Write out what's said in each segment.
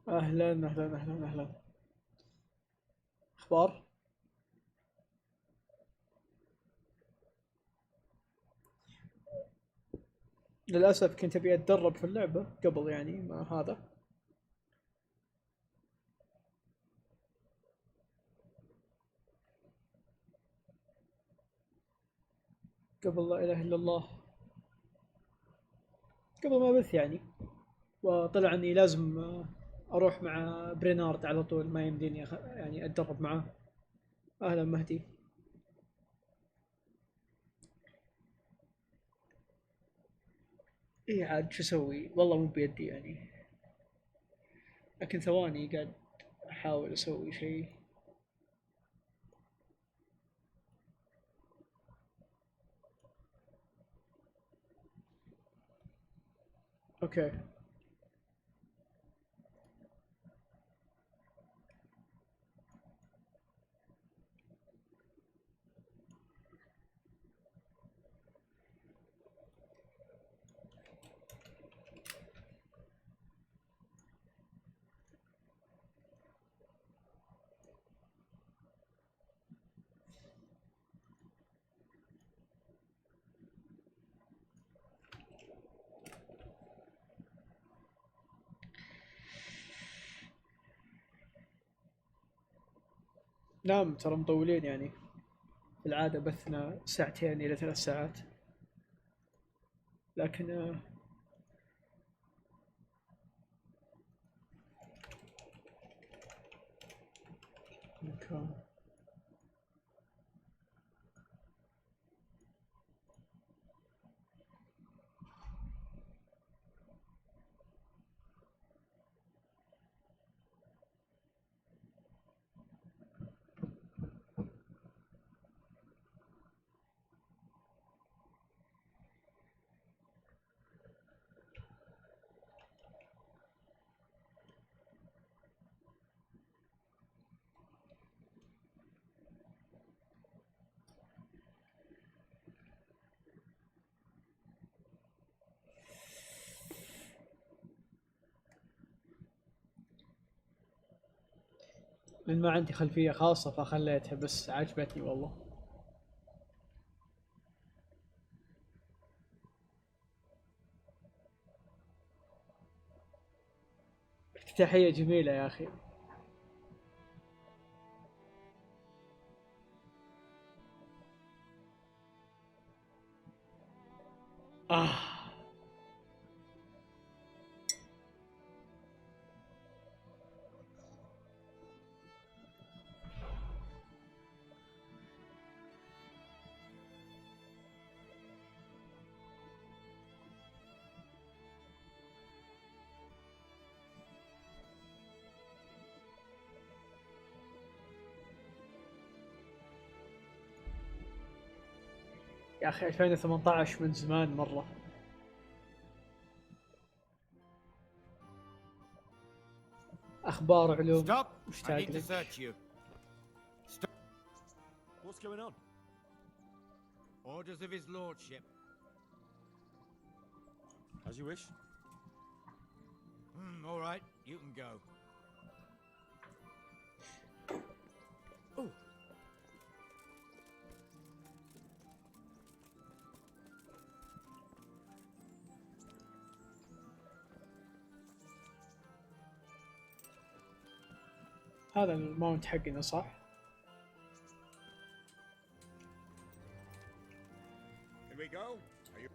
اهلا اهلا اهلا اهلا. اخبار؟ للاسف كنت ابي اتدرب في اللعبه قبل، يعني ما هذا. قبل لا اله الا الله، قبل ما بث يعني. وطلع اني لازم اروح مع برينارد على طول، ما يمديني يعني اتدرب معاه. اهلا مهدي. اي عاد شو اسوي، والله مو بيدي يعني. لكن ثواني قاعد احاول اسوي شيء. اوكي. نعم ترى مطولين يعني. في العاده بثنا ساعتين الى 3 ساعات. لكن مكان. لأن ما عندي خلفية خاصة فخليتها، بس عجبتني والله. افتتاحية جميلة يا أخي. آه. يا أخي 2018 من زمان مرة. أخبار علوم. Stop! I مشتاق need to لك. search you. Stop. What's going on? Orders of his lordship. As you wish. All right, you can go. Oh, هذا الماونت حقنا صح؟ Can we go? Are you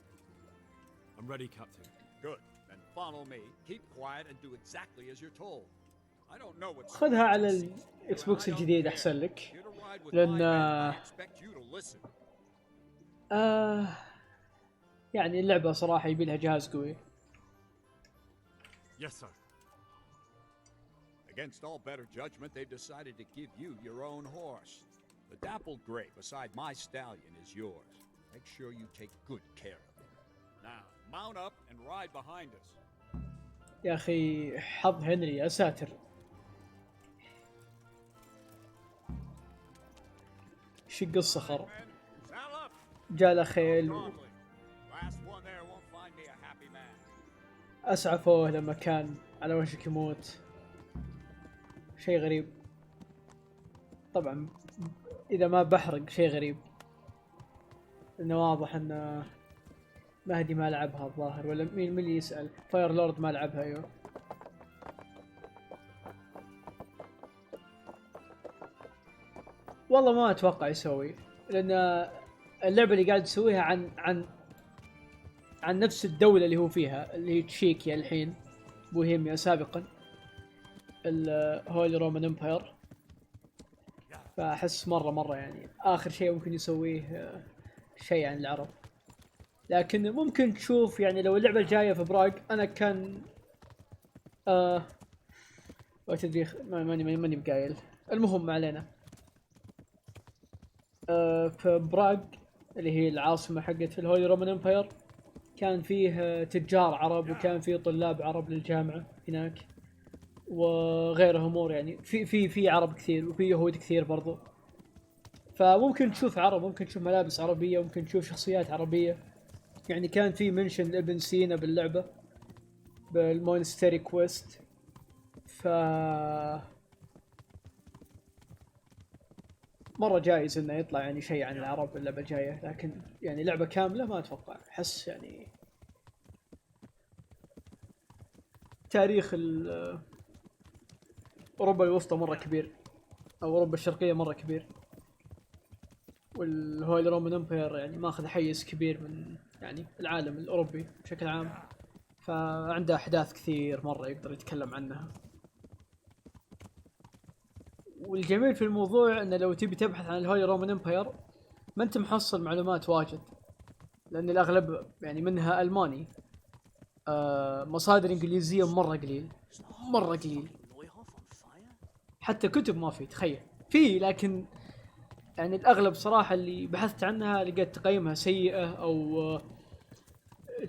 I'm ready, Captain. good? Then follow me. Keep quiet and do exactly as you're told. I don't know what's خذها على and الإكس I بوكس don't الجديد care. أحسن لك. You're to ride with لأن my men. I expect you to listen. يعني اللعبة صراحة يبي لها جهاز قوي. Yes, sir. Against all better judgment, they've decided to give you your own horse. The dappled gray beside my stallion is yours. Make sure you take good care of him. Now, mount up and ride behind us. يا أخي حظ هنري يا ساتر. شق الصخر. Men, saddle up. جاله خيل Strongly. Last one there won't find me a happy man. وأسعفوه لما كان على وشك يموت. شيء غريب طبعا، اذا ما بحرق شيء غريب، انه واضح ان مهدي ما لعبها الظاهر، ولا مين اللي يسأل؟ فاير لورد ما لعبها. ايوه والله ما اتوقع يسوي، لان اللعبه اللي قاعد يسويها عن نفس الدوله اللي هو فيها، اللي هي تشيكيا الحين، بوهيميا سابقا، الهولي رومان امباير. فاحس مره يعني اخر شيء ممكن يسويه شيء عن العرب. لكن ممكن تشوف يعني لو اللعبه الجايه في براغ، انا كان وقت التاريخ ماني بقايل، المهم ما علينا. في براغ اللي هي العاصمه حقت الهولي رومان امباير، كان فيه تجار عرب، وكان فيه طلاب عرب للجامعه هناك، وغيره امور يعني، في عرب كثير وفي يهود كثير برضو. فممكن تشوف عرب، ممكن تشوف ملابس عربيه، ممكن تشوف شخصيات عربيه. يعني كان في منشن لابن سينا باللعبه بالمونستري كويست. ف مرة جايز انه يطلع يعني شيء عن العرب اللعبة الجاية، لكن يعني لعبة كاملة ما اتوقع. احس يعني تاريخ اوروبا الوسطى مرة كبير، او اوروبا الشرقية مرة كبير، والهولي رومان امبير يعني ماخذ حيز كبير من يعني العالم الاوروبي بشكل عام، فعنده احداث كثير مرة يقدر يتكلم عنها. والجميل في الموضوع انه لو تبي تبحث عن الهولي رومان امباير ما انت محصل معلومات واجد، لان الاغلب يعني منها الماني، مصادر انجليزيه مره قليل، مره قليل. حتى كتب ما في، تخيل في، لكن يعني الاغلب صراحه اللي بحثت عنها لقيت تقييمها سيئه، او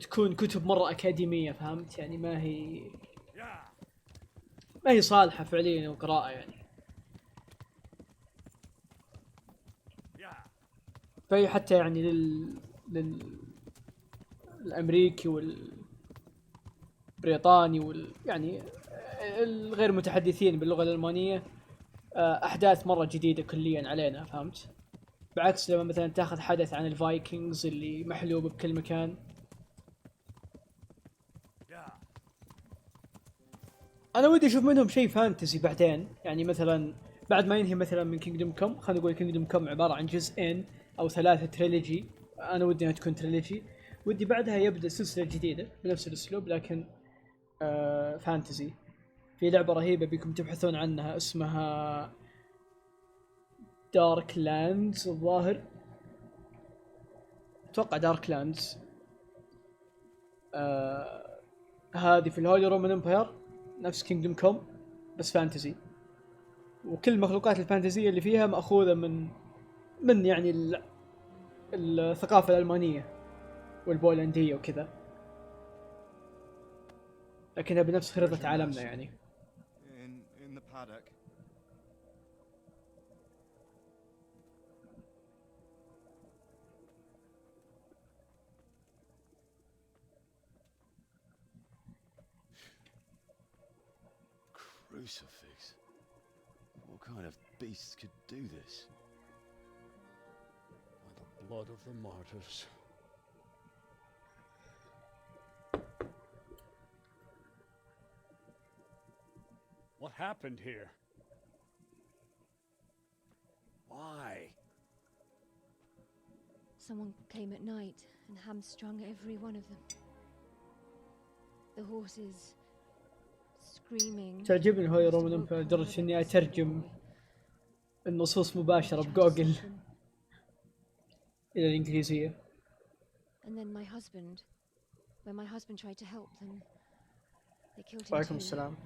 تكون كتب مره اكاديميه، فهمت يعني؟ ما هي صالحه فعليا للقراءه يعني. فهي حتى يعني الامريكي والبريطاني يعني الغير متحدثين باللغه الالمانيه، احداث مره جديده كليا علينا، فهمت؟ بعكس لما مثلا تاخذ حدث عن الفايكنجز اللي محلوب بكل مكان. انا ودي اشوف منهم شيء فانتزي بعدين، يعني مثلا بعد ما ينهي مثلا من كينجدوم كوم، خلينا نقول كينجدوم كوم عباره عن جزئين او ثلاثه تريلوجي، انا ودي انها تكون تريلوجي، ودي بعدها يبدا سلسله جديده بنفس الاسلوب، لكن فانتزي. في لعبه رهيبه بيكم تبحثون عنها اسمها دارك لاندز الظاهر، اتوقع دارك لاندز. هذه في الهولي رومان امباير، نفس كينجدوم كوم بس فانتزي، وكل المخلوقات الفانتزية اللي فيها مأخوذة من يعني الثقافة الألمانية والبولندية وكذا، لكنها بنفس خريطة عالمنا يعني. In the paddock. Crucifix. What kind of beasts could do this? By the blood of the martyrs. What happened here? Why? Someone came at night and hamstrung every one of them. The horses screaming. تعجبني هولي رومان امباير لدرجة اني اترجم النصوص مباشرة بجوجل الى الانجليزية. And then my husband, when my husband tried to help them, they killed him وعليكم too. السلام.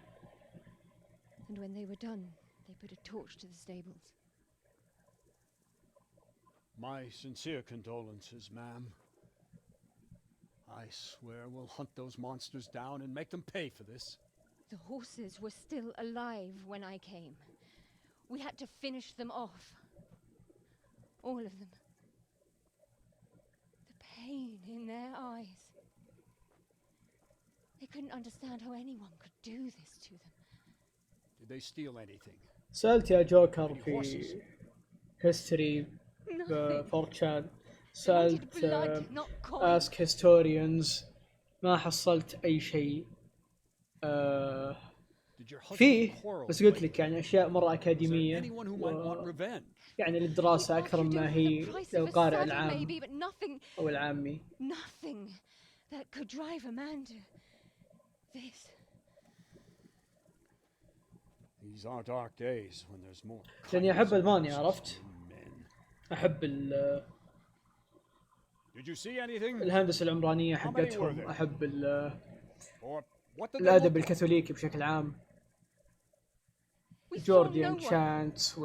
And when they were done, they put a torch to the stables. My sincere condolences, ma'am. I swear we'll hunt those monsters down and make them pay for this. The horses were still alive when I came. We had to finish them off. All of them. The pain in their eyes. They couldn't understand how anyone could do this to them. Did they steal anything? سألت يا جوكر في Horses. هيستوري Nothing. بفورتشان، They wanted سألت blood, not coin. اسك هيستوريانز، ما حصلت اي شيء. Did your husband فيه quarrel بس with قلت you? لك يعني اشياء مره Is there اكاديميه anyone who might want revenge? يعني He للدراسه asked اكثر you to do ما it for هي the price of a للقارئ saddle, العام maybe, but nothing, او العامي. nothing that could drive a man to this. These are dark days when there's more. لاني احب kindness in المانيا، horses عرفت؟ than men. احب Did you see anything? الهندسه العمرانيه How many were حقتهم، there? احب Or what did they الادب look like? الكاثوليكي بشكل عام، We saw جورديان no one. شانتس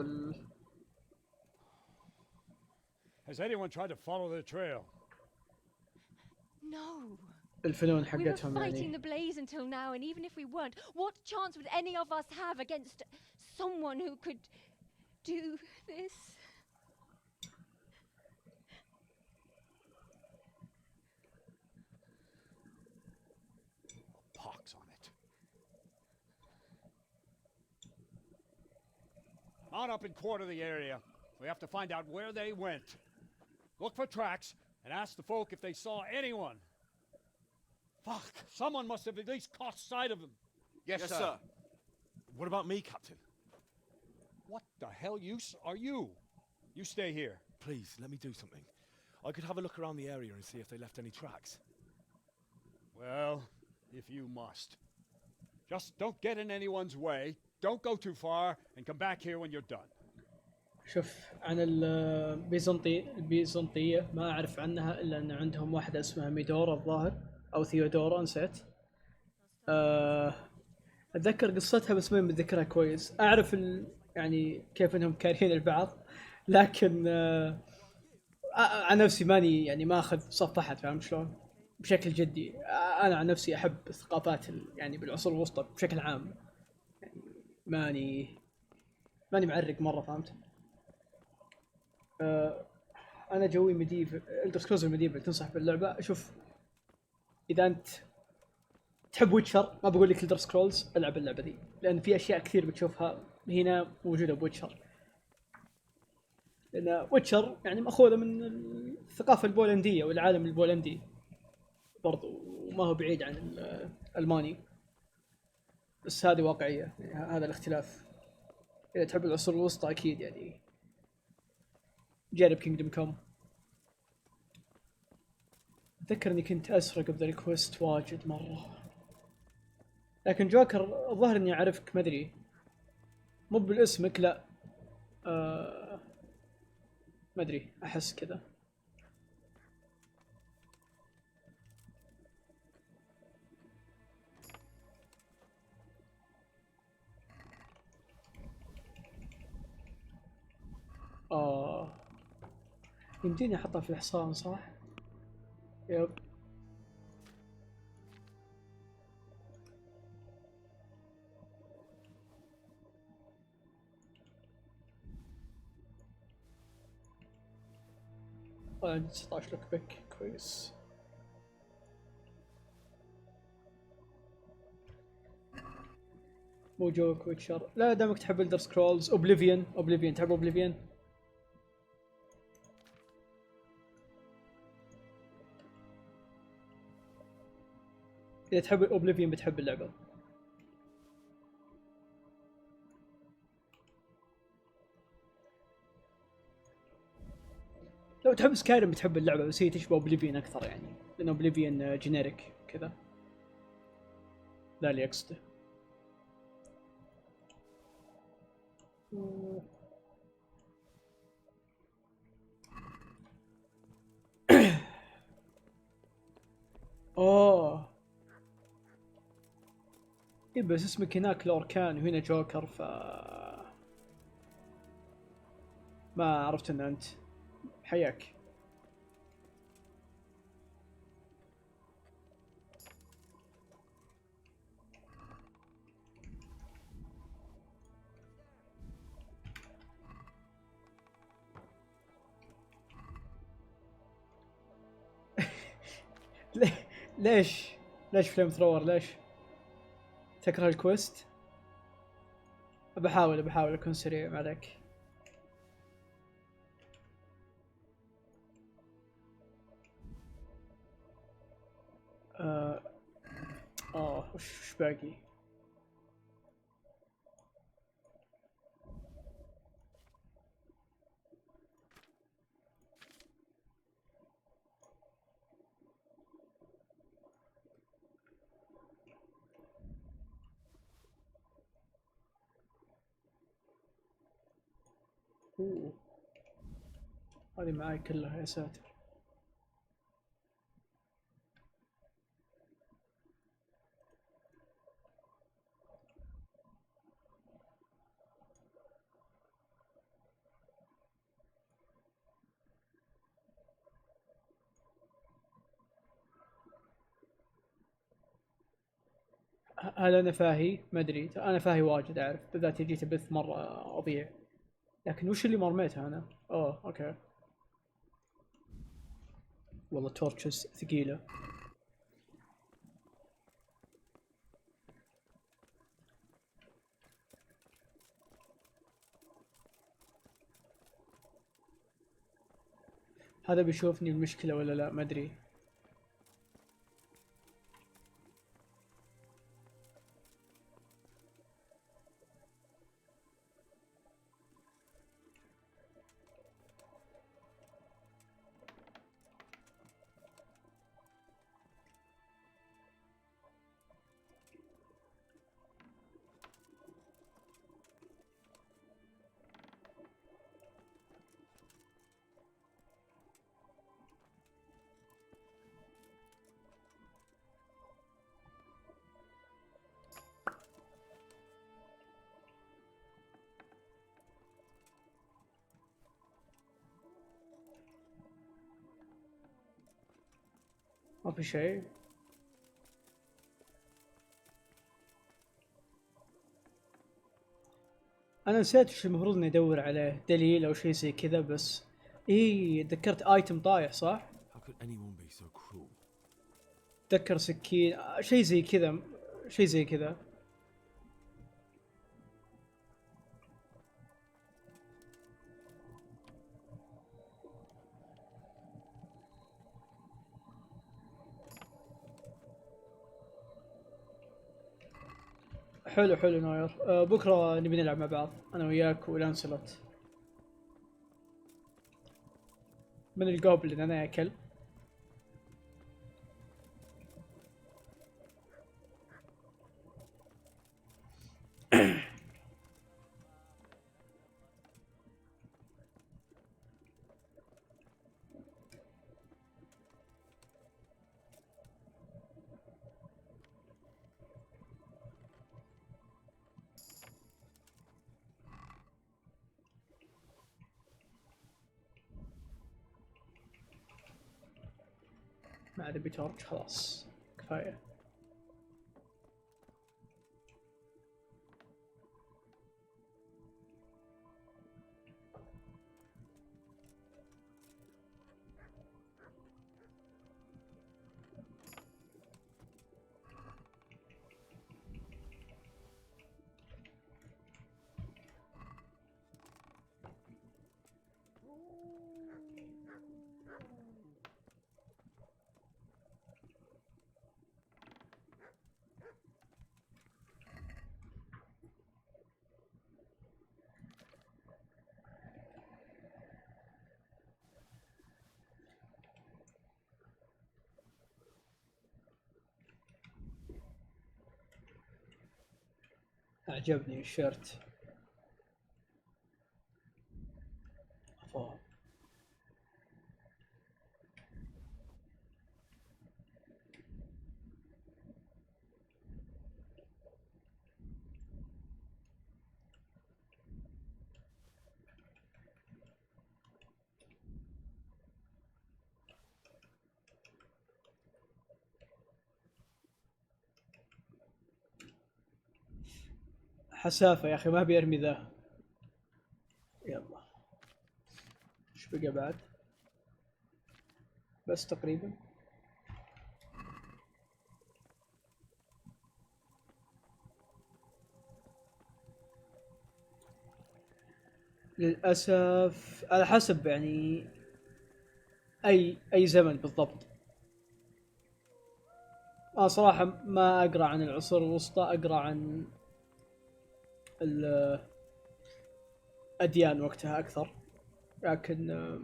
Has anyone tried to follow the trail? No. والفنون We were حقتهم fighting يعني. the blaze until now, and even if we weren't, what chance would any of us have against someone who could do this? Pox on it. Mount up and quarter the area. We have to find out where they went. Look for tracks and ask the folk if they saw anyone. Fuck! Someone must have at least caught sight of them. Yes, sir. What about me, Captain? What the hell use are you? You stay here. Please, let me do something. I could have a look around the area and see if they left any tracks. Well, if you must. Just don't get in anyone's way, don't go too far, and come back here when you're done. شوف عن البيزنطية ما أعرف عنها إلا أن عندهم واحدة اسمها ميدورا الظاهر أو ثيودورا، نسيت. أتذكر قصتها بس ما متذكرها كويس. أعرف يعني كيف أنهم كارهين البعض، لكن عن نفسي ماني يعني ما أخذ صف أحد، فاهم شلون؟ بشكل جدي أنا عن نفسي أحب الثقافات يعني بالعصور الوسطى بشكل عام، يعني ماني معرق مرة، فهمت؟ انا جوي ميديف الدر سكرولز الميديفل، تنصح باللعبه. شوف اذا انت تحب ويتشر، ما بقول لك الدر سكرولز العب اللعبه دي، لان في اشياء كثير بتشوفها هنا موجوده بويتشر، لان ويتشر يعني ماخوذه من الثقافه البولنديه والعالم البولندي برضو، وما هو بعيد عن الالماني، بس هذه واقعيه يعني هذا الاختلاف. اذا تحب العصور الوسطى اكيد يعني جرب كينجدم كوم. أتذكر إني كنت أسرق بذا الكويست واجد مرة، لكن جوكر الظاهر إني أعرفك، ما أدري مو بالاسمك، لا ما أدري أحس كذا. يمديني أحطها في الحصان صح؟ يب. عندي 19 لوك بيك، كويس. مو جوك ويتشر، لا دامك تحب الدر سكرولز. اوبليفيون تحب اوبليفيون؟ إذا تحب اوبليفيون بتحب اللعبة. لو تحب سكايرم بتحب اللعبة، بس هي تشبه اوبليفيون أكثر يعني، لأن اوبليفيون جينيريك كذا، لا اللي أقصده. اوه إيه، بس اسمك هناك لوركان وهنا جوكر، ف ما عرفت ان انت. حياك. ليش فليم ثرور؟ ليش تكره الكويست؟ بحاول اكون سريع ما عليك. وش باقي؟ أوه. هذه معاي كلها يا ساتر. هل انا فاهي؟ ما ادري، انا فاهي واجد اعرف، بالذات جيت ابث مره اضيع. لكن وش اللي مرميته انا؟ اوكي. والله تورتشز ثقيله. هذا بيشوفني المشكله ولا لا؟ ما ادري. ما في شيء. انا نسيت وش المفروض اني ادور عليه، دليل او شيء زي كذا بس. تذكرت ايتم طايح صح؟ How could anyone be so cruel? تذكر سكين شيء زي كذا، شيء زي كذا. حلو نوير. بكره نبي نلعب مع بعض انا وياك ولانسلوت. من الجوبلين انا يا كلب. ما عاد ابي تورج، خلاص كفايه. أعجبني الشيرت. أوه. حسافة يا أخي، ما بيرمي ذا. يلا، إيش بقى بعد؟ بس تقريبا. للاسف على حسب يعني اي زمن بالضبط. صراحة ما اقرا عن العصور الوسطى، اقرا عن الاديان وقتها اكثر. لكن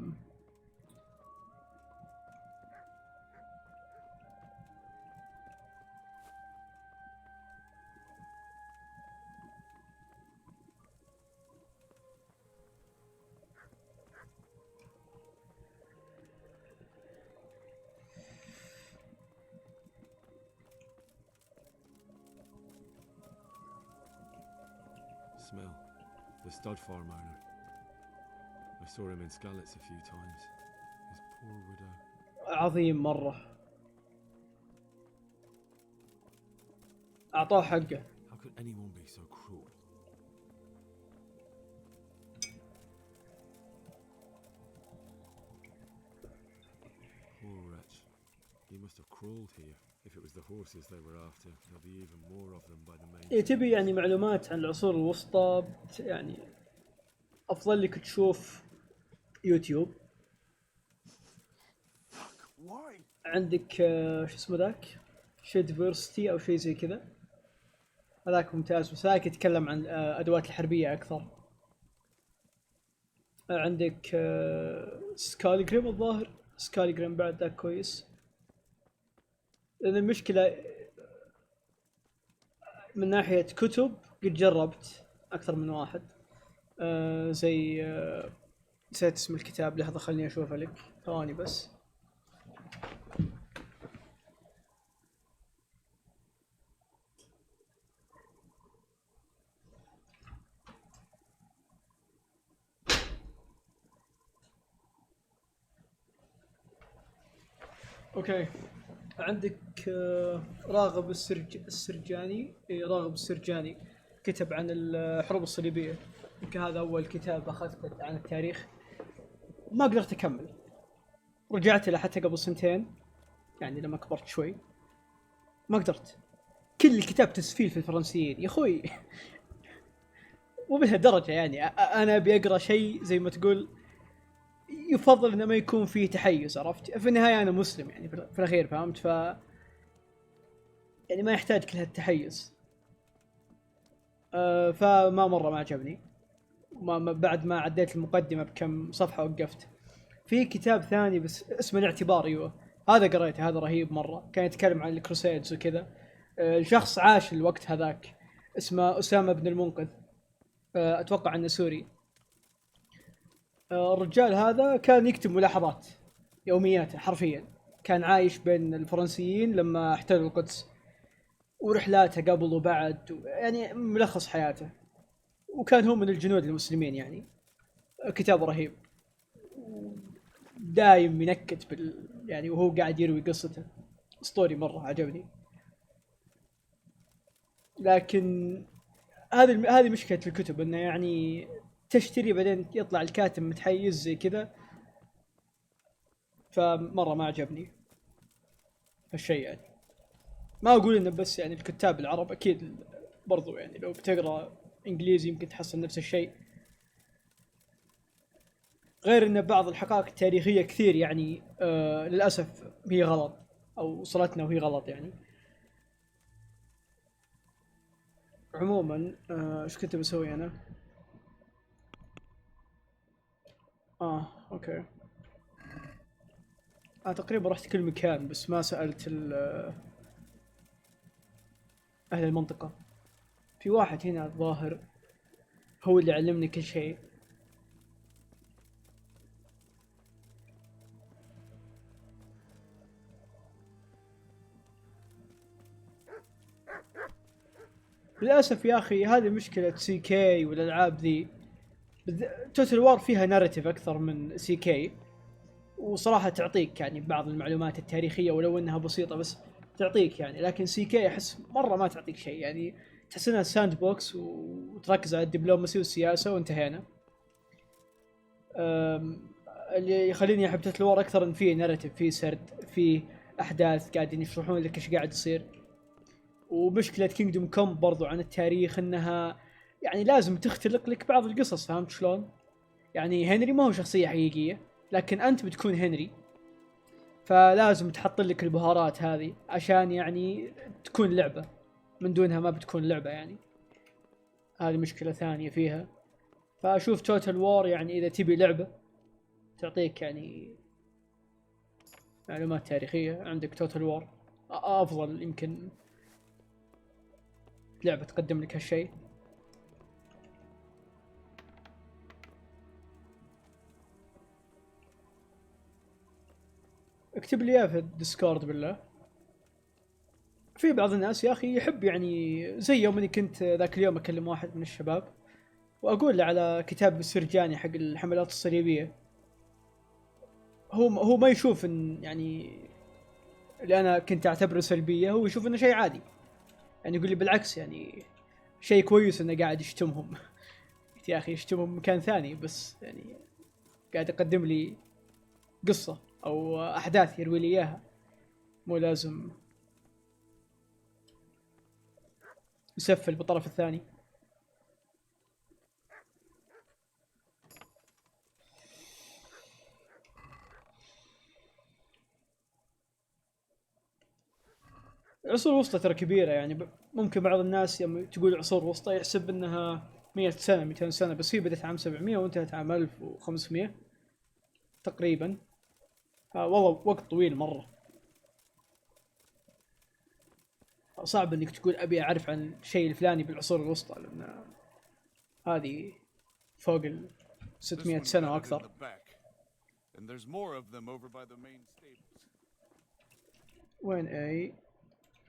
Smell. The stud farm owner. I saw him in Skalitz a few times. His poor widow. عظيم مرة، اعطاه حقه. How could anyone be so cruel? Poor wretch. He must have crawled here. If it was the horses they were after, there'll be even more of them by the main. تبي يعني معلومات عن العصور الوسطى يعني افضل لك تشوف يوتيوب. عندك شو اسمه ذاك، شيدفيرستي او شيء زي كذا، هذاك ممتاز، بس هذاك يتكلم عن ادوات الحربيه اكثر. عندك سكاليجريم الظاهر، سكاليجريم بعد ذاك كويس. لان المشكله من ناحيه كتب قد جربت اكثر من واحد، زي نسيت اسم الكتاب، لحظه خليني اشوفه لك ثواني بس. اوكي، عندك راغب السرجاني، راغب السرجاني كتب عن الحروب الصليبية. يمكن هذا أول كتاب أخذته عن التاريخ، ما قدرت أكمل، رجعت له حتى قبل سنتين يعني لما كبرت شوي، ما قدرت. كل الكتاب تسفيل في الفرنسيين يا أخوي. مو بهالدرجة يعني، أنا أبي أقرأ شيء زي ما تقول يفضل انه ما يكون فيه تحيز، عرفت؟ في النهايه انا مسلم يعني في الاخير، فهمت؟ يعني ما يحتاج كل هالتحيز. فما مره ما عجبني، بعد ما عديت المقدمه بكم صفحه وقفت. في كتاب ثاني بس اسمه الاعتبار، ايوه هذا قريته، هذا رهيب مره، كان يتكلم عن الكروسيدز وكذا. الشخص عاش الوقت هذاك، اسمه اسامه بن المنقذ، اتوقع انه سوري. الرجال هذا كان يكتب ملاحظات يومياته حرفيا، كان عايش بين الفرنسيين لما احتلوا القدس، ورحلاته قبل وبعد، يعني ملخص حياته، وكان هو من الجنود المسلمين يعني. كتاب رهيب، دايم ينكت يعني وهو قاعد يروي قصته، اسطوري مرة عجبني. لكن هذه مشكلة الكتب، انه يعني تشتري بعدين يطلع الكاتب متحيز زي كذا، فمرة ما عجبني هالشيء يعني. ما اقول انه بس يعني الكتاب العرب، اكيد برضو يعني لو بتقرا انجليزي يمكن تحصل نفس الشيء، غير ان بعض الحقائق التاريخية كثير يعني للأسف هي غلط، او وصلتنا وهي غلط يعني. عموما ايش كنت بسوي انا؟ اوكي، تقريبا رحت كل مكان بس ما سألت أهل المنطقة. في واحد هنا الظاهر هو اللي علمني كل شيء. للأسف يا أخي هذه مشكلة سي كي والألعاب ذي، توتال وار فيها ناريتيف أكثر من سي كي، وصراحة تعطيك يعني بعض المعلومات التاريخية ولو انها بسيطة بس تعطيك يعني. لكن سي كي احس مرة ما تعطيك شيء يعني، تحس انها ساند بوكس وتركز على الدبلوماسي والسياسة وانتهينا. اللي يخليني احب توتال وار اكثر ان فيه ناريتيف، فيه سرد، فيه احداث قاعدين يشرحون لك ايش قاعد يصير. ومشكلة كينجدوم كوم برضو عن التاريخ انها يعني لازم تختلق لك بعض القصص، فهمت شلون؟ يعني هنري ما هو شخصية حقيقية، لكن أنت بتكون هنري، فلازم تحط لك البهارات هذه عشان يعني تكون لعبة، من دونها ما بتكون لعبة يعني. هذه مشكلة ثانية فيها. فأشوف توتال وور يعني إذا تبي لعبة تعطيك يعني معلومات تاريخية، عندك توتال وور أفضل يمكن لعبة تقدم لك هالشيء. اكتب لي اياه في الديسكورد بالله. في بعض الناس يا اخي يحب يعني زي يوم اني كنت ذاك اليوم اكلم واحد من الشباب واقول له على كتاب السرجاني حق الحملات الصليبيه، هو ما يشوف ان يعني اللي انا كنت اعتبره سلبيه، هو يشوف انه شيء عادي. يعني يقول لي بالعكس يعني شيء كويس انه قاعد يشتمهم. قلت يا اخي يشتمهم مكان ثاني، بس يعني قاعد يقدم لي قصه او احداث يروي لي اياها، مو لازم يسفل بالطرف الثاني. العصور الوسطى ترى كبيرة يعني ممكن بعض الناس يوم تقول عصور وسطى يحسب انها 100 سنة 200 سنة، بس هي بدأت عام 700 وانتهت عام 1500 تقريبا. والله وقت طويل مرة. صعب انك تقول ابي اعرف عن الشيء الفلاني بالعصور الوسطى، لان هذه فوق ال 600 سنة واكثر. And there's more of them over by the main stables. وين اي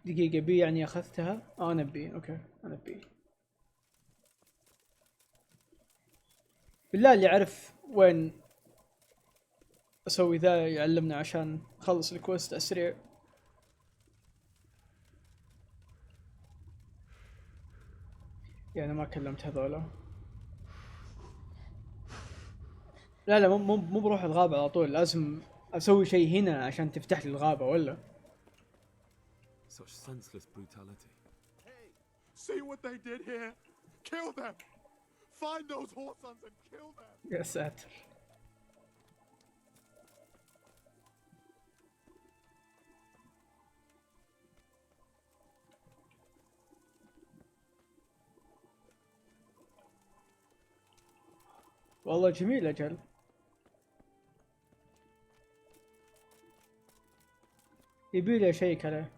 دقيقة بي يعني اخذتها؟ انا بي اوكي انا بي. بالله اللي يعرف وين اسوي ذا يعلمنا عشان نخلص الكويست اسرع. يعني ما كلمت هذولا. لا مو بروح الغابة على طول، لازم اسوي شيء هنا عشان تفتح لي الغابة ولا. Such senseless brutality. Hey, see what they did here? Kill them! Find those whoresons and kill them! يا ساتر. والله جميل اجل. يبيلي اشيك عليه.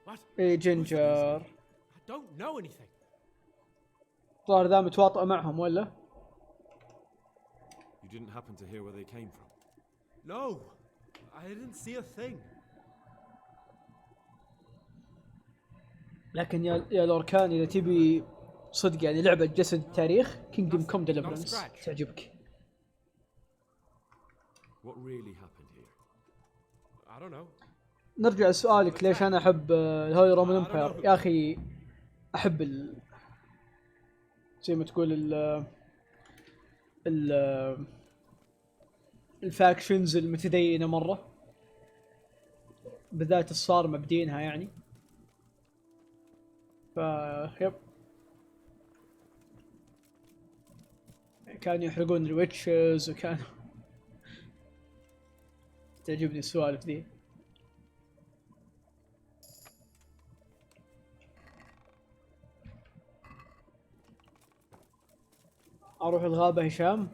What? اي جنجر. I don't know anything. الظاهر ذا متواطئ معهم ولا؟ You didn't happen to hear where they came from? No, I didn't see a thing. لكن يا لوركان اذا تبي صدق يعني لعبة جسد التاريخ كينجدم كوم ديليفرنس تعجبك. What really happened here? I don't know. نرجع لسؤالك ليش انا احب الهوي رومان امباير. يا اخي احب زي ما تقول ال الفاكشنز المتدينة مرة، بالذات الصارمة بدينها يعني. يب كانوا يحرقون الويتشز وكانوا تعجبني السوالف ذي. اروح الغابة هشام.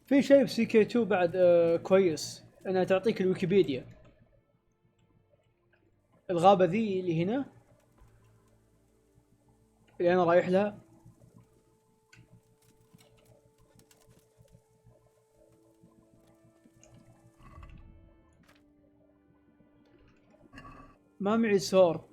في شيء في سي كي 2 بعد كويس انها تعطيك الويكيبيديا. الغابة ذي اللي هنا اللي انا رايح لها ما معي سورد.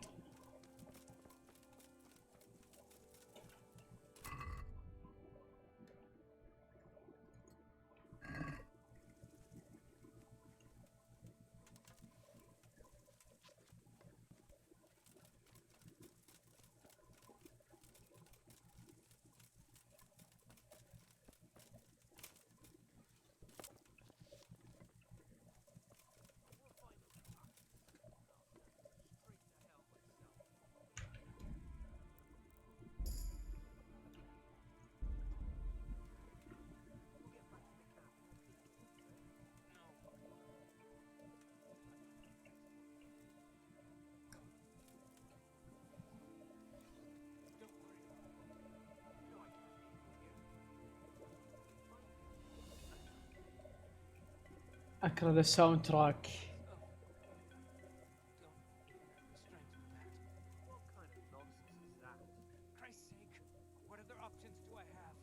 اكره الساوند تراك. Christ's sake, what other options do I have?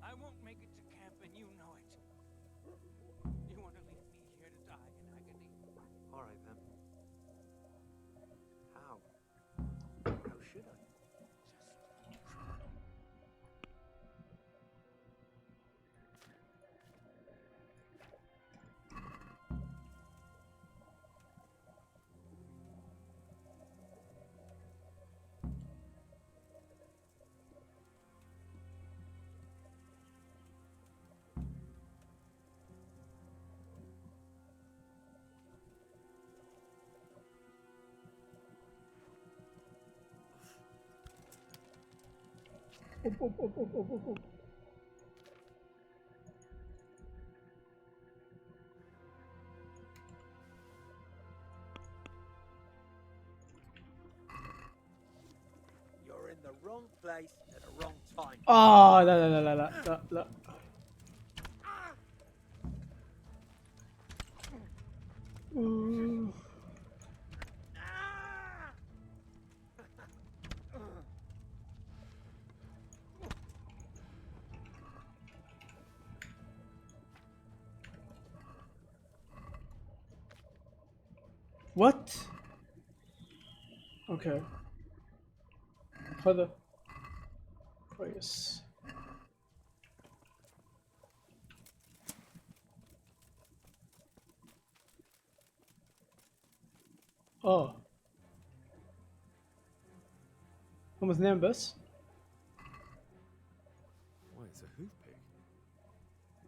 I won't make it to camp and you know it. You want to leave me here to die in agony? All right then. How? How should I? You're in the wrong place at the wrong time. لا لا لا لا لا لا لا. وات؟ اوكي خذه كويس. هم اثنين بس. Why, it's a hoof pig.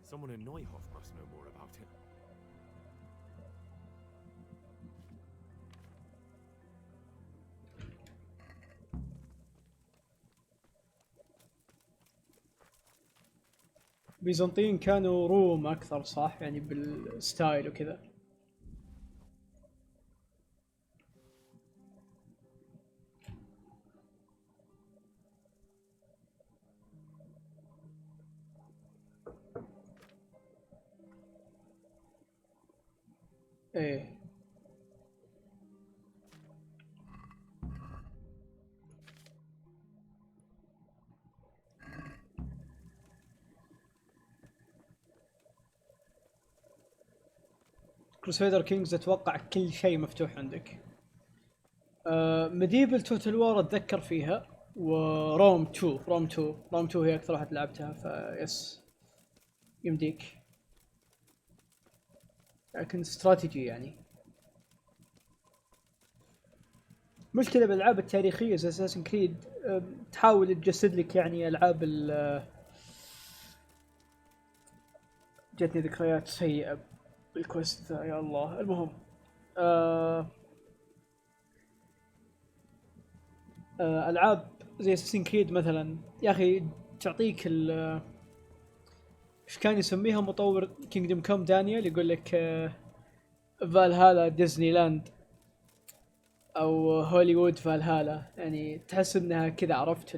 Someone in Neuhof must know more about it. بيزنطيين كانوا روم اكثر صح، يعني بالستايل وكذا. ايه كروسيدر كينجز اتوقع كل شيء مفتوح عندك. ميديفل توتال وور اتذكر فيها، وروم 2 روم 2 هي اكثر واحد لعبتها فيس يمديك، لكن استراتيجي يعني. مشكلة بالالعاب التاريخية زي اساسن كريد تحاول تجسد لك يعني العاب جتني ذكريات سيئة بالكويست ذا يا الله. المهم العاب زي اساسن كريد مثلا يا اخي تعطيك ايش كان يسميها مطور كينجدم كوم دانيال، يقول لك فالهالا ديزني لاند او هوليوود فالهالا، يعني تحس انها كذا عرفت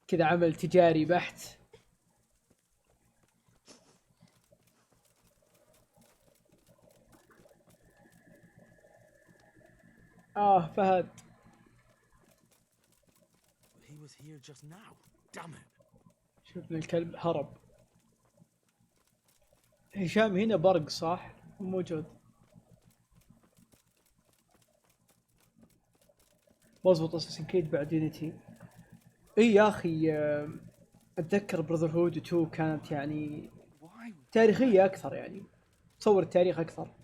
كذا عمل تجاري بحت. فهد. He was here just now. Damn it. شوف الكلب هرب. هشام هنا برق صح؟ موجود. مضبوط اساسن كريد بعد يونيتي. اي يا اخي اتذكر براذر هود 2 كانت يعني تاريخية اكثر، يعني تصور التاريخ اكثر.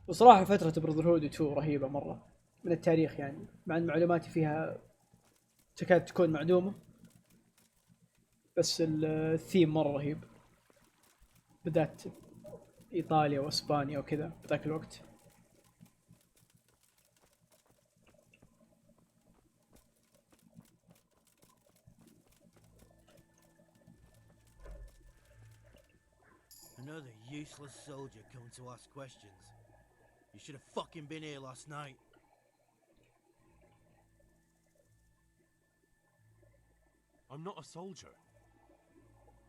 وصراحة فترة براذر هود 2 رهيبة مرة من التاريخ، يعني مع ان معلوماتي فيها تكاد تكون معدومة، بس الثيم مرة رهيب. بدأت ايطاليا واسبانيا وكذا بذاك الوقت. Another useless soldier coming to ask questions. You should have fucking been here last night. I'm not a soldier.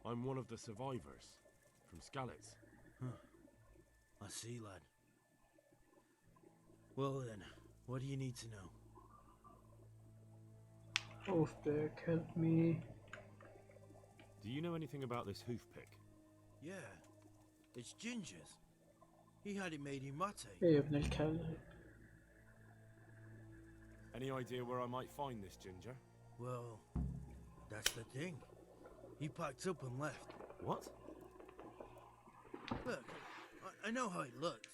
I'm one of the survivors from Skalitz. I see, lad. Well then, what do you need to know? Hoofpick, help me. Do you know anything about this hoof pick? Yeah, it's Ginger's. He had it made in Mate. يا ابن الكلب. Any idea where I might find this Ginger? Well, that's the thing. He packed up and left. What? Look, I know how he looks.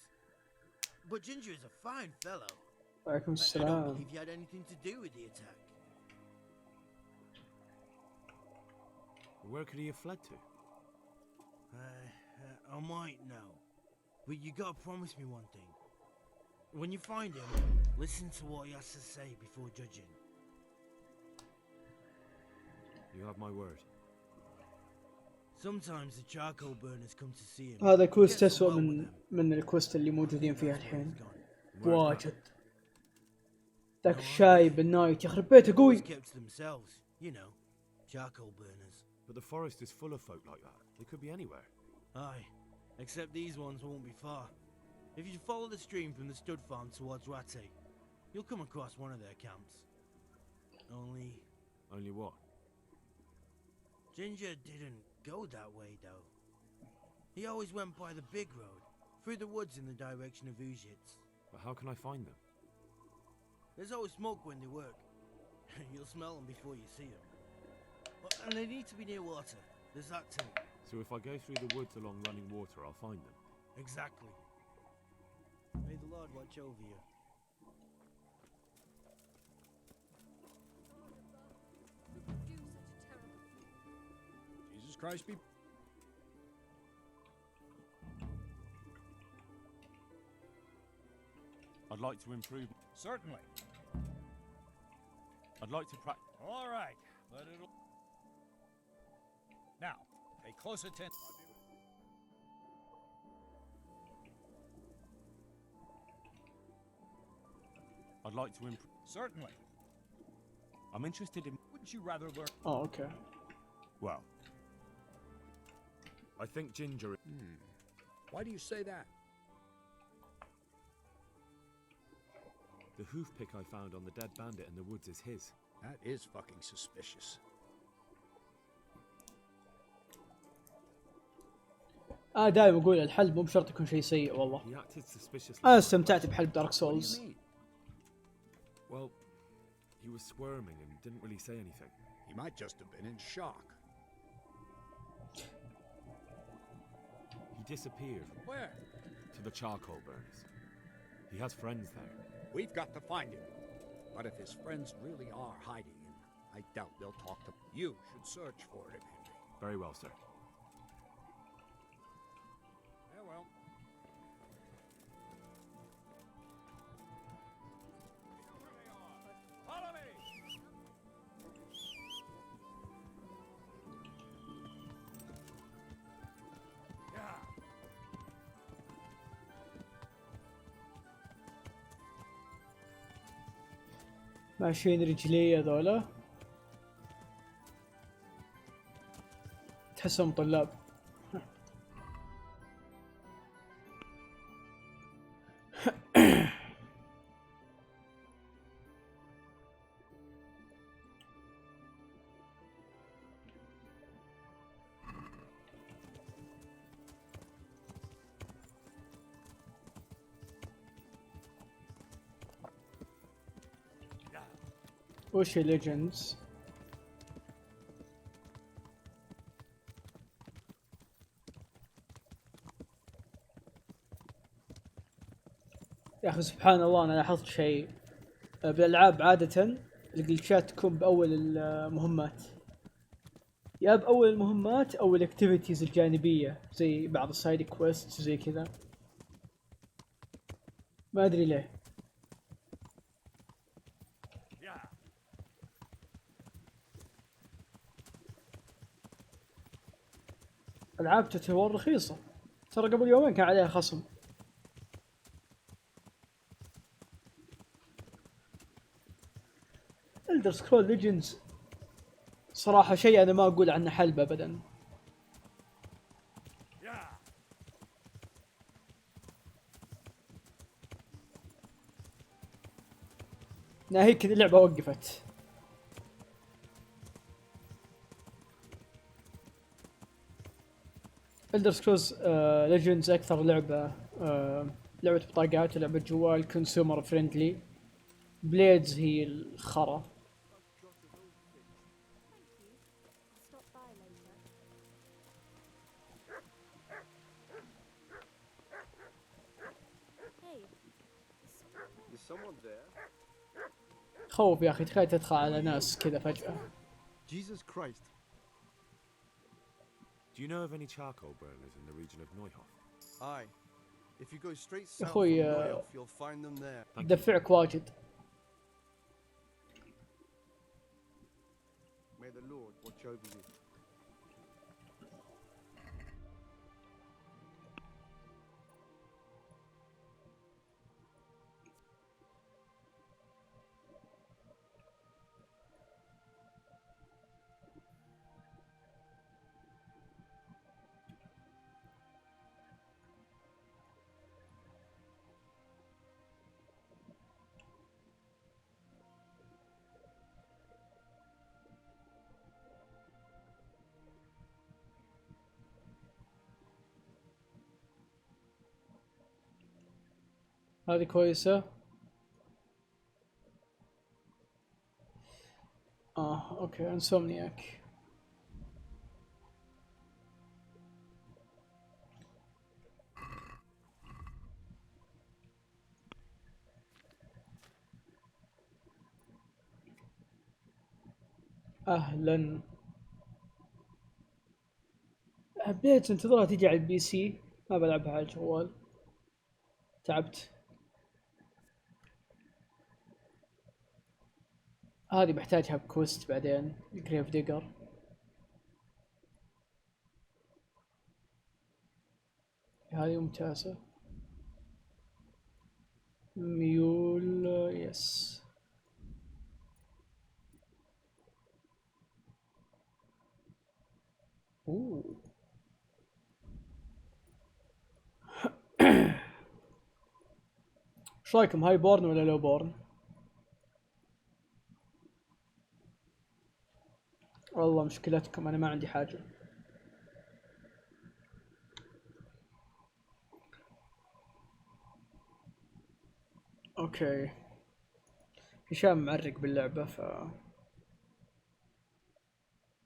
But Ginger is a fine fellow. وعليكم I don't السلام. believe he had anything to do with the attack. Where could he have fled to? I might know. But you gotta promise me one thing. When you find him, listen to what he has to say before judging. You have my word. Sometimes the charcoal burners come to see him. هذا He كويست gets أسوأ along with من them. الكويست اللي موجودين فيها الحين. Where's that? واجد. ذاك الشايب النايت يخرب بيته Always قوي. kept to themselves, you know, charcoal burners. But the forest is full of folk like that. They could be anywhere. Aye, except these ones won't be far. If you follow the stream from the stud farm towards Rate, you'll come across one of their camps. Only what? Ginger didn't go that way, though. He always went by the big road, through the woods in the direction of Uzhitz. But how can I find them? There's always smoke when they work. You'll smell them before you see them. And they need to be near water. There's that too. So if I go through the woods along running water, I'll find them. Exactly. May the Lord watch over you. Jesus Christ be... I'd like to improve. Certainly. I'd like to practice. All right, but it'll... Now, pay close attention. I'd like to improve. Certainly. I'm interested in. Wouldn't you rather learn... Oh, okay. Well, I think Ginger. Why do you say that? The hoof pick I found on the dead bandit in the woods is his. That is fucking suspicious. دائما اقول الحل مو بشرط يكون شيء سيء والله. He acted suspiciously. انا استمتعت بحلب دارك What do سولز. you mean? Well, he was squirming and didn't really say anything. He might just have been in shock. He disappeared Where? to the charcoal burners. He has friends there. We've got to find him. But if his friends really are hiding him, I doubt they'll talk to... You should search for him, Henry. Very well, sir. Yeah, well. Follow me! Yeah. ماشيين رجلي هذولا. تحسهم طلاب. وش هي ليجندز؟ يا اخي سبحان الله انا لاحظت شيء بالالعاب عادة الجلتشات تكون باول المهمات، يا باول المهمات او الاكتيفيتيز الجانبية زي بعض السايد كويست زي كذا، ما ادري ليه. العاب تتور رخيصة، ترى قبل يومين كان عليها خصم. Elder Scrolls Legends صراحة شيء أنا ما أقول عنه حلب أبدا. ناهيك اللعبة وقفت. إلدر سكرولز ليجندز أكثر لعبة لعبة بطاقات ولعبة جوال كونسيومر فريندلي. بليدز هي الخرا. خوف يا أخي، تخيل تدخل على ناس كذا فجأة. Jesus Christ. Do you know of any charcoal burners in the region of Neuhof? Aye. If you go straight يا south from أخوي Neuhof, you'll find them there. دفعك واجد. May the Lord watch over you. هذه كويسة. اوكي انسومنياك. اهلا. حبيت انتظرها تيجي على البي سي، ما بلعبها على الجوال، تعبت. هذه بحتاجها بكوست بعدين، جريف ديجر. هذه ممتازة. ميول يس. اوه ايش رايكم، هاي بورن ولا لو بورن؟ والله مشكلتكم انا ما عندي حاجة. اوكي هشام معرق باللعبة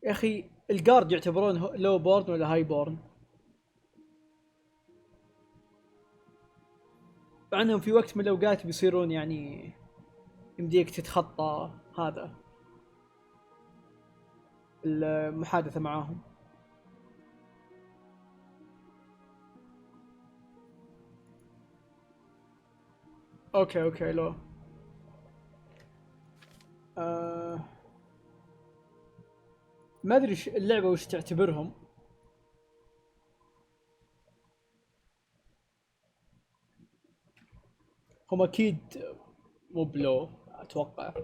يا اخي الجارد يعتبرون لو بورن ولا هاي بورن؟ مع انهم في وقت من الاوقات بيصيرون يعني يمديك تتخطى هذا المحادثة معاهم. اوكي لو ما ادري اللعبة وش تعتبرهم. هم اكيد مو بلو اتوقع.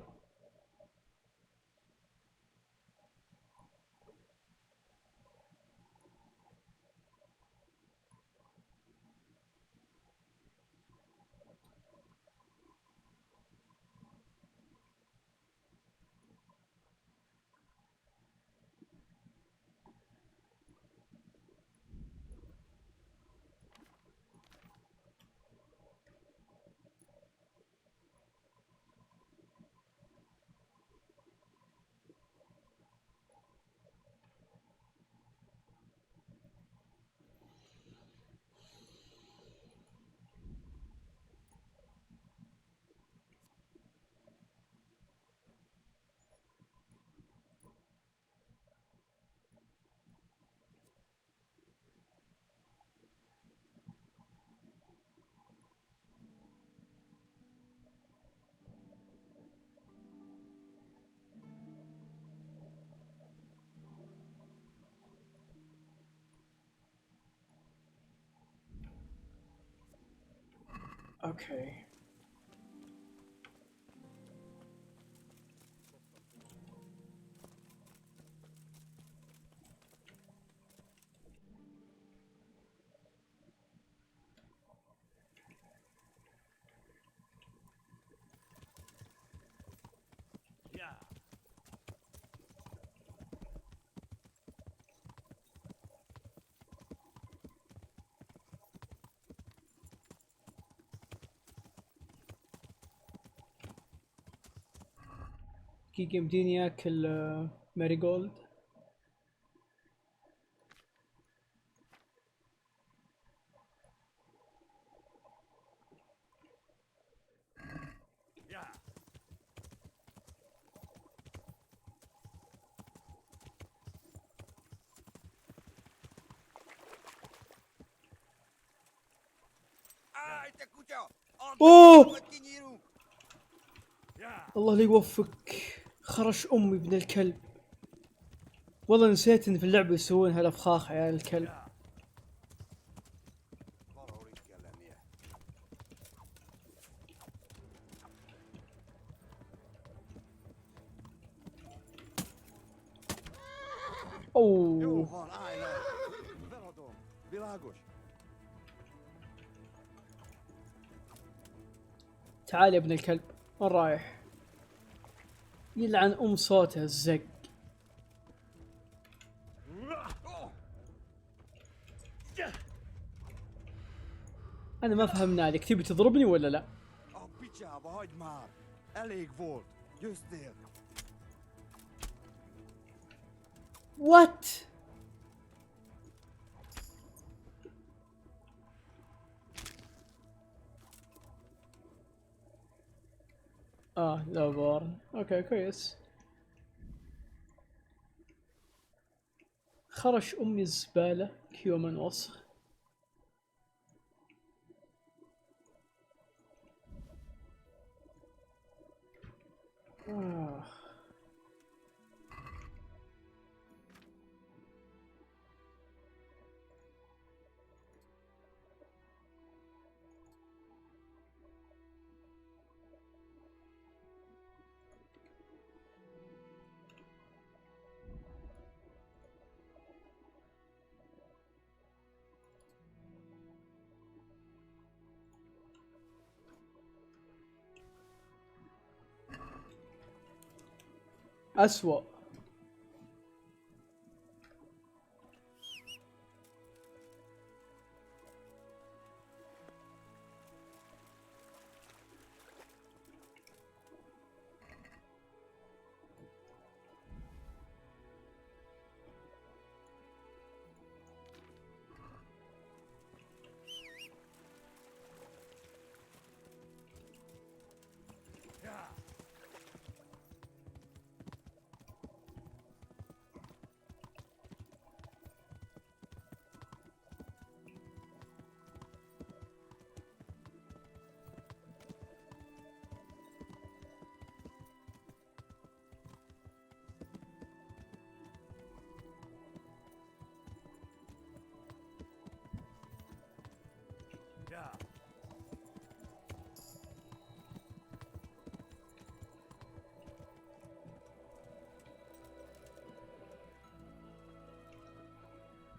اوكي دقيقة يمديني ياكل ماري جولد. اوه الله لا يوفقك. خرش امي ابن الكلب. والله نسيت ان في اللعبة يسوون هالافخاخ عيال الكلب. اوه تعال يا ابن الكلب. وين رايح؟ يلعن ام صوته الزق. انا ما فهمنا عليك، تبي تضربني ولا لا؟ وات؟ لا بار. اوكي كويس. خرش امي الزبالة كيومن وسخ. أسوأ.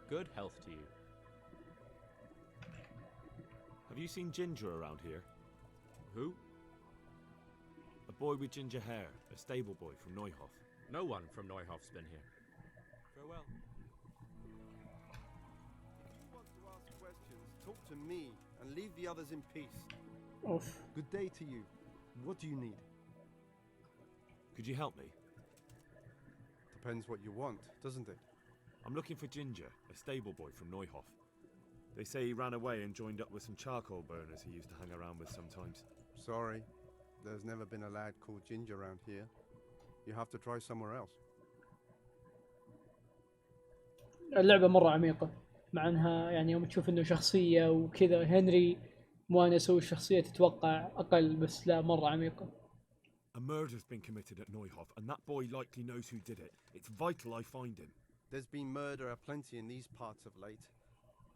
Good health to you. Have you seen Ginger around here? Who? A boy with ginger hair, a stable boy from Neuhof. No one from Neuhof's been here. Farewell. If you want to ask questions, talk to me and leave the others in peace. Oof. Good day to you. What do you need? Could you help me? Depends what you want, doesn't it? I'm looking for Ginger, a stable boy from Neuhof. They say he ran away and joined up with some charcoal burners he used to hang around with sometimes. Sorry, there's never been a lad called Ginger around here. You have to try somewhere else. اللعبة مرة عميقة، مع انها يعني يوم تشوف انه شخصية وكذا هنري مو انا اسوي الشخصية تتوقع اقل، بس لا مرة عميقة. A murder's been committed at Neuhof, and that boy likely knows who did it. It's vital I find him. There's been murder aplenty in these parts of late,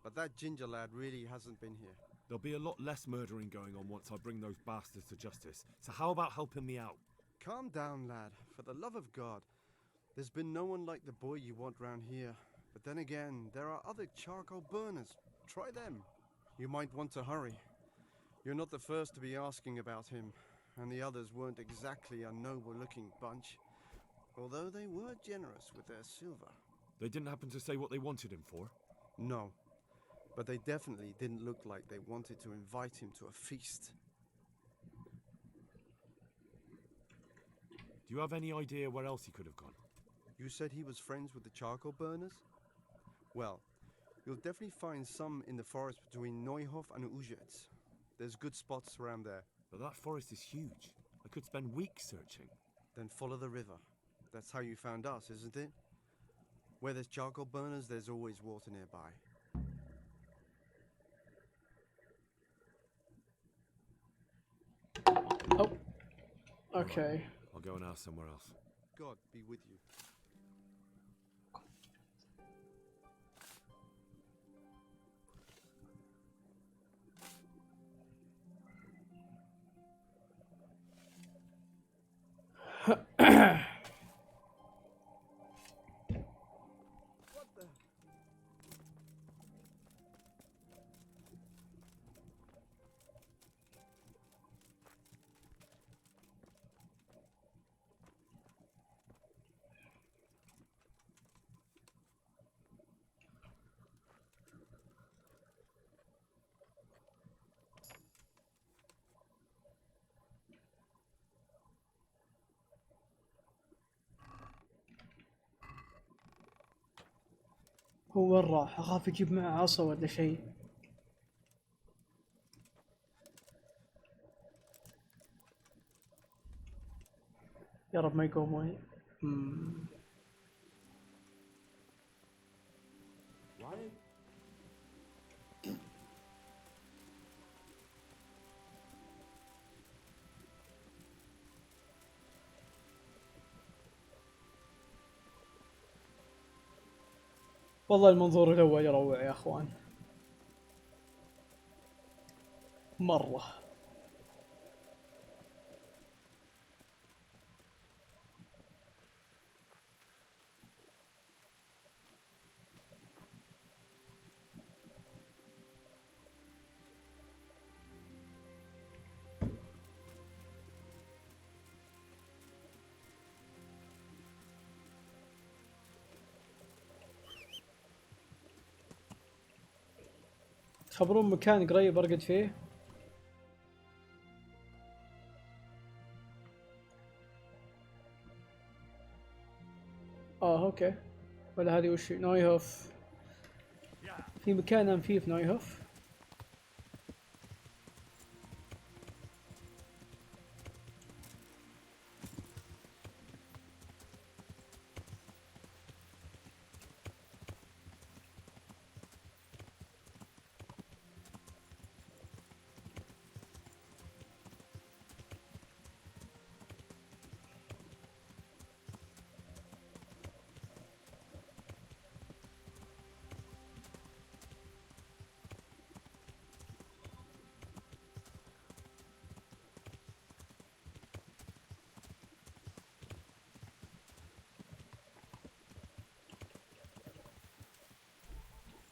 but that Ginger lad really hasn't been here. There'll be a lot less murdering going on once I bring those bastards to justice, so how about helping me out? Calm down, lad. For the love of God. There's been no one like the boy you want round here. But then again, there are other charcoal burners. Try them. You might want to hurry. You're not the first to be asking about him, and the others weren't exactly a noble-looking bunch, although they were generous with their silver. They didn't happen to say what they wanted him for? No, but they definitely didn't look like they wanted to invite him to a feast. Do you have any idea where else he could have gone? You said he was friends with the charcoal burners? Well, you'll definitely find some in the forest between Neuhof and Ujetz. There's good spots around there. But that forest is huge. I could spend weeks searching. Then follow the river. That's how you found us, isn't it? Where there's charcoal burners, there's always water nearby. Oh. Okay. I'll go and ask somewhere else. God be with you. هو وين راح؟ اخاف يجيب معه عصا ولا شيء. يا رب ما يقوم وين. والله المنظور الأول يروع يا أخوان مرة. تخبرون مكان قريب أرقد فيه؟ أوكي. ولا هذه وش نويهوف؟ في مكان أنام فيه في نويهوف؟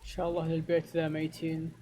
إن شاء الله للبيت ذا ميتين.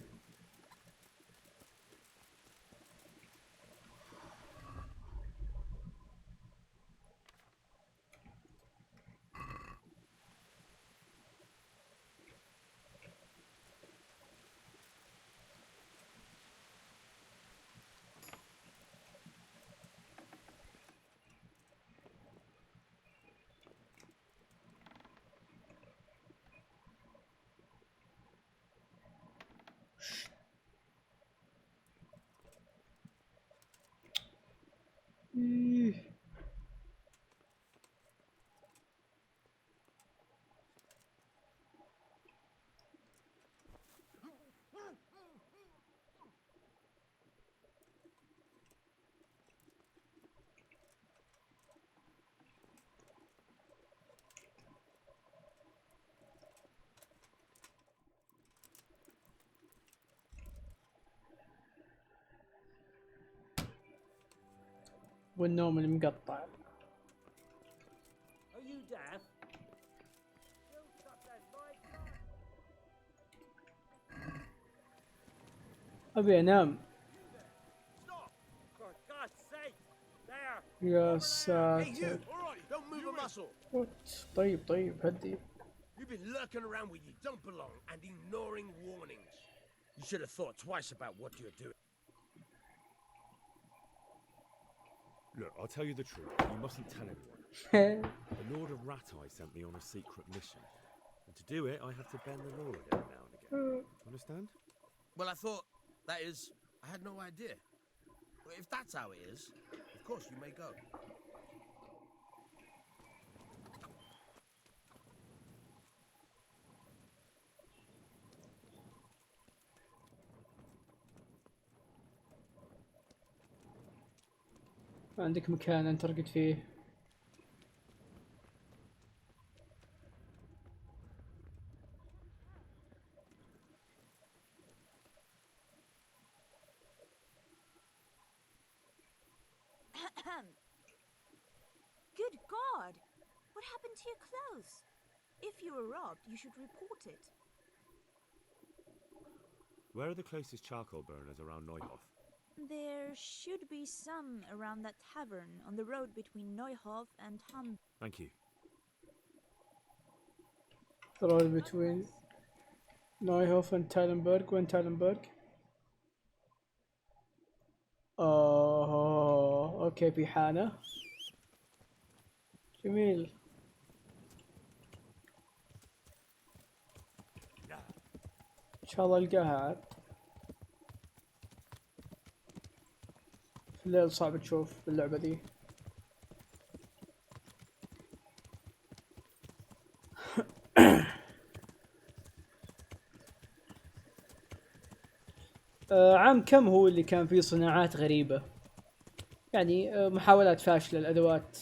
والنوم المقطع. Are you deaf? Still got that light on? أبي أنام. Stop! For God's sake! There! يا Hey, ساتر. you! Alright, don't move a muscle. وات. طيب هدي. You've been lurking around where you don't belong and ignoring warnings. You should have thought twice about what you're doing. Look, I'll tell you the truth. You mustn't tell anyone. The Lord of Ratai sent me on a secret mission. And to do it, I have to bend the law every now and again. Understand? Well, I thought, that is, I had no idea. Well, if that's how it is, of course you may go. عندك مكان أنت ترقد فيه. Good God! What happened to your clothes? If you were robbed, you should report it. Where are the closest charcoal burners around Neuhof? There should be some around that tavern on the road between Neuhof and Ham. Thank you. The road between Neuhof and Teilenberg. وين Teilenberg؟ اوكي في حانة. جميل. ان شاء الله القاها عاد. في الليل صعب تشوف باللعبة دي. عام كم هو اللي كان فيه صناعات غريبة؟ يعني محاولات فاشلة الأدوات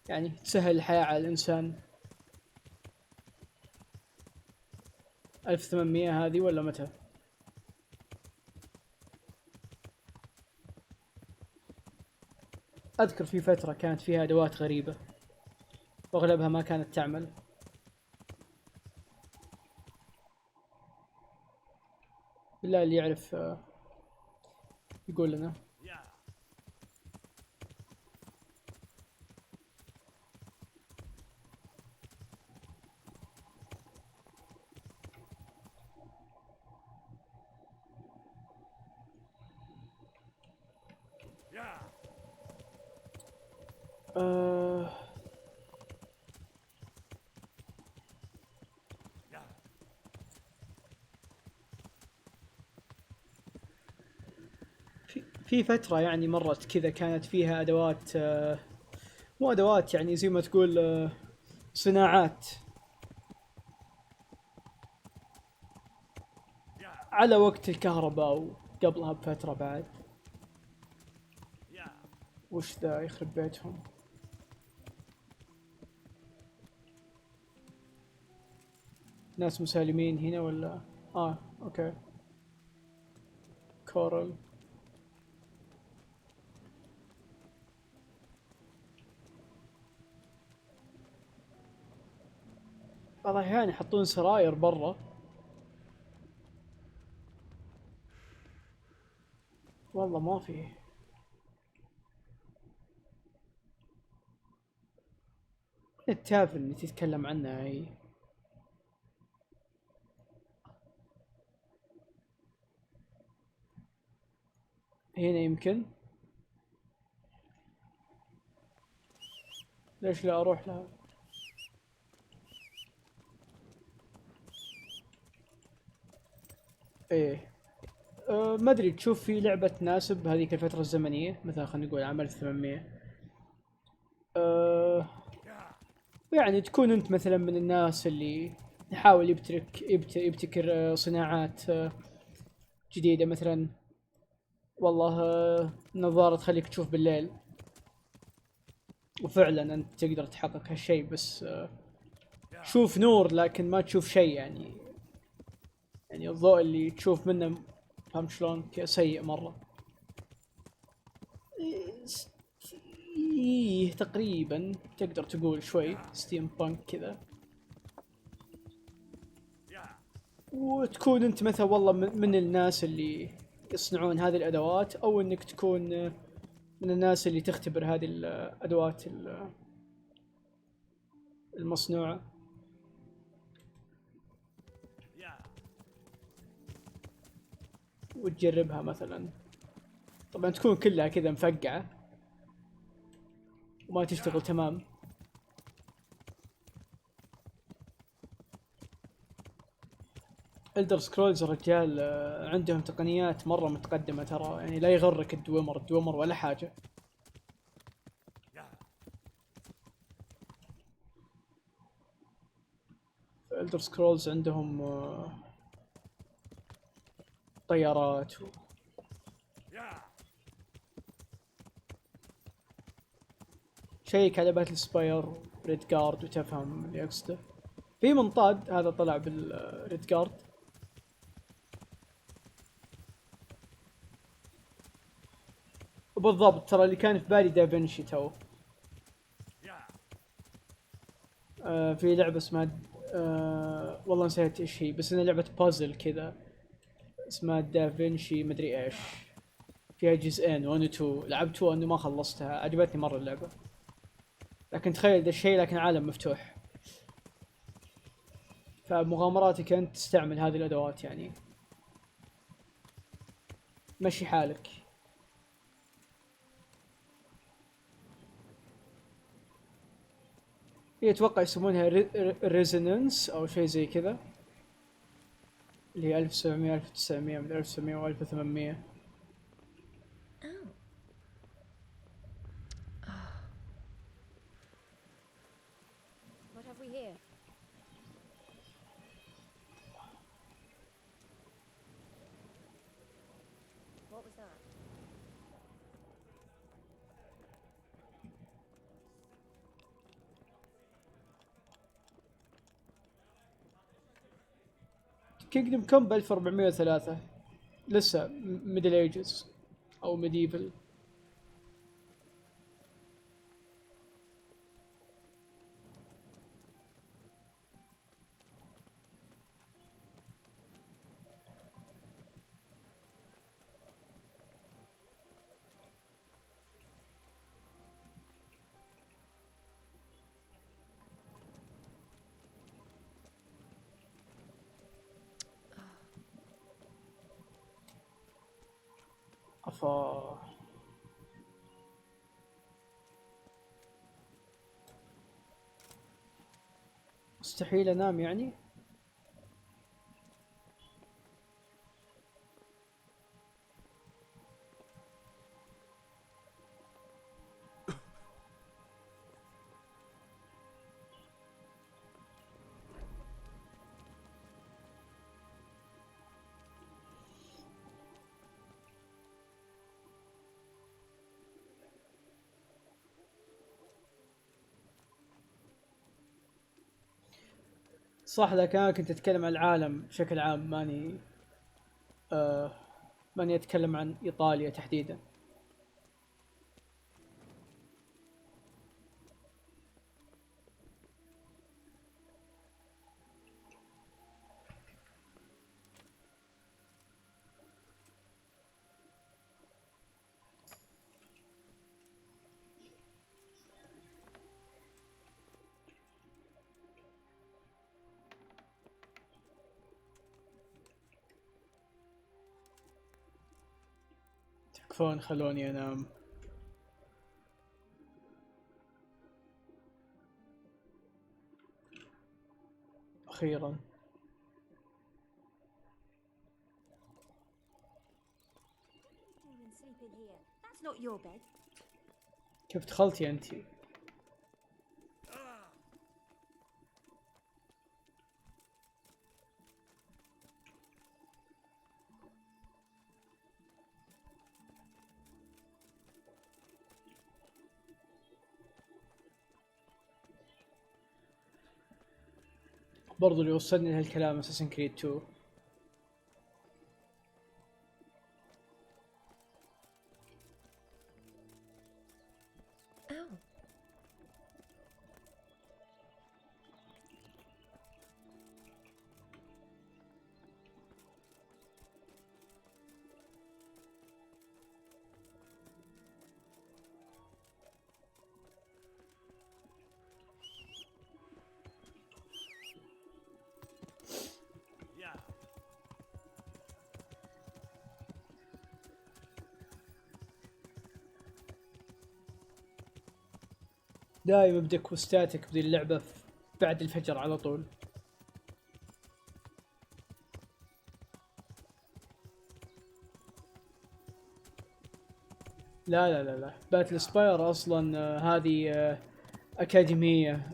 يعني تسهل الحياة على الإنسان. 1800 هذه ولا متى؟ أذكر في فترة كانت فيها أدوات غريبة وأغلبها ما كانت تعمل. بالله اللي يعرف يقول لنا. في فترة يعني مرت كذا كانت فيها أدوات مو أدوات يعني زي ما تقول صناعات على وقت الكهرباء وقبلها بفترة بعد. وش ذا يخرب بيتهم؟ ناس مسالمين هنا ولا؟ اوكي. كورل. بعض الأحيان يحطون سراير برا. والله ما في. التافه اللي تتكلم عنها هي. هنا يمكن. ليش لا أروح لها؟ ايه ما ادري تشوف في لعبة تناسب هذيك الفترة الزمنية مثلا خلينا نقول عام 1800 يعني تكون انت مثلا من الناس اللي يحاول يبتكر صناعات جديدة مثلا والله نظارة تخليك تشوف بالليل وفعلا انت تقدر تحقق هالشيء بس شوف نور لكن ما تشوف شيء يعني الضوء اللي تشوف منه فهمت شلون سيء مرة. تقريبا تقدر تقول شوي ستيم بانك كذا وتكون انت مثلا والله من الناس اللي يصنعون هذه الادوات او انك تكون من الناس اللي تختبر هذه الادوات المصنوعة وتجربها مثلا. طبعا تكون كلها كذا مفقعة وما تشتغل تمام. إلدر سكرولز رجال عندهم تقنيات مرة متقدمة ترى، يعني لا يغرك الدومر ولا حاجة. إلدر سكرولز عندهم طيارات شيك على باتل سباير ريد جارد وتفهم اللي أقصده. في منطاد هذا طلع بالريد جارد. وبالضبط ترى اللي كان في بالي دافنشي تو. في لعبة اسمها والله نسيت ايش هي، بس انها لعبة بازل كذا اسمها دافنشي مدري ايش، فيها جزئين 1 و 2. لعبت 1 انه ما خلصتها، عجبتني مرة اللعبة. لكن تخيل ذا الشيء لكن عالم مفتوح، فمغامراتك انت تستعمل هذه الادوات يعني مشي حالك. هي اتوقع يسمونها ريزونانس او شيء زي كذا، اللي هي 1700 1900 من 1900 و 1800. What have we here? What was that? كينجدم كوم ب 1403 لسه ميدل ايجز او ميديفل. افا مستحيل انام يعني. صح، لكن انا كنت اتكلم عن العالم بشكل عام، ماني اتكلم عن ايطاليا تحديدا. تكفون خلوني انام. اخيرا. Doing sleeping here. That's not your bed. كيف دخلتي انتي؟ برضو اللي وصلني لهالكلام اساسن كريد 2. Ow. Yeah. دايما بكوستاتك بذي اللعبة بعد الفجر على طول. لا باتل سباير اصلا هذه اكاديمية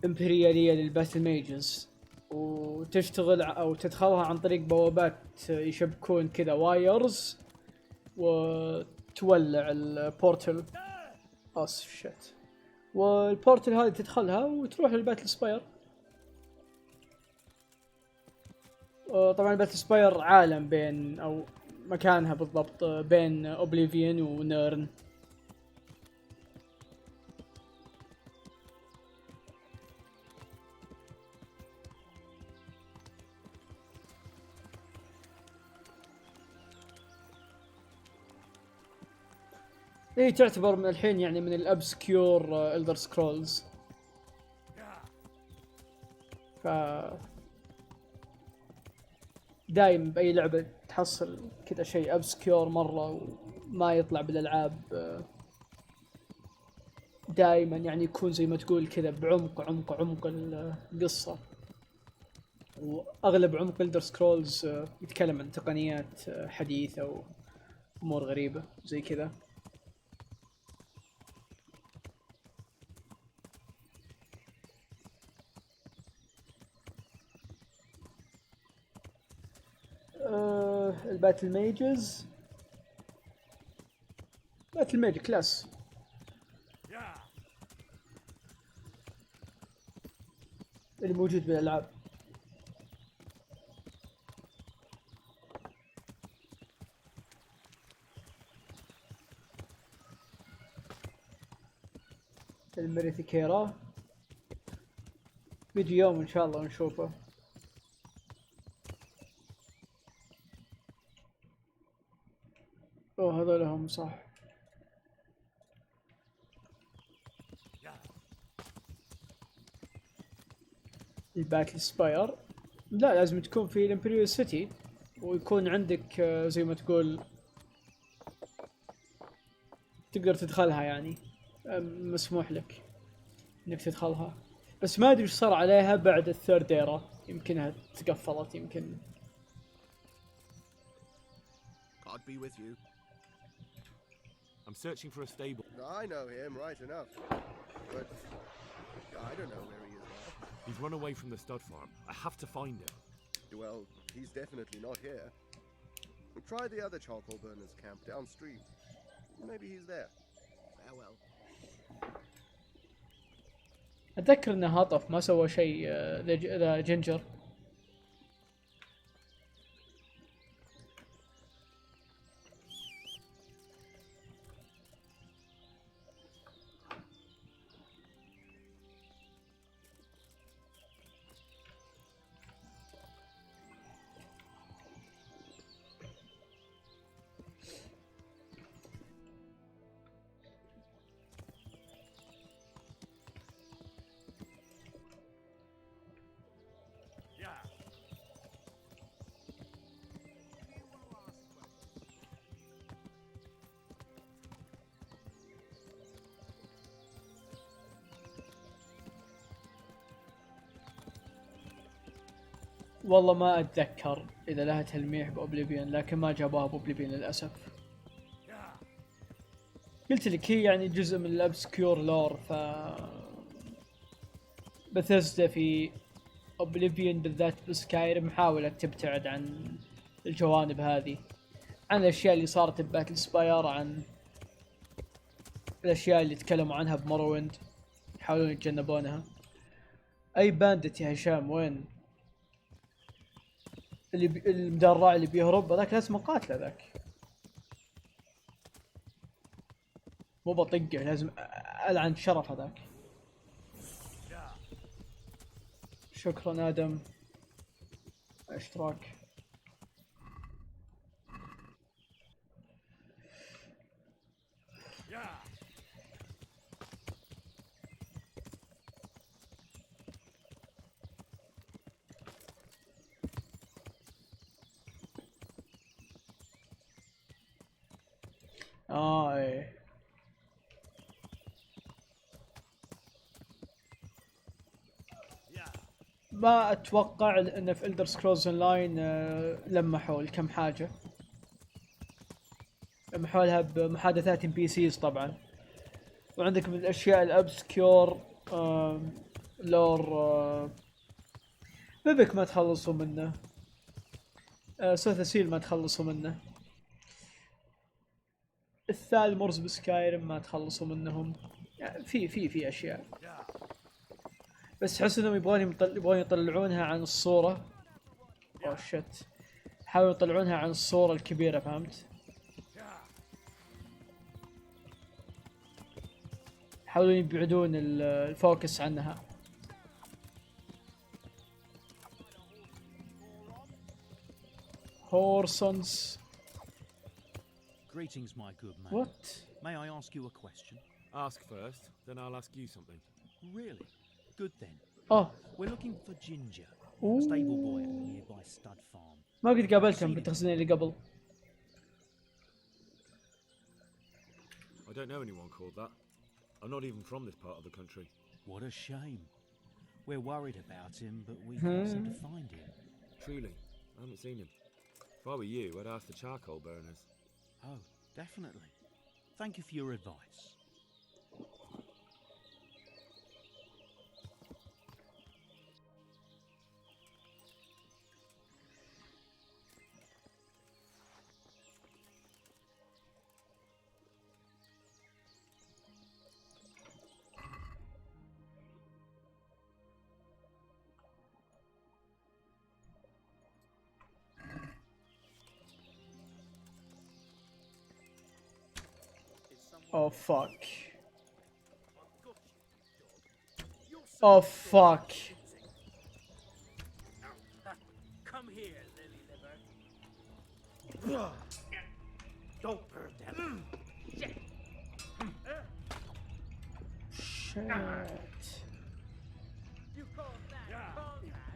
امبريالية للباتل ميجز، وتشتغل او تدخلها عن طريق بوابات يشبكون كذا وايرز وتولع البورتل. شت. والبورتل هذه تدخلها وتروح للباتل سباير. طبعا الباتل سباير عالم بين او مكانها بالضبط بين اوبليفيون ونيرن. هي تعتبر من الحين يعني من الابسكيور إلدر سكرولز. ف دايم بأي لعبة تحصل كذا شيء ابسكيور مرة وما يطلع بالألعاب، دائما يعني يكون زي ما تقول كذا بعمق عمق القصة. واغلب عمق إلدر سكرولز يتكلم عن تقنيات حديثة وامور غريبة زي كذا. الباتل ميجز، باتل ميج كلاس اللي موجود بالألعاب. الميريثيكيرا بيجي يوم ان شاء الله ونشوفه. هذول هم صح. الباتل سباير لا لازم تكون في الامبريال سيتي ويكون عندك زي ما تقول تقدر تدخلها يعني، مسموح لك انك تدخلها. بس ما ادري ايش صار عليها بعد الثيرد ايرا، يمكنها تقفلت يمكن. God be with you. I'm searching for a stable. I know him right enough, but I don't know where he is now. He's run away from the stud farm. I have to find him. Well, he's definitely not here. Try the other charcoal burners camp downstream. Maybe he's there. Farewell. اتذكر انه هطف ما سوى شيء ذا جينجر. والله ما اتذكر اذا لها تلميح باوبليفيون، لكن ما جابوها باوبليفيون للاسف. قلت لك هي يعني جزء من الابسكيور لور. ف بثزدا في اوبليفيون بالذات بسكايرم محاولة تبتعد عن الجوانب هذه، عن الاشياء اللي صارت بباتل سباير، عن الاشياء اللي تكلموا عنها بمورويند، يحاولون يتجنبونها. اي باندت يا هشام وين؟ المدرع اللي بيهرب هذاك لازم اقاتله ذاك، مو بطقه، لازم العن شرف هذاك. شكرا ادم اشتراك. ايه ما اتوقع ان في Elder Scrolls Online لمحوا كم حاجة. لمحوا لها بمحادثات NPCs طبعا. وعندك من الاشياء الابسكيور لور بيبك ما تخلصوا منه. سوثاسيل ما تخلصوا منه. الثالمورز بسكايرم ما تخلصوا منهم. يعني في اشياء. بس حس انهم يبغون يطلعونها عن الصورة. اوه شت. حاولوا يطلعونها عن الصورة الكبيرة، فهمت؟ حاولوا يبعدون الفوكس عنها. Horsons. Greetings, my good man. What? May I ask you a question? Ask first, then I'll ask you something. Really? Good then. Oh. We're looking for Ginger, Ooh. a stable boy at a nearby stud farm. ما قد قابلتهم بالتخزين اللي قبل. I don't know anyone called that. I'm not even from this part of the country. What a shame. We're worried about him, but we can't seem to find him. Truly, I haven't seen him. If I were you, I'd ask the charcoal burners. Oh, definitely. Thank you for your advice. Oh fuck. Oh fuck. Come here, lily liver. Don't hurt them. Shit. You call that combat?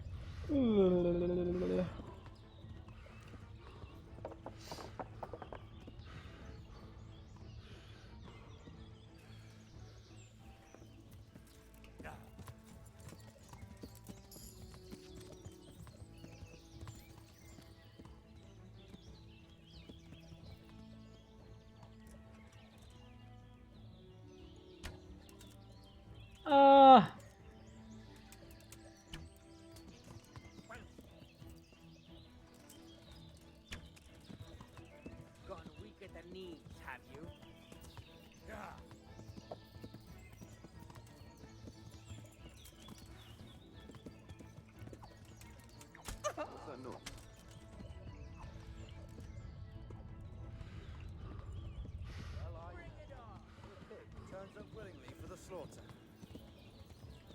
Gone weak at the knees, have you? What's that noise? Turns up willingly for the slaughter.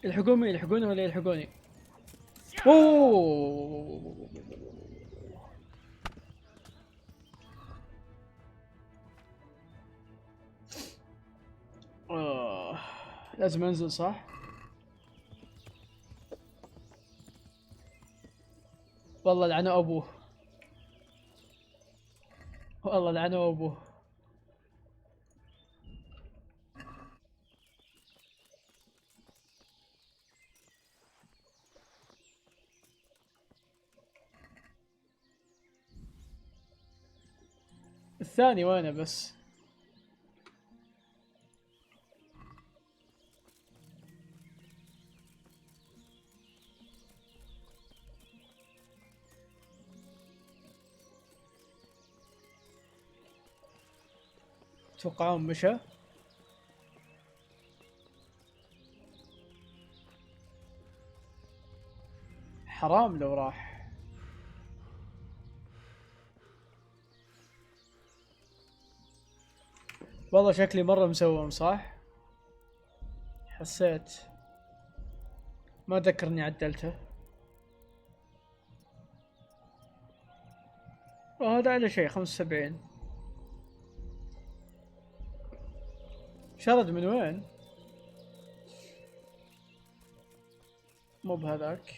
يلحقوني ولا يلحقوني؟ اوه. لازم انزل صح؟ والله لعنه ابوه. والله لعنه ابوه. الثاني وينه بس؟ توقعون مشى؟ حرام لو راح. والله شكلي مرة مسوم صح؟ حسيت ما أتذكر إني عدلته. وهذا على شيء 75. شرد من وين؟ مو بهذاك.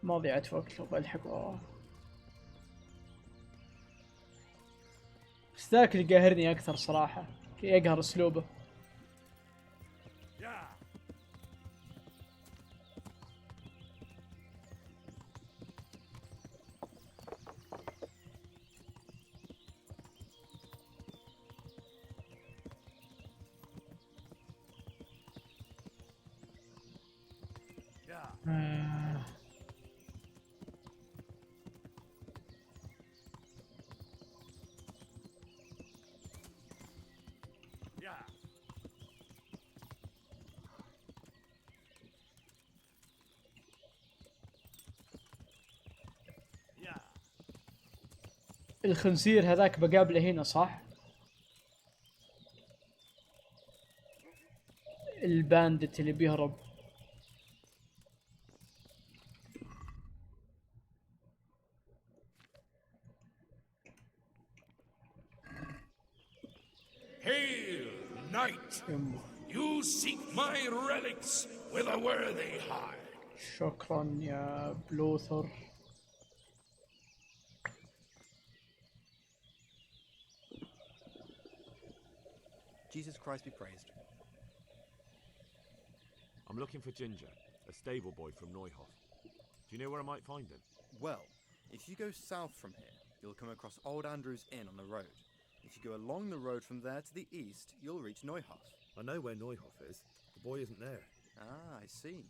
ما ضيعت وقت لو بلحق وراه. بس ذاك اللي قاهرني أكثر صراحة، يقهر أسلوبه. الخنزير هذاك بقابله هنا صح؟ الباندت اللي بيهرب. Hail, knight! You seek my relics with a worthy heart. شكرا يا بلوثر. Jesus Christ be praised. I'm looking for Ginger, a stable boy from Neuhof. Do you know where I might find him? Well, if you go south from here, you'll come across Old Andrew's Inn on the road. If you go along the road from there to the east, you'll reach Neuhof. I know where Neuhof is. The boy isn't there. Ah, I see.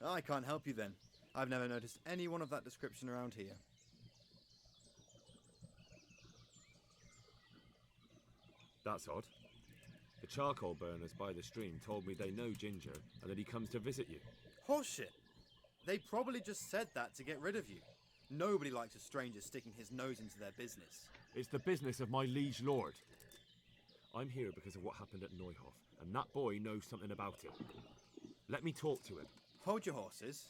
I can't help you then. I've never noticed anyone of that description around here. That's odd. The charcoal burners by the stream told me they know Ginger and that he comes to visit you. Horseshit! They probably just said that to get rid of you. Nobody likes a stranger sticking his nose into their business. It's the business of my liege lord. I'm here because of what happened at Neuhof, and that boy knows something about it. Let me talk to him. Hold your horses.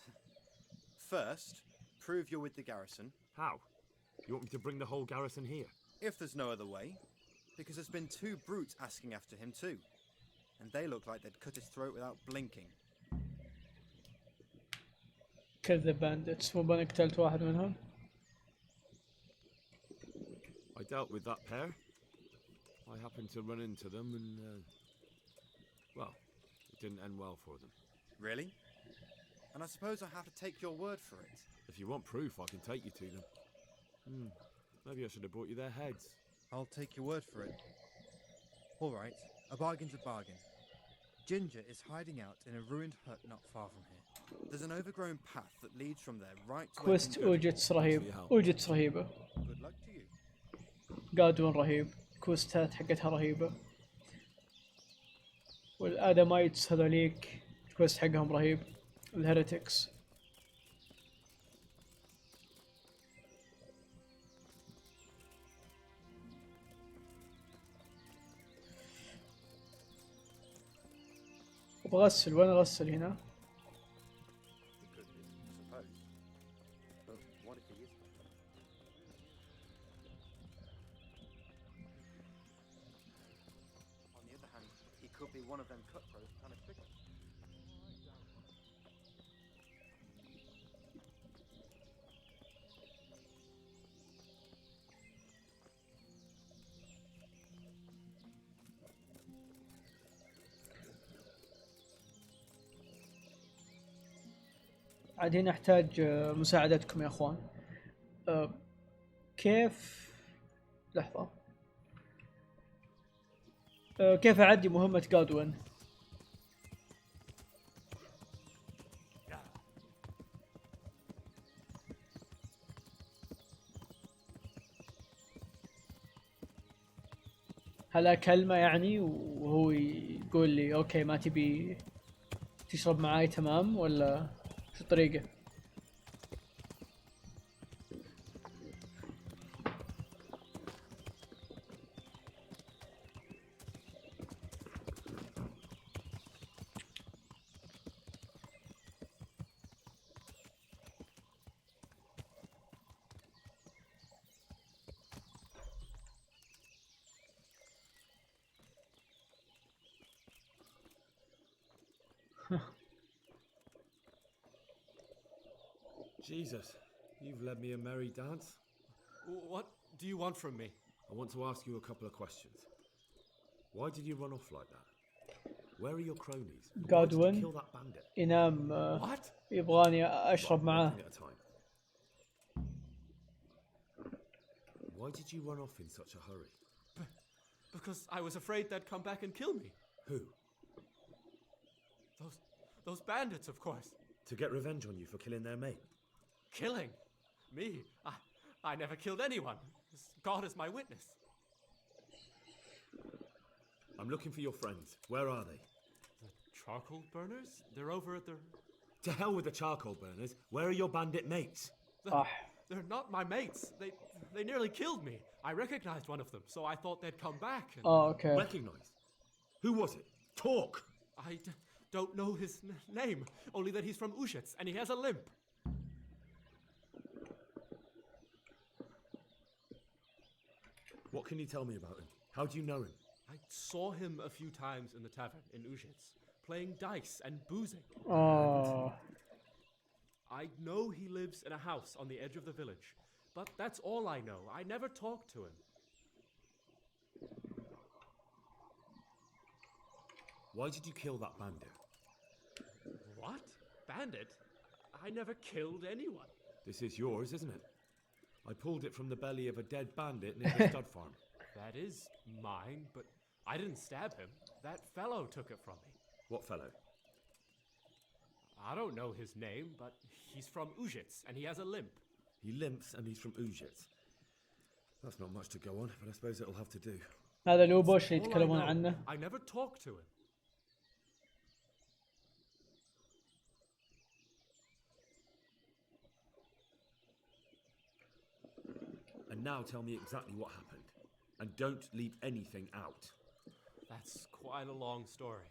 First, prove you're with the garrison. How? You want me to bring the whole garrison here? If there's no other way. Because there's been 2 brutes asking after him too. And they look like they'd cut his throat without blinking. كذا باندتس مو بانك قتلت واحد منهم. I dealt with that pair. I happened to run into them and, well, it didn't end well for them. Really? And I suppose I have to take your word for it. If you want proof, I can take you to them. Maybe I should have brought you their heads. I'll take your word for it. All right, a bargain's a bargain. Ginger is hiding out in a ruined hut not far from here. There's an overgrown path that leads from there right to كويست اوجتس رهيب. اوجتس رهيبة. Good luck to you. قادون رهيب. كوستات حقتها رهيبة. والادمايتس هذوليك الكوست حقهم رهيب. الهيريتكس. بغسل وين اغسل هنا؟ On the other hand, he could be one of them cutthroats kind of figures. عاد هنا احتاج مساعدتكم يا اخوان. كيف لحظة كيف اعدي مهمة جادوين؟ هل اكلمه يعني وهو يقول لي اوكي ما تبي تشرب معاي تمام ولا شو الطريقة؟ Jesus, you've led me a merry dance. What do you want from me? I want to ask you a couple of questions. Why did you run off like that? Where are your cronies? Why did you kill that bandit? ينام يبغاني أشرب معاه. Why did you run off in such a hurry? Because I was afraid they'd come back and kill me. Who? Those bandits, of course. To get revenge on you for killing their mate. Killing? Me? I never killed anyone. God is my witness. I'm looking for your friends. Where are they? The charcoal burners? They're over at the... To hell with the charcoal burners. Where are your bandit mates? They're not my mates. They nearly killed me. I recognized one of them, so I thought they'd come back. And... Oh, okay. Recognized? Who was it? Talk! I don't know his name, only that he's from Ushets and he has a limp. What can you tell me about him? How do you know him? I saw him a few times in the tavern in Ushets, playing dice and boozing. Oh. I know he lives in a house on the edge of the village, but that's all I know. I never talked to him. Why did you kill that bandit? What? Bandit? I never killed anyone. This is yours, isn't it? I pulled it from the belly of a dead bandit near the stud farm. That is mine, but I didn't stab him. That fellow took it from me. What fellow? I don't know his name, but he's from Ushets and he has a limp. He limps and he's from Ushets. That's not much to go on, but I suppose it'll have to do. هذا لوبوش اللي يتكلمون عنه. I never talked to him. And now tell me exactly what happened. And don't leave anything out. That's quite a long story.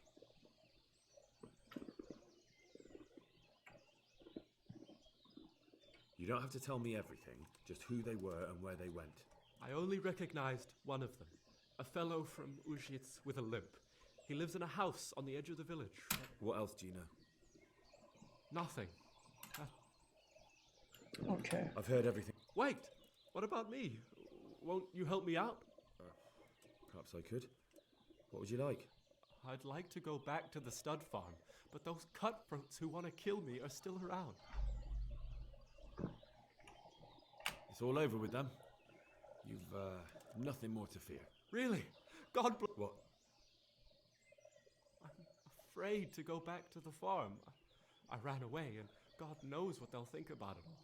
You don't have to tell me everything, just who they were and where they went. I only recognized one of them. A fellow from Ushets with a limp. He lives in a house on the edge of the village. What else do you know? Nothing. Okay. I've heard everything. Wait! What about me? Won't you help me out? Perhaps I could. What would you like? I'd like to go back to the stud farm, but those cutthroats who want to kill me are still around. It's all over with them. You've nothing more to fear. Really? God bless. What? I'm afraid to go back to the farm. I ran away, and God knows what they'll think about it all.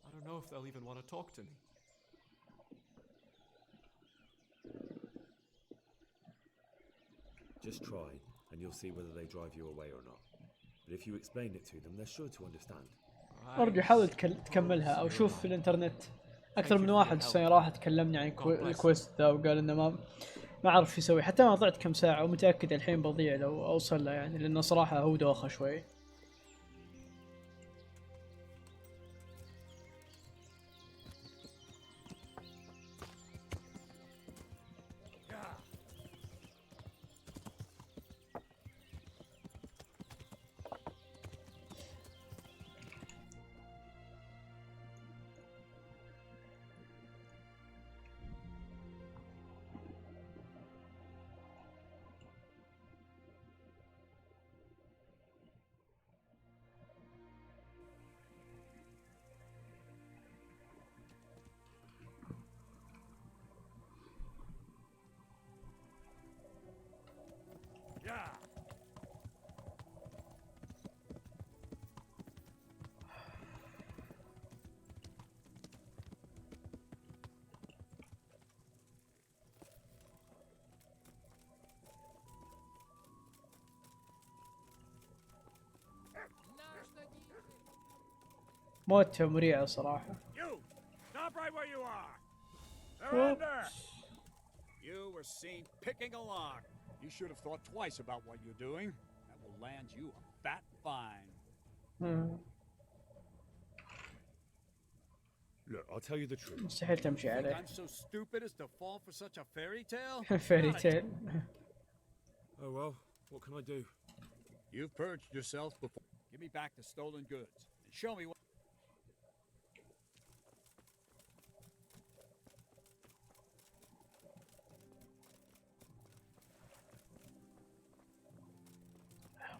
I don't know if they'll even want to talk to me. Just try, and you'll see whether they drive you away or not. But if you explain it to them, they're sure to understand. أرجو حاول تكملها أو شوف في الإنترنت. أكثر من واحد السنة راح تكلمني عن الكويست ذا وقال إنه ما أعرف شو يسوي. حتى ما ضعت كم ساعة ومتأكد الحين بضيع لو أوصل له يعني، لأنه صراحة هو دوخة شوي. موته مريعة صراحة. You stop right where you are. They're under. You were seen picking a lock. You should have thought twice about what you're doing. That will land you a fat fine. Look, I'll tell you the truth. مستحيل تمشي عليه. I'm so stupid as to fall for such a fairy tale? fairy tale. Oh well, what can I do? You've purged yourself before. Give me back the stolen goods and show me what.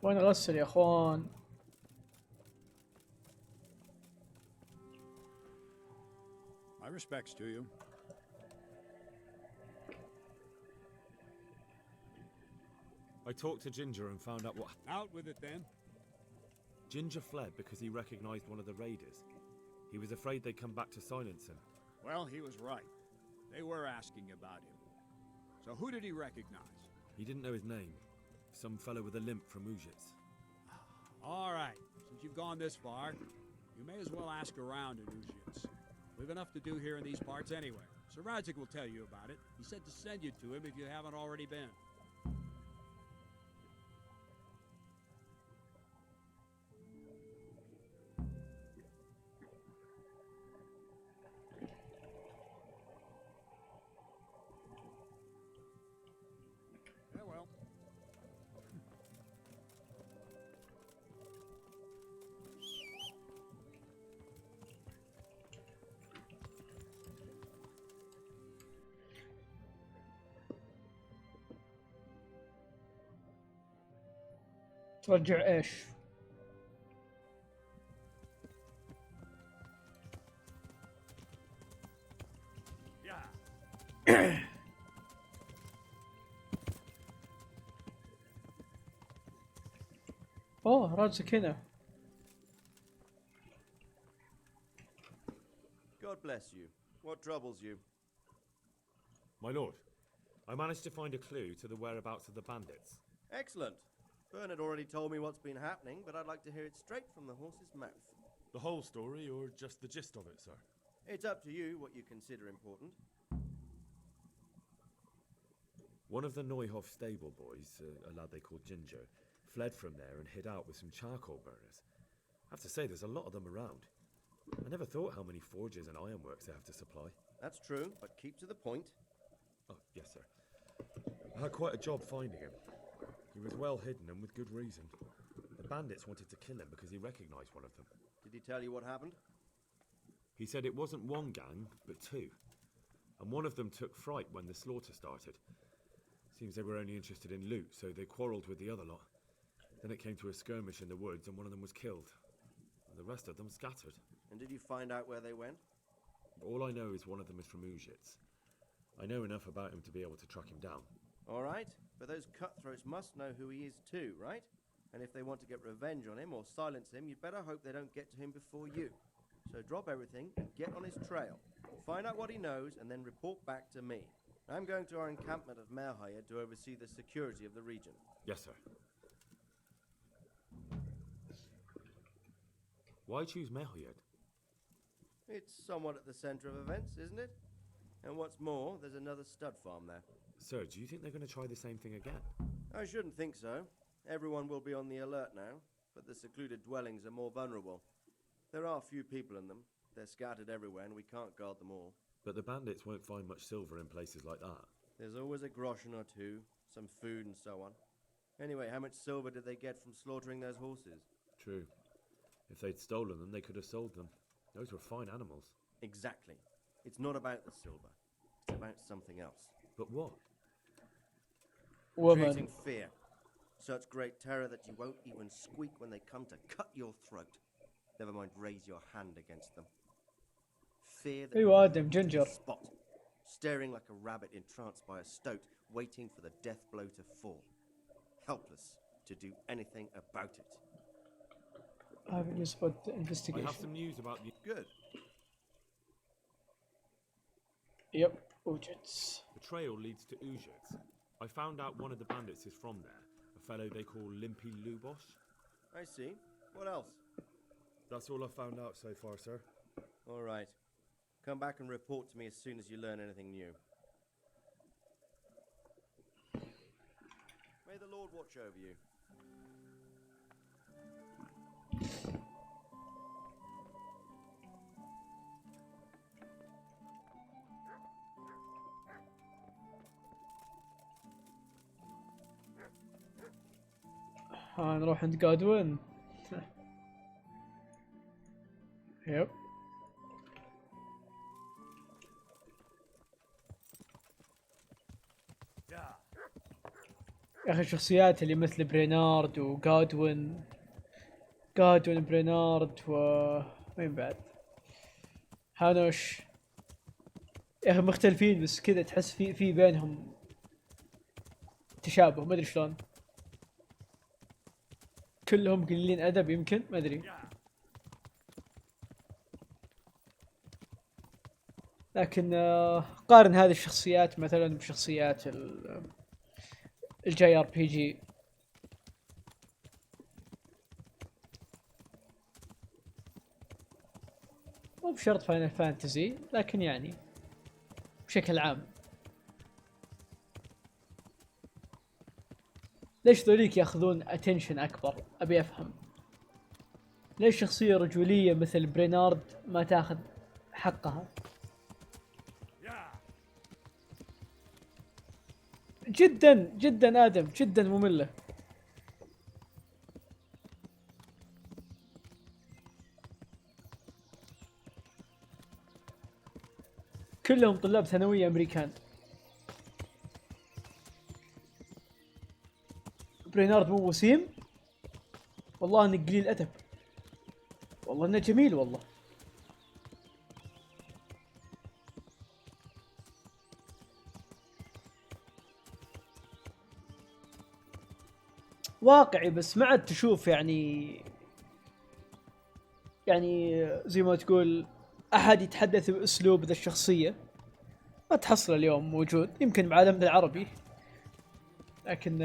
وين غسل يا اخوان؟ My respects to you. I talked to Ginger and found out what... Out with it then. Ginger fled because he recognized one of the raiders. He was afraid they'd come back to silence him. Well, he was right. They were asking about him. So who did he recognize? He didn't know his name. Some fellow with a limp from Ujits. All right, since you've gone this far, you may as well ask around in Ujits. We've enough to do here in these parts anyway. Sir Radzik will tell you about it. He said to send you to him if you haven't already been. Farewell. ترجع ايش؟ اوه رادسك هنا. God bless you. What troubles you? My lord, I managed to find a clue to the whereabouts of the bandits. Excellent. Bernard already told me what's been happening, but I'd like to hear it straight from the horse's mouth. The whole story, or just the gist of it, sir? It's up to you what you consider important. One of the Neuhoff stable boys, a lad they called Ginger, fled from there and hid out with some charcoal burners. I have to say, there's a lot of them around. I never thought how many forges and ironworks they have to supply. That's true, but keep to the point. Oh, yes, sir. I had quite a job finding him. He was well hidden and with good reason. The bandits wanted to kill him because he recognized one of them. Did he tell you what happened? He said it wasn't one gang, but two. And one of them took fright when the slaughter started. Seems they were only interested in loot, so they quarrelled with the other lot. Then it came to a skirmish in the woods and one of them was killed. And the rest of them scattered. And did you find out where they went? All I know is one of them is from Ujits. I know enough about him to be able to track him down. All right, but those cutthroats must know who he is too, right? And if they want to get revenge on him or silence him, you'd better hope they don't get to him before you. So drop everything and get on his trail. Find out what he knows and then report back to me. I'm going to our encampment of Merhayed to oversee the security of the region. Yes, sir. Why choose Merhayed? It's somewhat at the centre of events, isn't it? And what's more, there's another stud farm there. Sir, do you think they're going to try the same thing again? I shouldn't think so. Everyone will be on the alert now, but the secluded dwellings are more vulnerable. There are few people in them. They're scattered everywhere and we can't guard them all. But the bandits won't find much silver in places like that. There's always a groschen or two, some food and so on. Anyway, how much silver did they get from slaughtering those horses? True. If they'd stolen them, they could have sold them. Those were fine animals. Exactly. It's not about the silver. It's about something else. But what? Woman. Creating fear. Such great terror that you won't even squeak when they come to cut your throat. Never mind raise your hand against them. Fear that ايوه ادم Ginger. spot, staring like a rabbit entranced by a stoat, waiting for the death blow to fall. Helpless to do anything about it. I have news about I have investigation. some news about the... Good. Yep, Ujits. The trail leads to Ujits. I found out one of the bandits is from there. A fellow they call Limpy Lubosh. I see. What else? That's all I found out so far, sir. All right. Come back and report to me as soon as you learn anything new. May the Lord watch over you. نروح عند جادوين. يب. يا اخي الشخصيات اللي مثل برينارد وجادوين برينارد وين بعد هانوش يا اخي مختلفين بس كذا تحس في بينهم تشابه ما ادري شلون. كلهم قليلين ادب يمكن ما ادري. لكن قارن هذه الشخصيات مثلا بشخصيات الجي ار بي جي. مو بشرط فاينل فانتزي لكن يعني بشكل عام. ليش ذوليك ياخذون اتنشن اكبر؟ ابي افهم. ليش شخصية رجولية مثل برينارد ما تاخذ حقها؟ جدا جدا ادم جدا مملة. كلهم طلاب ثانوية امريكان. برينارد مو وسيم؟ والله انه قليل ادب. والله انه جميل والله. واقعي بس ما عاد تشوف يعني زي ما تقول احد يتحدث باسلوب ذا الشخصية. ما تحصل اليوم موجود يمكن بعالمنا العربي. لكن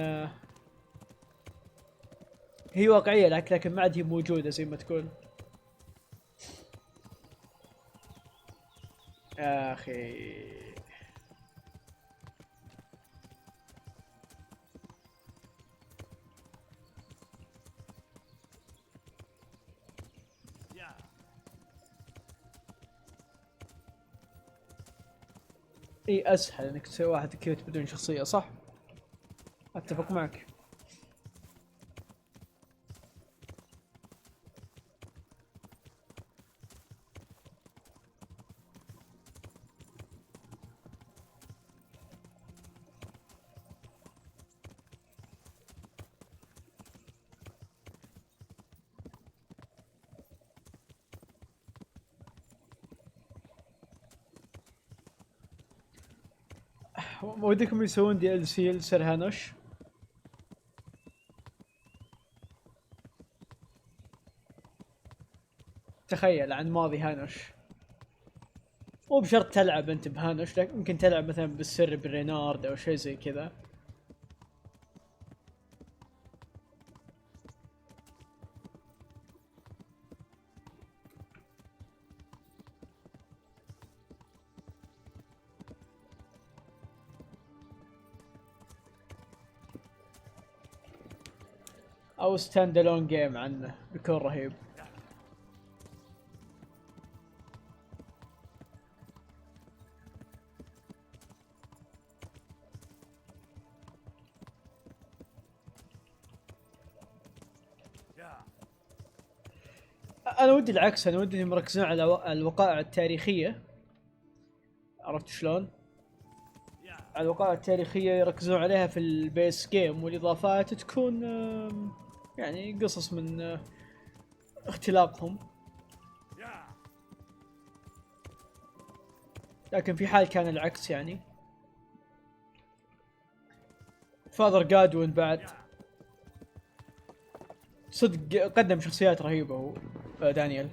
هي واقعية لكن ما عاد هي موجودة زي ما تقول. يا اخي اي اسهل انك تسوي واحد كيوت بدون شخصية صح؟ اتفق معك. ودكم يسوون دي ال سي لسير هانوش؟ تخيل عن ماضي هانوش. مو بشرط تلعب انت بهانوش لكن ممكن تلعب مثلا بالسر برينارد او شيء زي كذا. او ستاند الون جيم عنه بيكون رهيب. انا ودي العكس. انا ودي انهم يركزون على الوقائع التاريخية. عرفت شلون؟ على الوقائع التاريخية يركزون عليها في البيس جيم والاضافات تكون يعني قصص من اختلاقهم. لكن في حال كان العكس يعني فاذر جادوين بعد صدق قدم شخصيات رهيبة هو دانيال.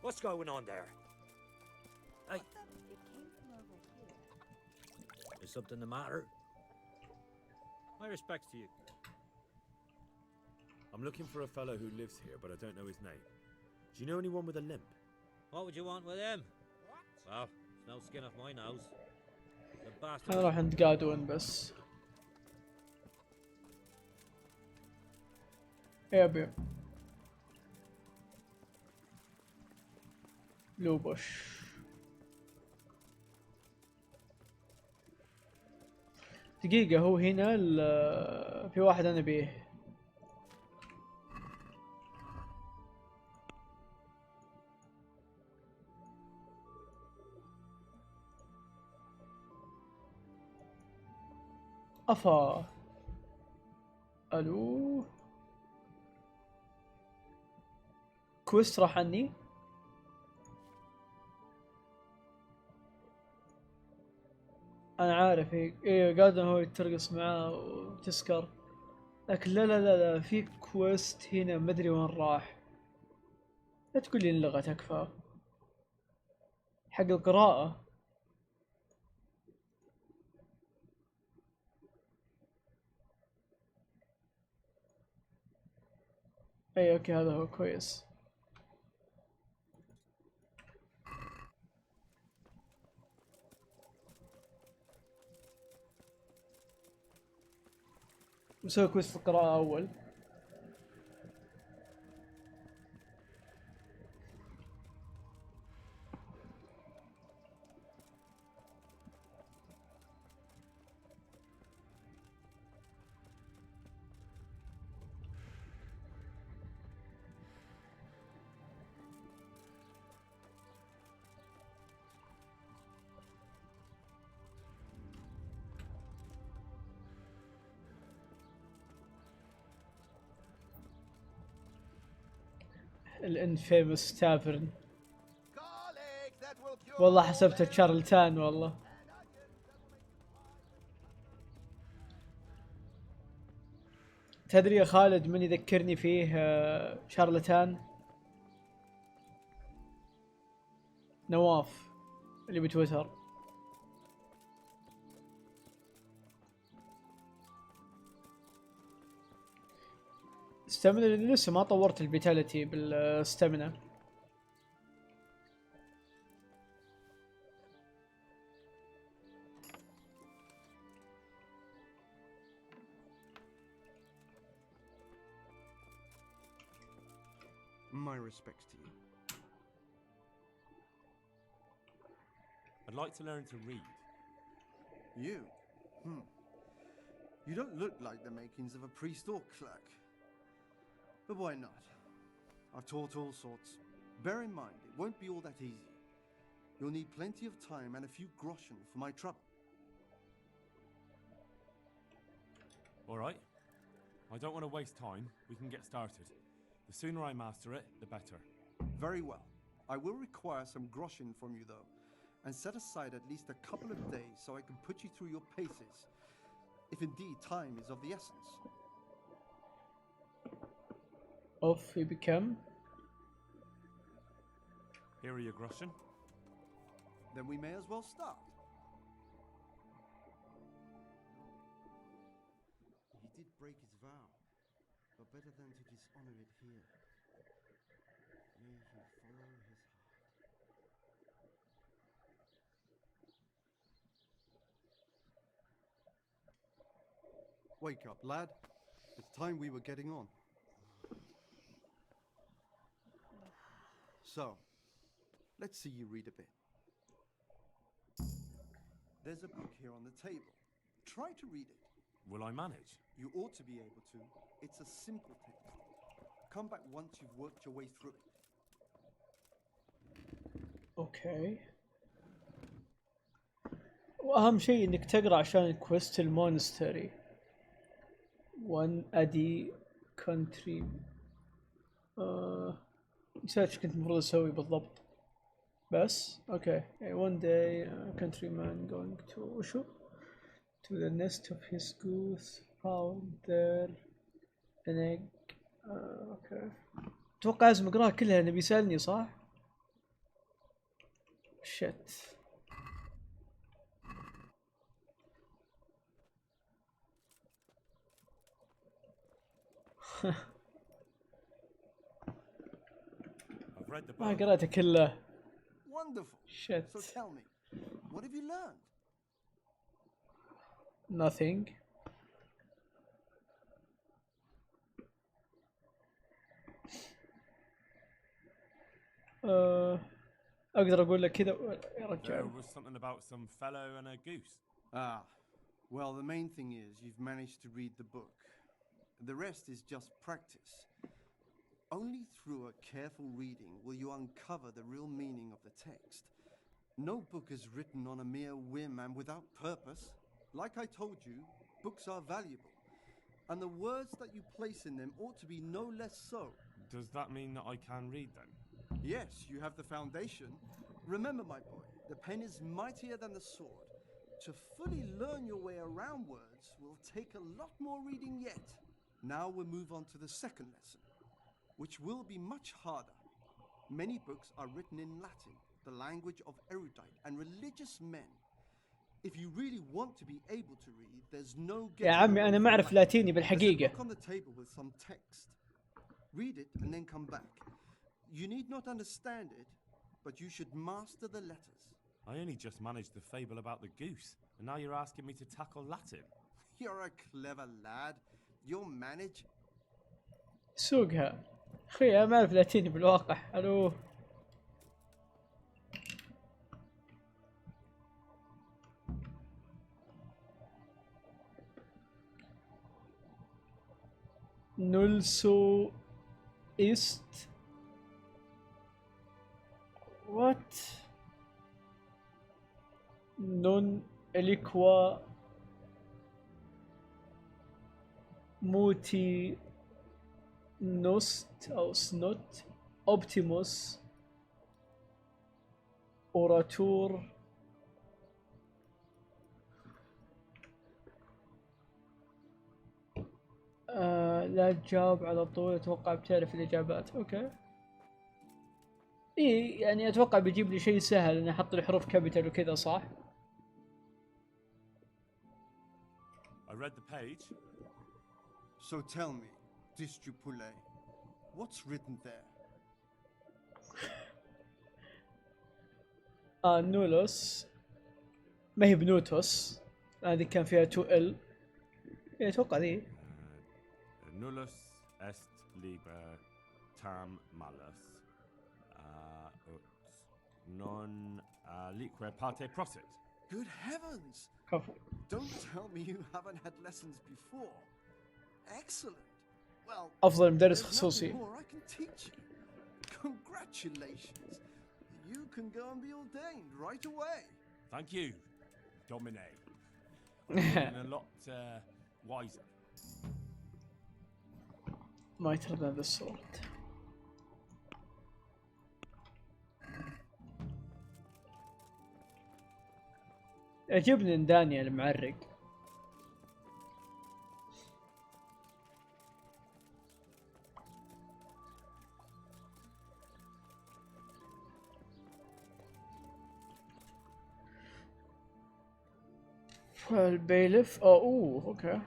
What's going on there? Hey. Is something the matter? My respects to you. I'm looking for a fellow who lives here, but I don't know his name. Do you know anyone with a limp? What would you want with him? Well, it's no skin off my nose. The bastard. انا راح عند جادوين بس. يبي لوبوش. دقيقة هو هنا في واحد انا بيه. افا الو كويست راح عني. انا عارف ايه قاعد هو ترقص معاه وتسكر، لكن لا في كويست هنا ما ادري وين راح. لا تقول لي اللغة تكفى حق القراءة. اي اوكي هذا هو كويس. نسوي كويس القراءة اول. الانفيموس تافرن، والله حسبته تشارلتان والله. تدري يا خالد من يذكرني فيه شارلتان؟ نواف اللي بتويتر. استمنى لاني لسه ما طورت الفيتاليتي بالستامنا. My respects to you. I'd like to learn to read. You? You don't look like the makings of a priest or clerk. But why not? I've taught all sorts. Bear in mind, it won't be all that easy. You'll need plenty of time and a few groschen for my trouble. All right. I don't want to waste time. We can get started. The sooner I master it, the better. Very well. I will require some groschen from you, though, and set aside at least a couple of days so I can put you through your paces, if indeed time is of the essence. Off we become. Here are your groschen. Then we may as well start. He did break his vow, but better than to dishonor it here. May he follow his heart. Wake up, lad. It's time we were getting on. So, let's see you read a bit. There's a book here on the table. Try to read it. Will I manage? You ought to be able to. It's a simple text. Come back once you've worked your way through it. اوكي. واهم شيء انك تقرا عشان كويست المونستري. 1 ادي كونتري. نسيت ايش كنت المفروض اسوي بالضبط. بس اوكي. one day a countryman going to وشو to the nest of his goose found there an egg. اوكي. اتوقع لازم اقراها كلها لانه بيسالني صح؟ shit. I've read the ما book. قرأته كله. Wonderful. Shit. So tell me, what have you learned? Nothing. اقدر اقول لك كذا يا There رجال. was something about some fellow and a goose. Ah, well, the main thing is you've managed to read the book. The rest is just practice. Only through a careful reading will you uncover the real meaning of the text. No book is written on a mere whim and without purpose. Like I told you, books are valuable, and the words that you place in them ought to be no less so. Does that mean that I can read then? Yes, you have the foundation. Remember, my boy, the pen is mightier than the sword. To fully learn your way around words will take a lot more reading yet. Now we'll move on to the second lesson, which will be much harder. Many books are written in Latin, the language of erudite and religious men. If you really want to be able to read, there's no يا getting عمي away أنا from ما أعرف Latin. لاتيني There's a بالحقيقة. book on the table with some text. Read it and then come back. You need not understand it, but you should master the letters. I only just managed the fable about the goose, and now you're asking me to tackle Latin. You're a clever lad. You'll manage. سوقها. أخي أنا ما أعرف لاتيني بالواقع. ألو. نولسو إست. What? Non eliqua muti nost أو snot optimus orator لا تجاوب على طول. أتوقع بتعرف الإجابات. أوكي. إيه يعني أتوقع بيجيب لي شيء سهل إني أحط الحروف كابيتال وكذا صح؟ I read the page. So tell me, Distrupule, what's written there? نولوس ما هي بنوتوس، هذه كان فيها 2L. أتوقع ذي. Nullus est liber tam malus, ut non lique parte prosit. Good heavens! كفو. Don't tell me you haven't had lessons before. Excellent. Well, أفضل مدرس there's nothing خصوصي. more I can teach you. Congratulations. You can go and be ordained right away. Thank you, Domine. I'm a lot wiser. ما يترضى بالصوت. يعجبني ان دانيال معرق. البيلف اوه اوكي.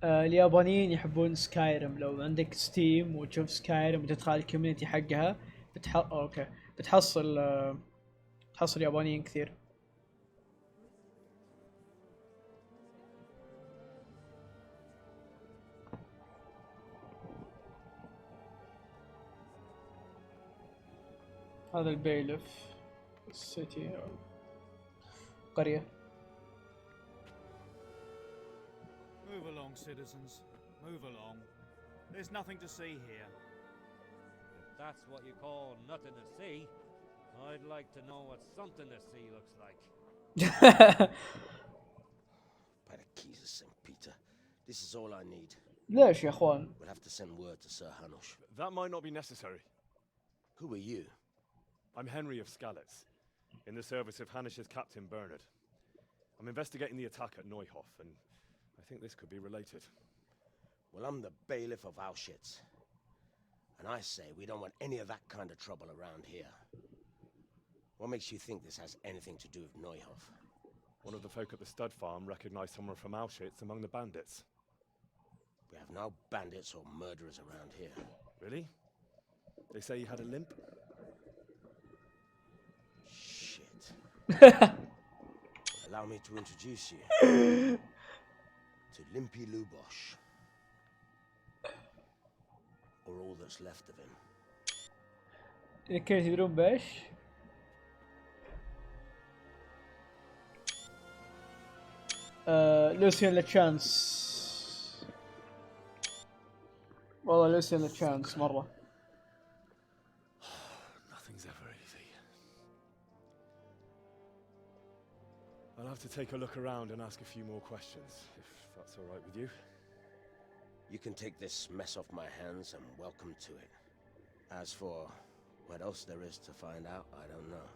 اليابانيين يحبون سكايرم. لو عندك ستيم وتشوف سكايرم وتدخل الكوميونتي حقها اوكي بتحصل يابانيين كثير. هذا البيلف السيتي قرية. Move along, citizens. Move along. There's nothing to see here. If that's what you call nothing to see, I'd like to know what something to see looks like. By the keys of St. Peter, this is all I need. ليش يا اخوان؟ We'll have to send word to Sir Hanush. That might not be necessary. Who are you? I'm Henry of Skalitz, in the service of Hanush's captain Bernard. I'm investigating the attack at Neuhof, and I think this could be related. Well, I'm the bailiff of Auschwitz. And I say we don't want any of that kind of trouble around here. What makes you think this has anything to do with Neuhof? One of the folk at the stud farm recognized someone from Auschwitz among the bandits. We have no bandits or murderers around here. Really? They say you had a limp? Shit. Allow me to introduce you to Limpy Lubosh. all that's left of him. كيف تدرون بايش؟ لوسيان لتشانس. والله لوسيان لتشانس مرة. Nothing's ever easy. I'll have to take a look around and ask a few more questions, if that's all right with you. You can take this mess off my hands and welcome to it. As for what else there is to find out, I don't know.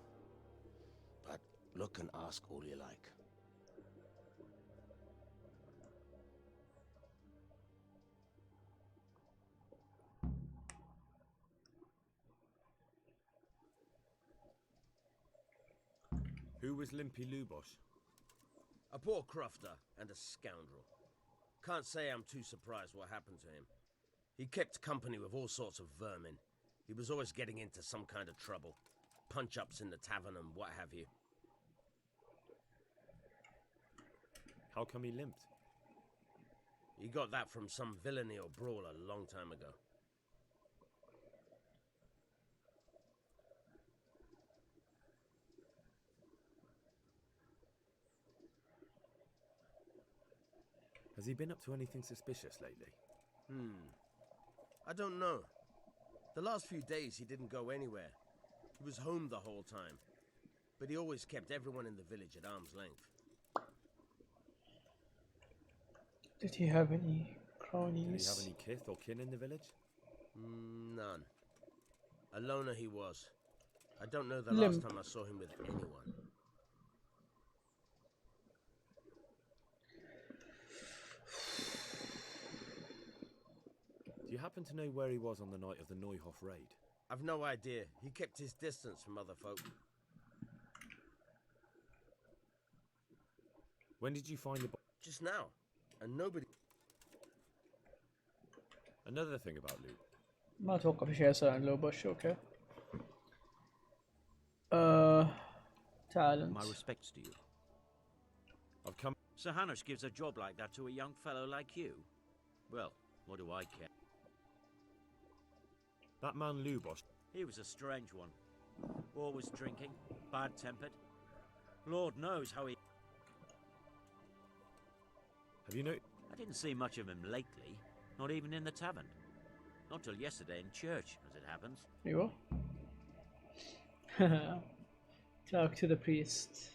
But look and ask all you like. Who was Limpy Lubosh? A poor crofter and a scoundrel. Can't say I'm too surprised what happened to him. He kept company with all sorts of vermin. He was always getting into some kind of trouble. Punch-ups in the tavern and what have you. How come he limped? He got that from some villainy or brawl a long time ago. Has he been up to anything suspicious lately? I don't know. The last few days he didn't go anywhere. He was home the whole time. But he always kept everyone in the village at arm's length. Did he have any cronies? Did he have any kith or kin in the village? None. A loner he was. I don't know the last time I saw him with anyone. Do you happen to know where he was on the night of the Neuhof raid? I've no idea. He kept his distance from other folk. When did you find the Just now. And nobody... Another thing about Luke. ما أتوقع في شيء أسأل عن لوبوش. أوكي. Talent. My respects to you. I've come... Sir Hanush gives a job like that to a young fellow like you? Well, what do I care? That man Lubosh. He was a strange one. Always drinking, bad-tempered. Lord knows how he... Have you know... I didn't see much of him lately. Not even in the tavern. Not till yesterday in church, as it happens. أيوة. Talk to the priest.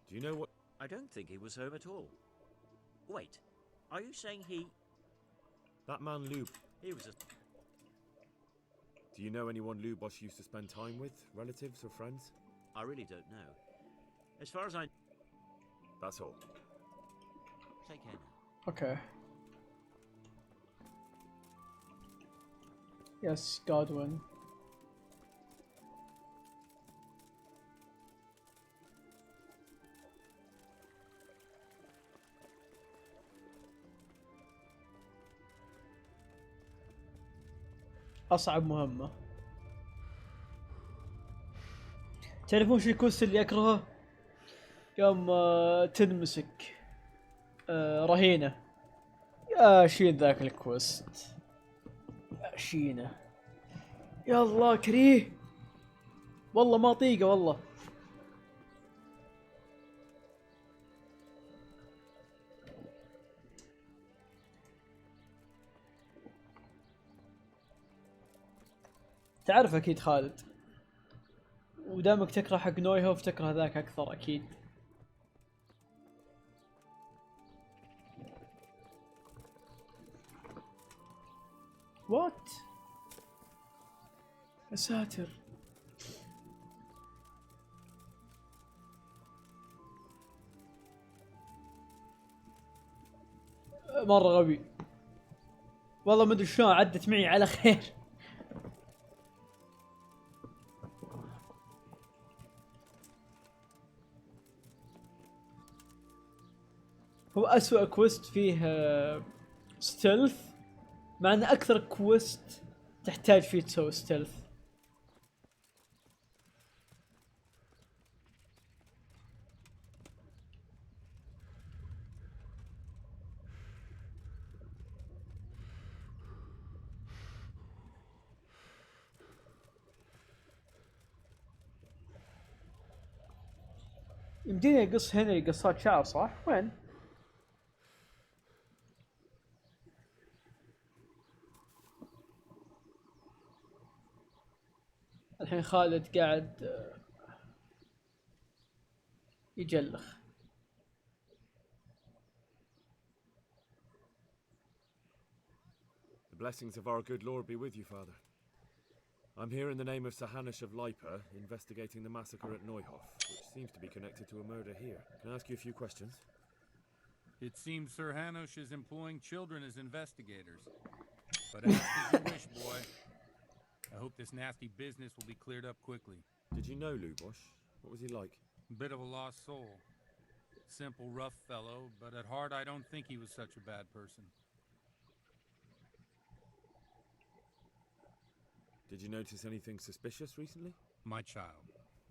Do you know what... I don't think he was home at all. Wait, are you saying he... That man Lub... He was a... Do you know anyone Lubosh used to spend time with? Relatives or friends? I really don't know. As far as I... That's all. Take care now. Okay. Yes, Godwin. أصعب مهمة. تعرفون شو الكوست اللي أكرهه؟ يوم تنمسك رهينة. يا شين ذاك الكوست. يا شينه. يا الله كريه. والله ما طيقه والله. تعرف أكيد خالد. ودامك تكره حق نويهوف تكره ذاك أكثر أكيد. وات؟ يا ساتر. مرة غبي. والله ما ادري شلون عدت معي على خير. هو أسوأ كويست فيه ستيلث، مع أن أكثر كويست تحتاج فيه تسوي ستيلث. يمديني اقص هنا قصات شعر صح؟ وين؟ الحين خالد قاعد يجلخ. The blessings of our good Lord be with you, Father. I'm here in the name of Sir Hanush of Lipa, investigating the massacre at Neuhof, which seems to be connected to a murder here. Can I ask you a few questions? It seems Sir Hanush is employing children as investigators. But ask as you wish, boy. I hope this nasty business will be cleared up quickly. Did you know Lubosh? What was he like? A bit of a lost soul. Simple, rough fellow, but at heart I don't think he was such a bad person. Did you notice anything suspicious recently? My child,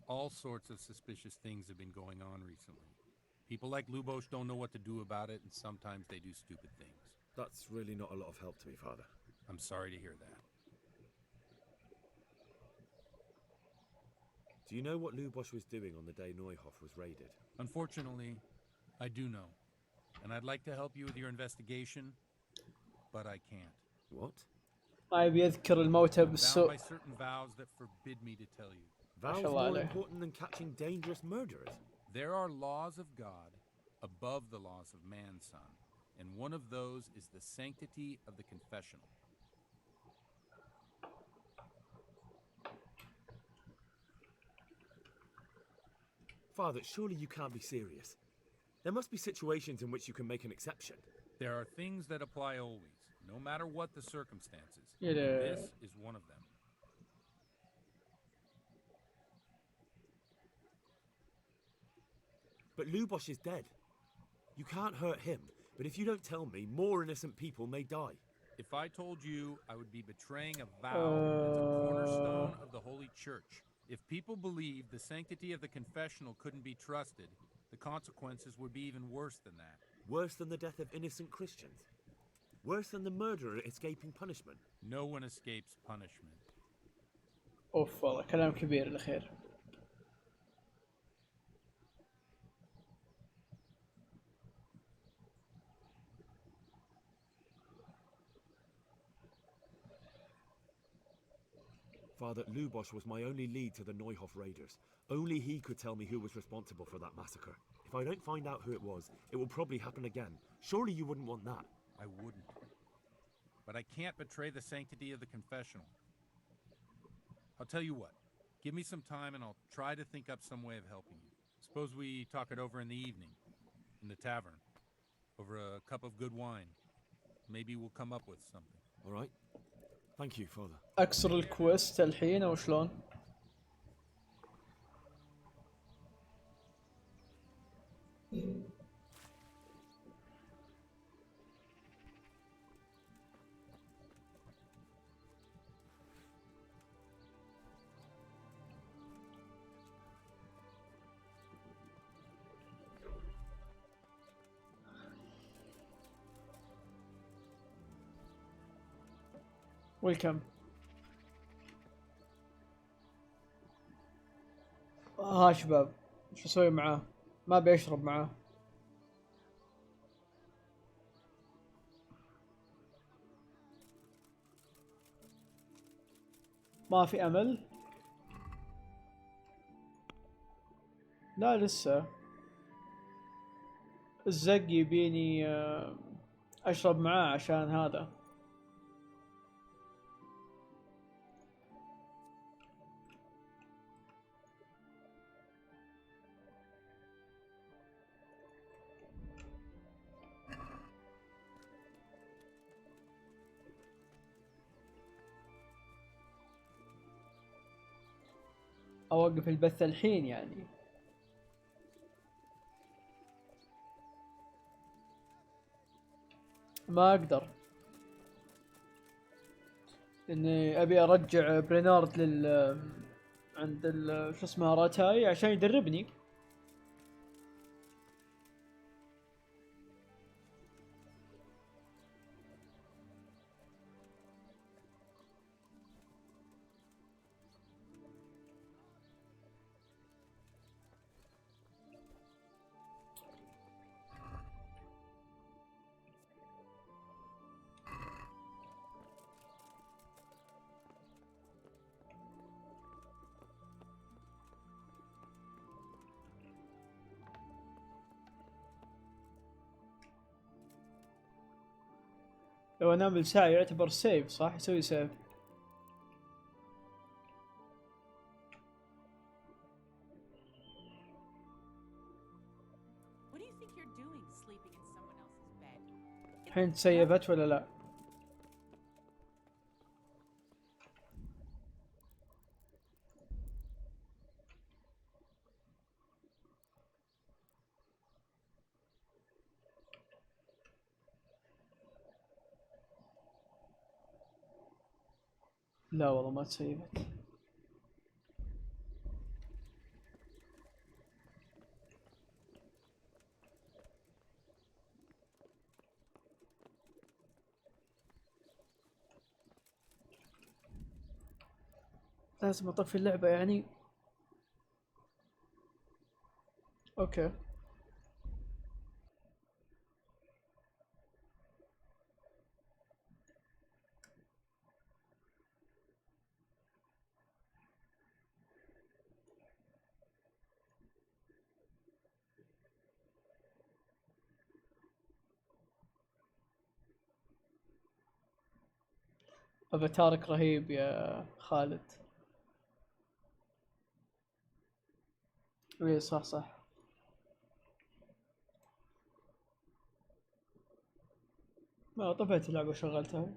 all sorts of suspicious things have been going on recently. People like Lubosh don't know what to do about it, and sometimes they do stupid things. That's really not a lot of help to me, Father. I'm sorry to hear that. Do you know what Lubosh was doing on the day Neuhof was raided? Unfortunately, I do know. And I'd like to help you with your investigation, but I can't. What? ما يبي يذكر الموتى Bound بالسوء. by certain vows that forbid me to tell you. Vows more important than catching dangerous murderers? There are laws of God above the laws of man, son. And one of those is the sanctity of the confessional. Father, surely you can't be serious. There must be situations in which you can make an exception. There are things that apply always, no matter what the circumstances. Yeah. This is one of them. But Lubosh is dead. You can't hurt him, but if you don't tell me, more innocent people may die. If I told you, I would be betraying a vow that's a cornerstone of the Holy Church. If people believed the sanctity of the confessional couldn't be trusted, the consequences would be even worse than that. Worse than the death of innocent Christians? Worse than the murderer escaping punishment? No one escapes punishment. اوف والله كلام كبير الاخير. Father, Lubosh was my only lead to the Neuhof raiders. Only he could tell me who was responsible for that massacre. If I don't find out who it was, it will probably happen again. Surely you wouldn't want that. I wouldn't. But I can't betray the sanctity of the confessional. I'll tell you what. Give me some time and I'll try to think up some way of helping you. Suppose we talk it over in the evening. In the tavern. Over a cup of good wine. Maybe we'll come up with something. All right. Thank you, Father. اكسر الكويست الحين او شلون؟ ويلكم. ها شباب شو اسوي معاه؟ ما بيشرب معاه. ما في امل؟ لا لسه. الزق يبيني اشرب معاه عشان هذا. اوقف البث الحين يعني. ما اقدر اني ابي ارجع برينارد عند شو اسمه راتاي عشان يدربني. لو انامل ساعة يعتبر سيف صح؟ يسوي سيف. What do you think you're doing sleeping in someone else's bed? الحين تسيفت ولا لا؟ لا والله ما تسيفت. لازم اطفي اللعبة يعني. اوكي. افاتارك رهيب يا خالد. ايه صح صح. ما طفيت اللعبة وشغلتها.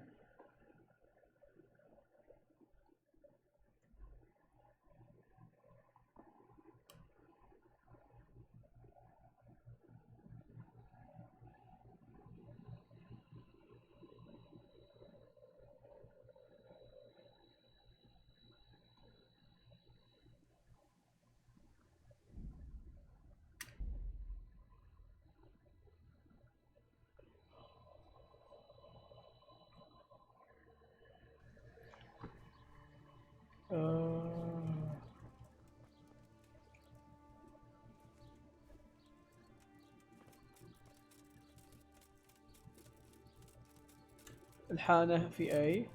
الحانة في اي.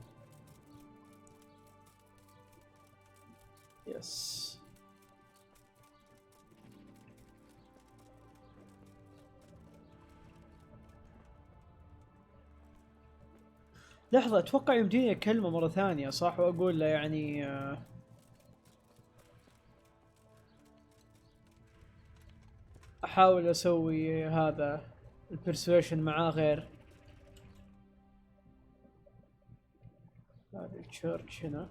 يس. لحظة اتوقع يمديني اكلمه مرة ثانية صح واقول له يعني احاول اسوي هذا البرسويشن معاه غير هذا التشيرش هنا.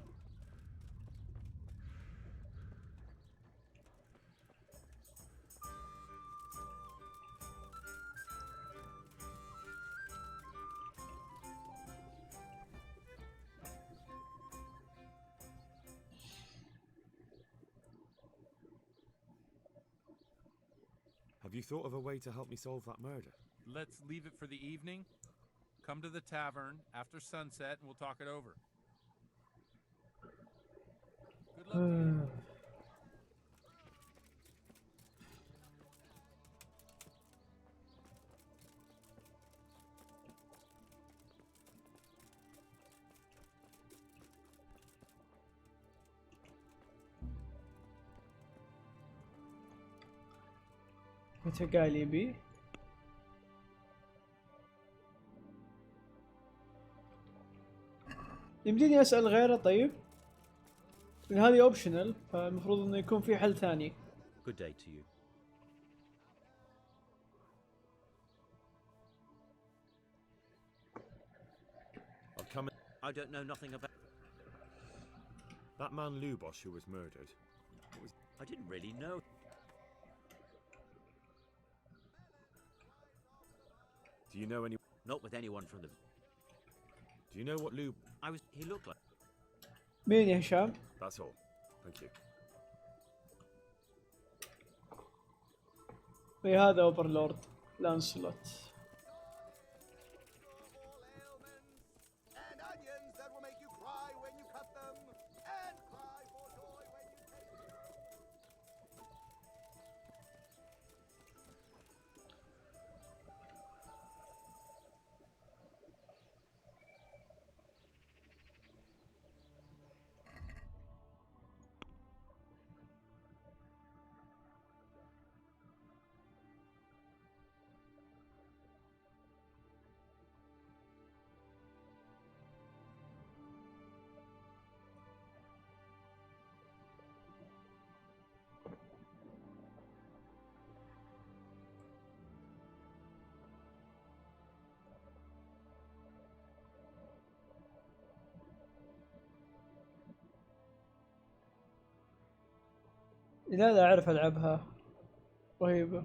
Have you thought of a way to help me solve that murder? Let's leave it for the evening. Come to the tavern after sunset and we'll talk it over. Good luck to you. متى قال يبي؟ يمديني اسأل غيره طيب؟ لأن هذه اوبشنال فالمفروض انه يكون في حل ثاني. Good day to you. I'll come in. I don't know nothing about That man Lubosh who was murdered. I didn't really know. Do you know any? Not with anyone from the. Do you know what Lub? He looked like. مين يا هشام؟ That's all. Thank you. اي هذا اوفرلورد لانسلوت. لا لا أعرف ألعبها، رهيبة.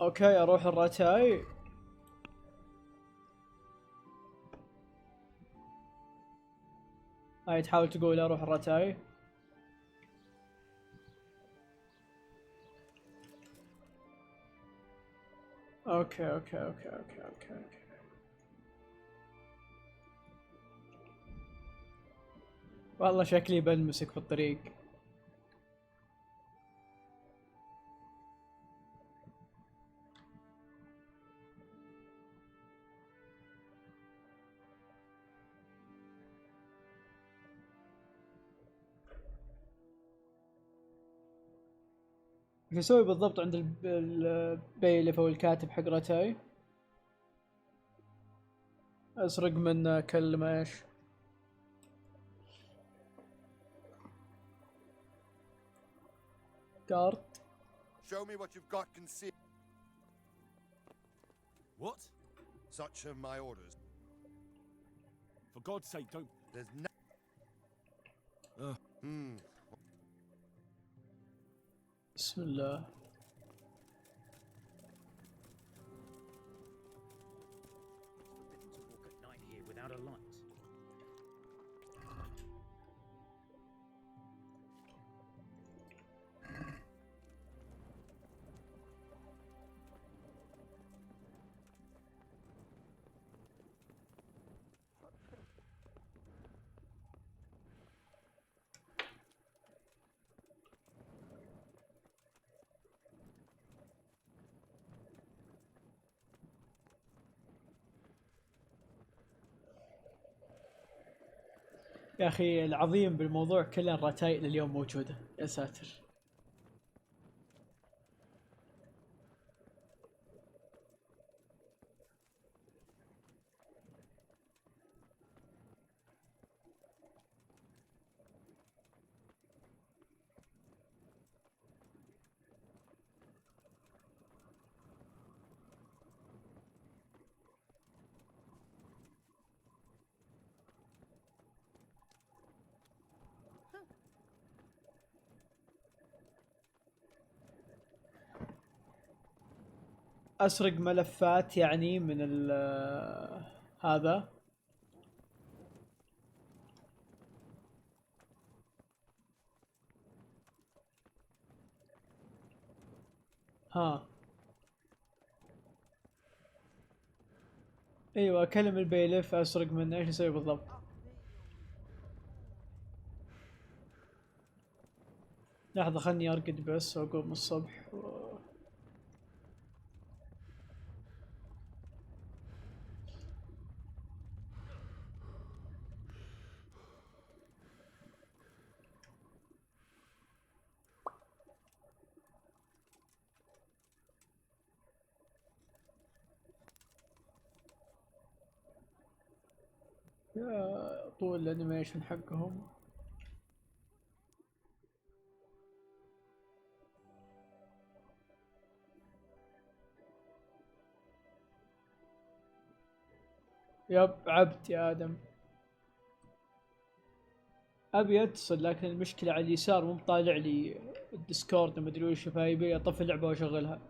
اوكي اروح الراتاي. هاي تحاول تقول اروح الراتاي. اوكي اوكي اوكي اوكي اوكي اوكي. والله شكلي بنمسك في الطريق. ايش اسوي بالضبط عند البيلف او الكاتب حق راتاي؟ اسرق منه، اكلمه، ايش؟ كارت. Show me what you've got concealed. What? Such are my orders. For God's sake, don't. There's no. بسم الله. To walk at night here without a light. يا اخي العظيم بالموضوع كله الراتاي اليوم موجودة، يا ساتر. اسرق ملفات يعني من هذا. ها ايوه اكلم البيلف اسرق منه، ايش اسوي بالضبط؟ لحظة خلني ارقد بس واقوم الصبح يا طول الانيميشن حقهم. يب عبد يا ادم. ابي اتصل لكن المشكلة على اليسار مو طالع لي الديسكورد، ما ادري وش، فايبي اطفي اللعبة واشغلها.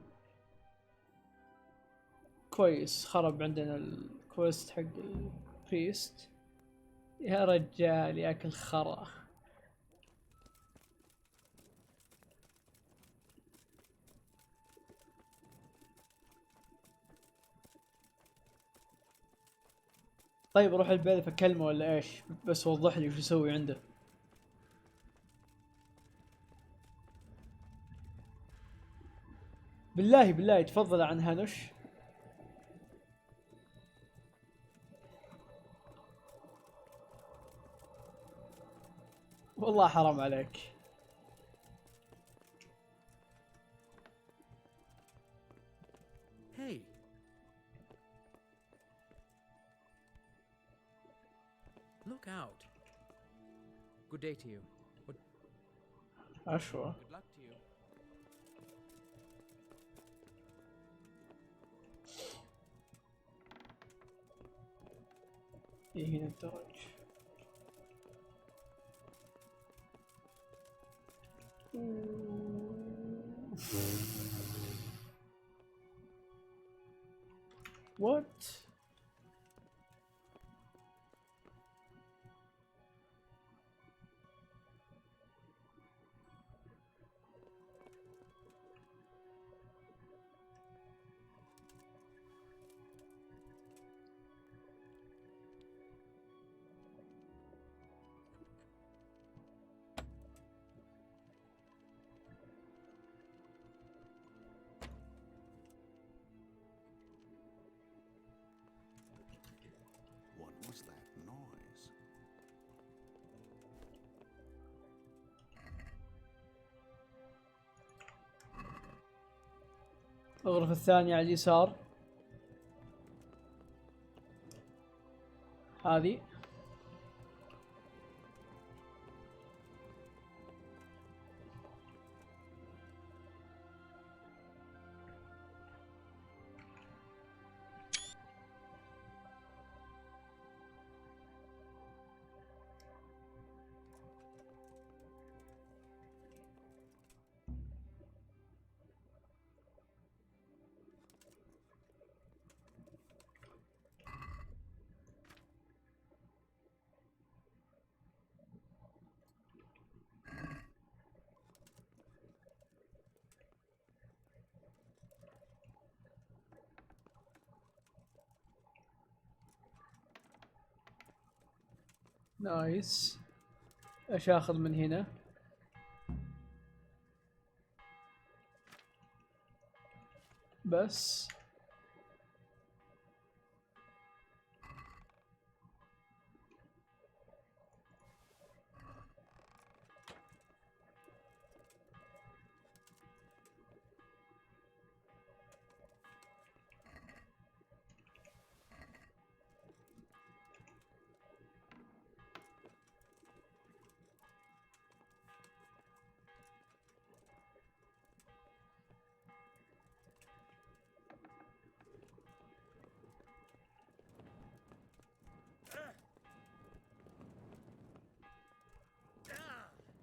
كويس خرب عندنا الكويست حق البريست. يا رجال ياكل خرا. طيب اروح البيت اكلمه ولا ايش؟ بس وضح لي وش يسوي عنده. بالله بالله تفضل عن هانوش. والله حرام عليك. Hey. Look out. Good day to you. أشوى. Good luck to you. إيه هنا الدرج. What? What was that noise? الغرفة الثانية على اليسار. هذه. نايس. ايش اخذ من هنا؟ بس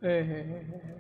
ايه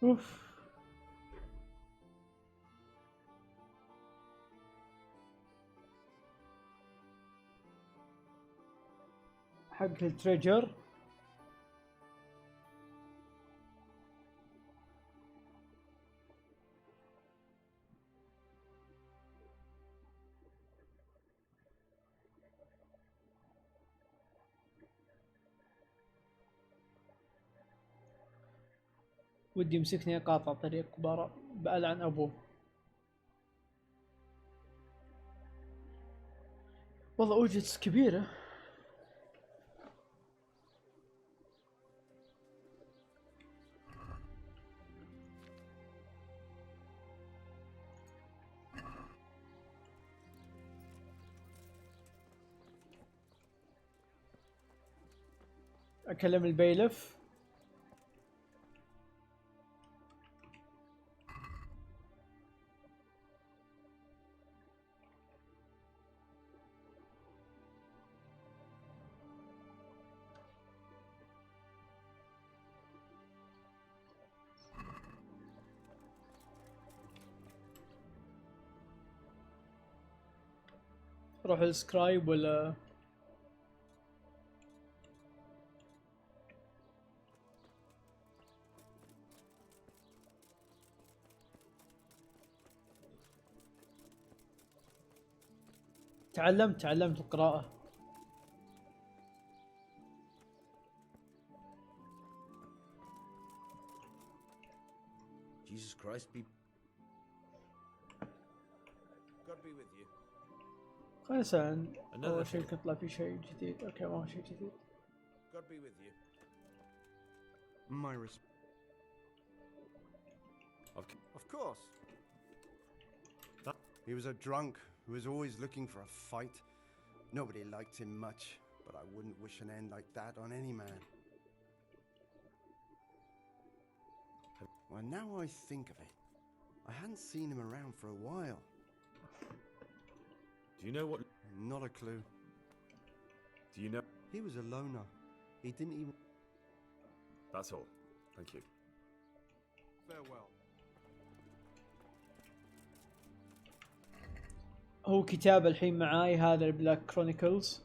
اوف. حق التريجر. ودي يمسكني اقاطع طريق برا بألعن ابوه. والله اوجتس كبيرة. اكلم البيلف. روح السكرايب ولا تعلمت القراءة. Jesus Christ, be... God be with you. خلينا نسأل Another أول شيء thing. يطلع فيه شيء جديد. أوكي ما هو شيء جديد. God be with you. My Of course. He was a drunk who was always looking for a fight. Nobody liked him much, but I wouldn't wish an end like that on any man. Well, now I think of it, I hadn't seen him around for a while. Do you know what? Not a clue. Do you know? He was a loner. He didn't even... That's all. Thank you. Farewell. هو كتاب الحين معاي هذا البلاك كرونيكلز.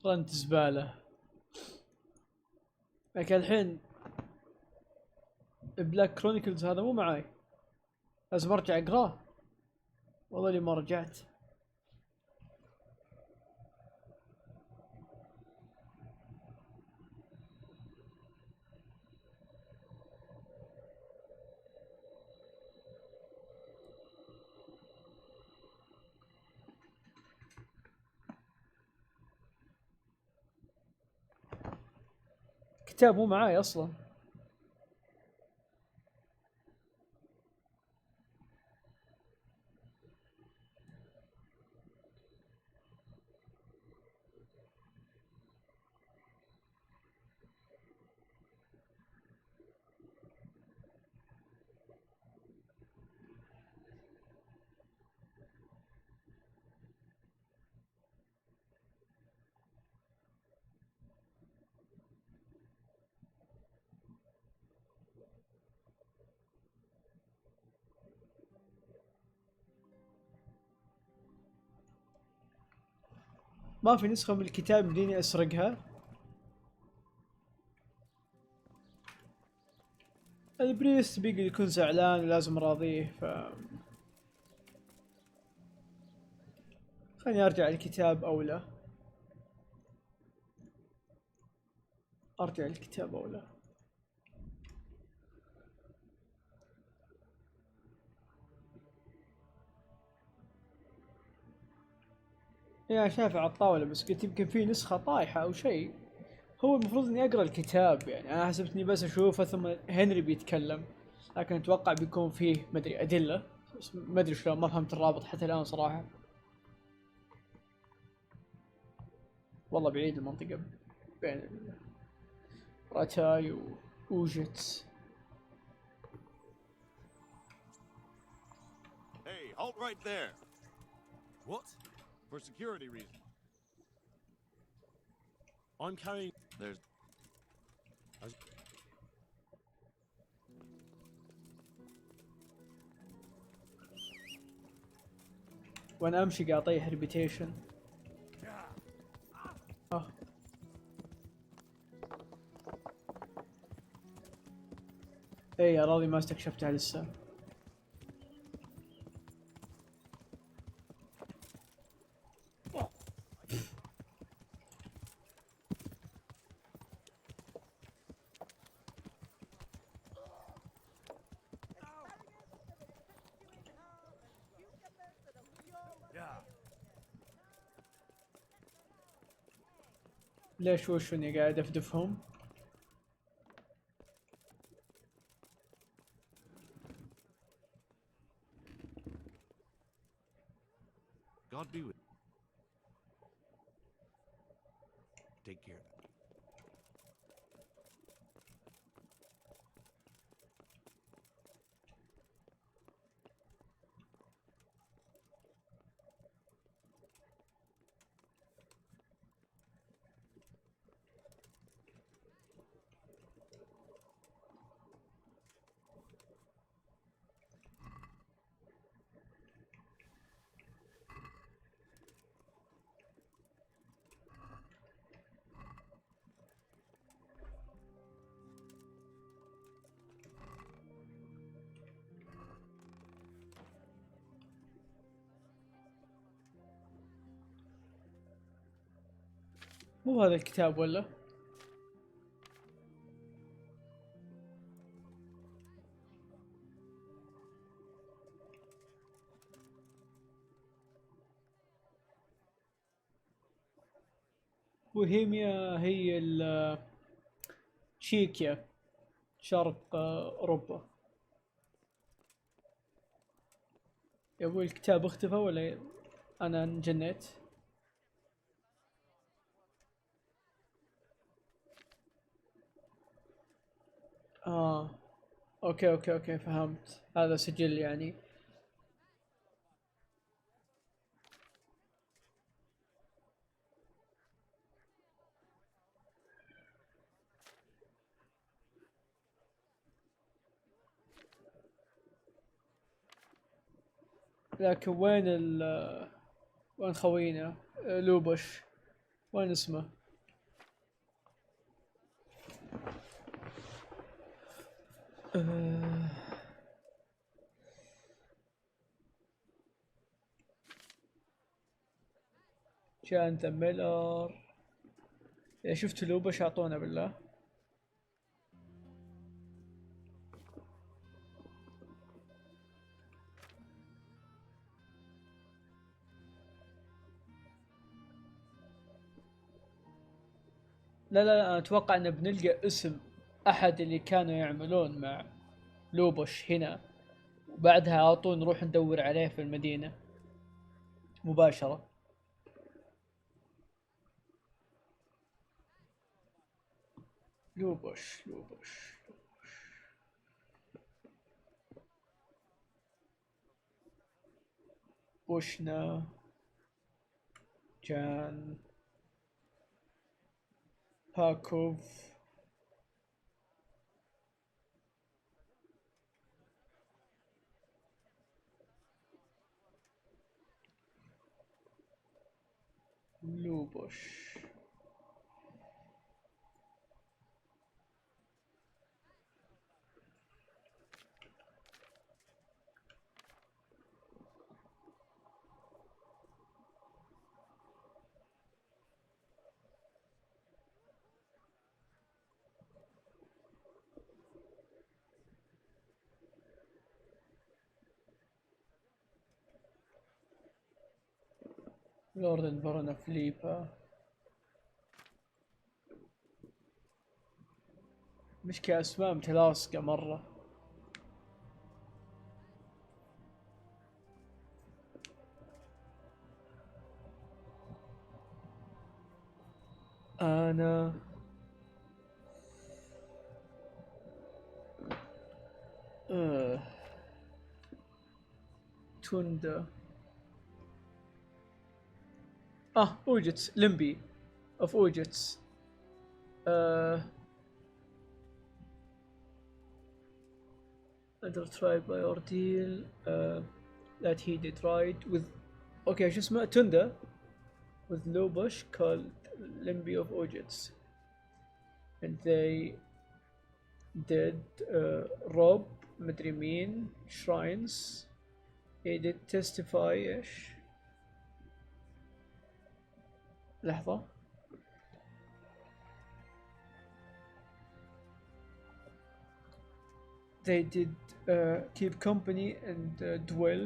رنت زبالة. لكن الحين بلاك كرونيكلز هذا مو معاي، لازم ارجع اقراه. والله لي ما رجعت. كتاب مو معاي اصلا. ما في نسخة من الكتاب يمديني اسرقها. البريست بيقدر يكون زعلان ولازم اراضيه ف خليني ارجع الكتاب اولى. ارجع الكتاب اولى. يا شايفه على الطاولة بس قلت يمكن في نسخة طايحة او شيء. هو المفروض اني اقرا الكتاب يعني انا حسبتني بس اشوفه ثم هنري بيتكلم، لكن اتوقع بيكون فيه مدري ادلة بس ما ادري شلون، ما فهمت الرابط حتى الان صراحة. والله بعيد المنطقة بين راتاي ووجت. Hey, halt right there. What? For security reasons. I'm carrying. There's. وانا امشي قاعد اطيح ريبيتيشن. اي اراضي ما استكشفتها لسه. ليش وش اني قاعد افدفهم؟ God be with. Take care of that. مو هذا الكتاب ولا؟ بوهيميا هي تشيكيا، شرق أوروبا. يا ابوي الكتاب اختفى ولا أنا انجنيت؟ اوكي اوكي اوكي فهمت، هذا سجل يعني. لكن وين وين خوينا لوبش؟ وين اسمه؟ آه، جانث ميلر. إذا شفت لوبش اعطونا بالله. لا لا لا، أنا أتوقع إن بنلقى اسم أحد اللي كانوا يعملون مع لوبوش هنا، وبعدها على طول نروح ندور عليه في المدينة مباشرة. لوبوش لوبوش بوشنا جان باكوف. لوبوش. لورد البرنا فليبا. مش كأسماء متلاصقة مرة. أنا توندا. اوجتس لمبي اوف اوجتس. under tried by ordeal that he did ride with. اوكي شو اسمه توندا with Lobush called Limby of Ojits, and they did rob مدري مين shrines. He did testify ايش؟ لحظة. They did keep company and dwell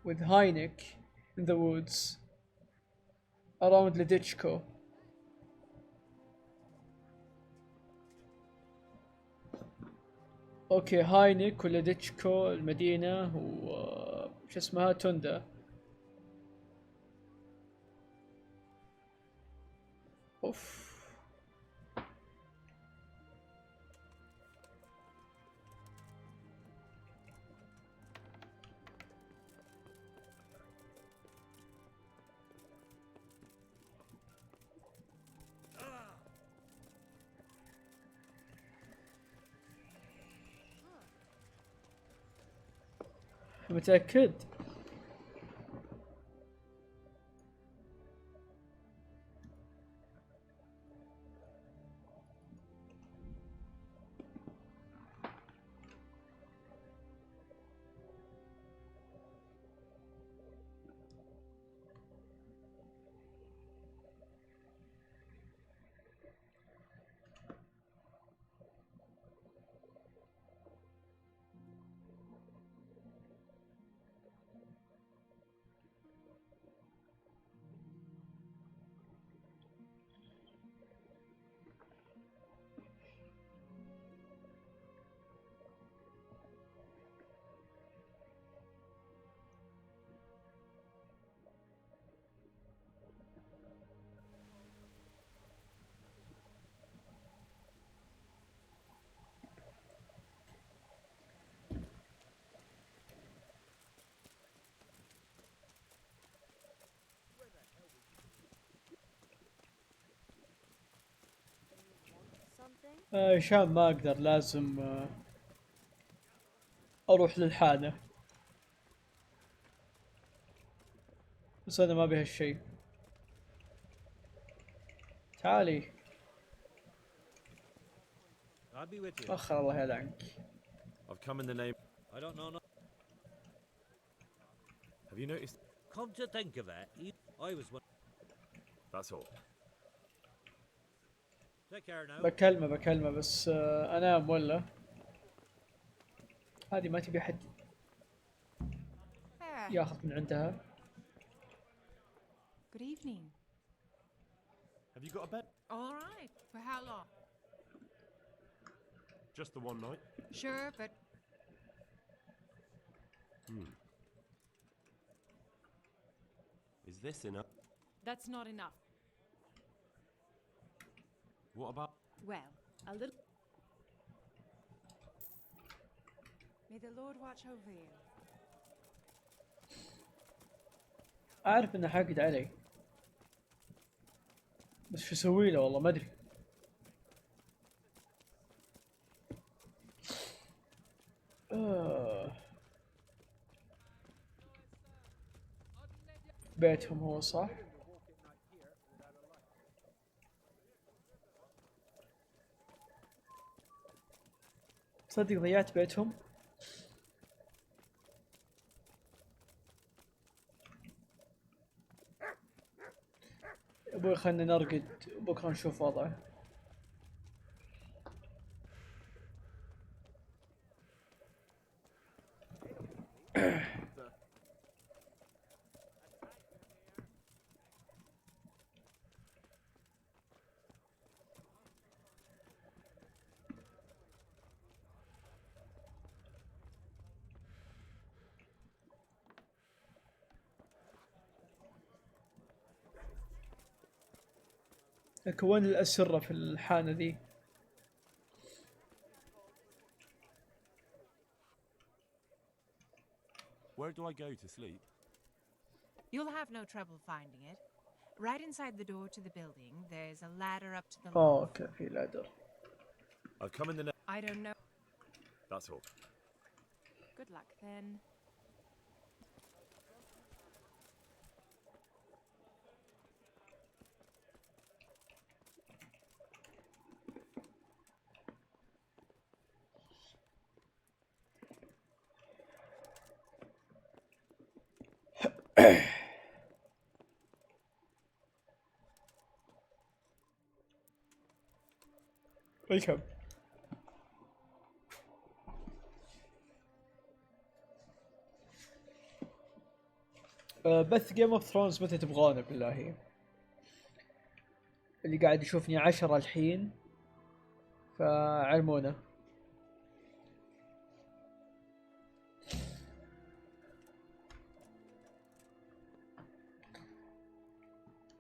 with Hynek in the woods around Ledichko. اوكي هاينك ولديتشكو المدينة شو اسمها توندا. اوف. متأكد؟ هشام ما اقدر، لازم اروح للحانة، بس انا ما ابي هالشي. تعالي. I'll be with you. اخر الله يلعنك. I've come in the name. I don't know. Have you noticed? Come to think of it, I was one. That's all. Take care now. بكلمه بس انام ولا؟ هذه ما تبي حد ياخذ من عندها. Good evening. Have you got a bed? All right. For how long? Just the one night? Sure, but Is this enough? that's not enough. What about? Well, a little. May the Lord watch over you. اعرف انه حاقد علي، بس شو اسوي له والله ما ادري. بيتهم هو صح؟ تصدق ضيعت بيتهم؟ ابوي خلنا نرقد بكره نشوف وضعه. وين الأسرة في الحانة ذي؟ Where do I go to sleep? You'll have no trouble finding it. Right inside the door to the building, there's a ladder up to the Oh, okay, في ladder. I've come in the name. I don't know. That's all. Good luck then. Welcome. بث جيم اوف ثرونز متى تبغونه بالله؟ اللي قاعد يشوفني 10 الحين فعلمونا.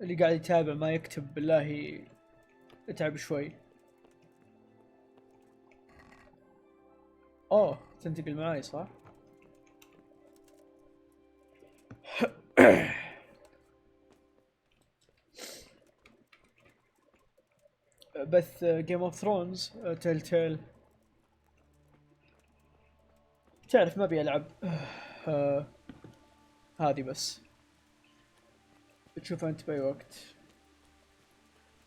اللي قاعد يتابع ما يكتب بالله اتعب شوي. اوه تنتقل معاي صح؟ بث جيم اوف ثرونز تيل تيل. تعرف ما ابي العب هذه بس بتشوفها انت باي وقت،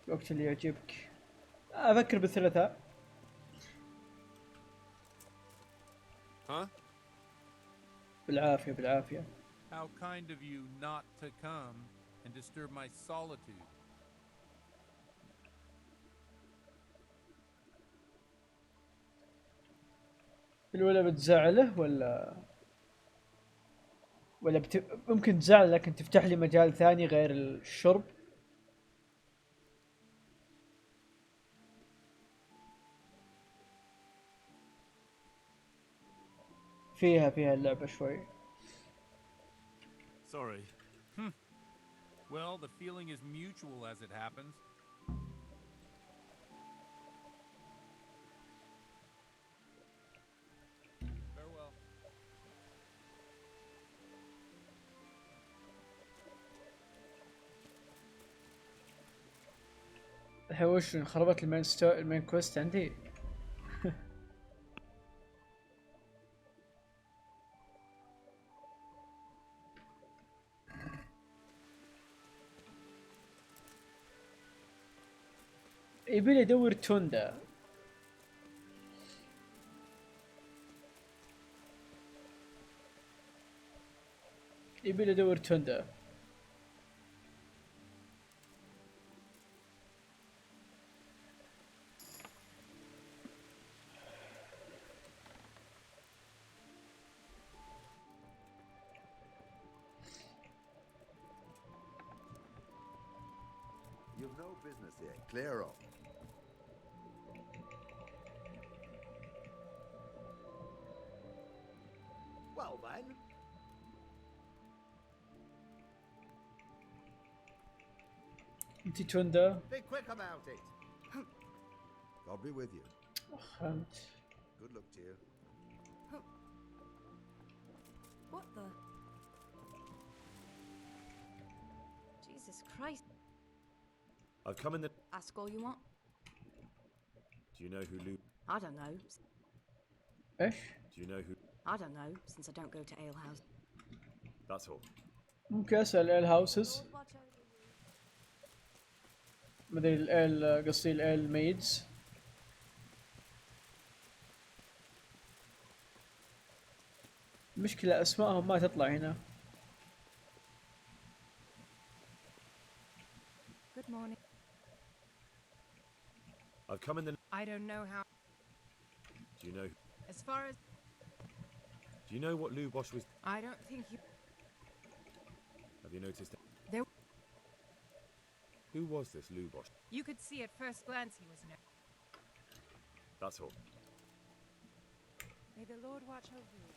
الوقت اللي يعجبك. افكر بالثلاثاء. Huh? بالعافية بالعافية. How kind of you not to come and disturb my solitude. الولا بتزعله ولا ممكن تزعل لكن تفتح لي مجال ثاني غير الشرب. فيها اللعبة شوي. Sorry. Well, the feeling is mutual as it happens. Farewell. الحين وش خربت المين كويست عندي. يبيلي ادور توندا. يبيلي ادور توندا. You've no business here. Clear up. Well then. انتي توندا. Be quick about it. God be with you. فهمت. Good luck to you. What the? Jesus Christ. I've come in the... Ask all you want. Do you know who Lou... I don't know. ايش؟ Do you know who... I don't know, since I don't go to alehouse. That's all. ممكن اسأل ايل هاوسز. مدري الايل قصدي الايل ميدز. المشكلة اسمائهم ما تطلع هنا. Good morning. I've come in the... I don't know how. Do you know... As far as Do you know what Lou Bosch was... I don't think you. Have you noticed... There. Who was this Lou Bosch? You could see at first glance he was no. That's all. May the Lord watch over you.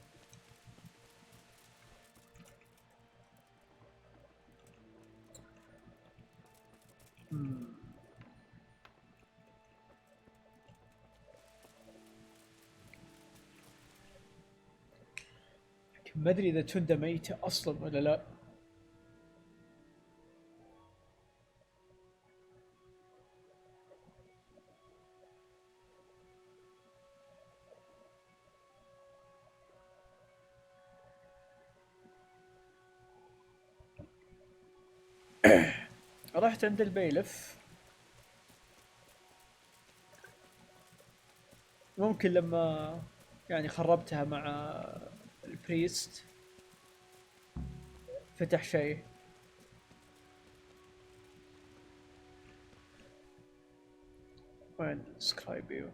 ما ادري اذا توندا ميتة اصلا ولا لا. رحت عند البيلف. ممكن لما يعني خربتها مع البريست فتح شيء. وين سكرايبيو؟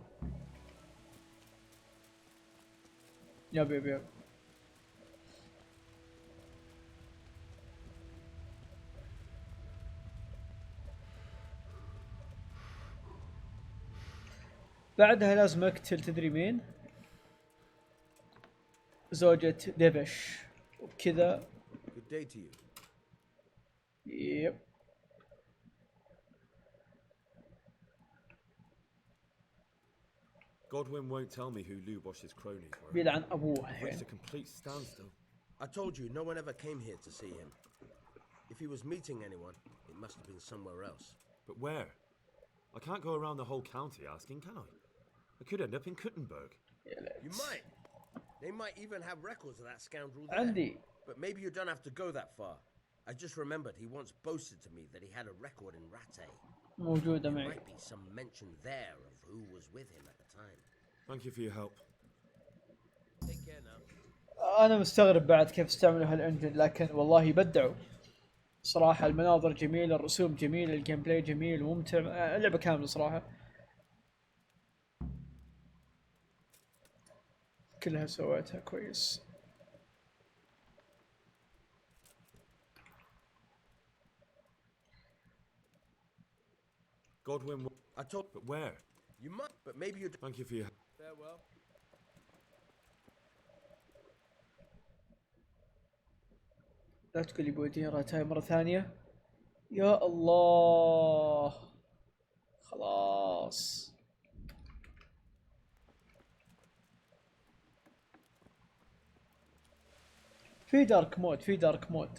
يب بعدها لازم اقتل تدري مين؟ زوجة ديفش وبكذا. Good day to you. يب. Godwin won't tell me who Lou Bosch's cronies were. بيلعن ابوه I've الحين. reached a complete standstill. I told you, no one ever came here to see him. If he was meeting anyone, it must have been somewhere else. But where? I can't go around the whole county asking, can I? I could end up in Kuttenberg. You might. They might even have records of that scoundrel there. عندي. But maybe you don't have to go that far. I just remembered he once boasted to me that he had a record in Rattay. موجودة There معي. might be some mention there of who was with him at the time. Thank you for your help. Take care now. انا مستغرب بعد كيف استعملوا هالانجن، لكن والله يبدعوا صراحة. المناظر جميلة، الرسوم جميلة، الجيم بلاي جميل وممتع. اللعبة كاملة صراحة. كلها سويتها كويس. Godwin... I told... But where? You might, but maybe you... Thank you for your... Farewell. لا تقول لي بودين راتاي مرة ثانية. يا الله خلاص. في دارك مود، في دارك مود.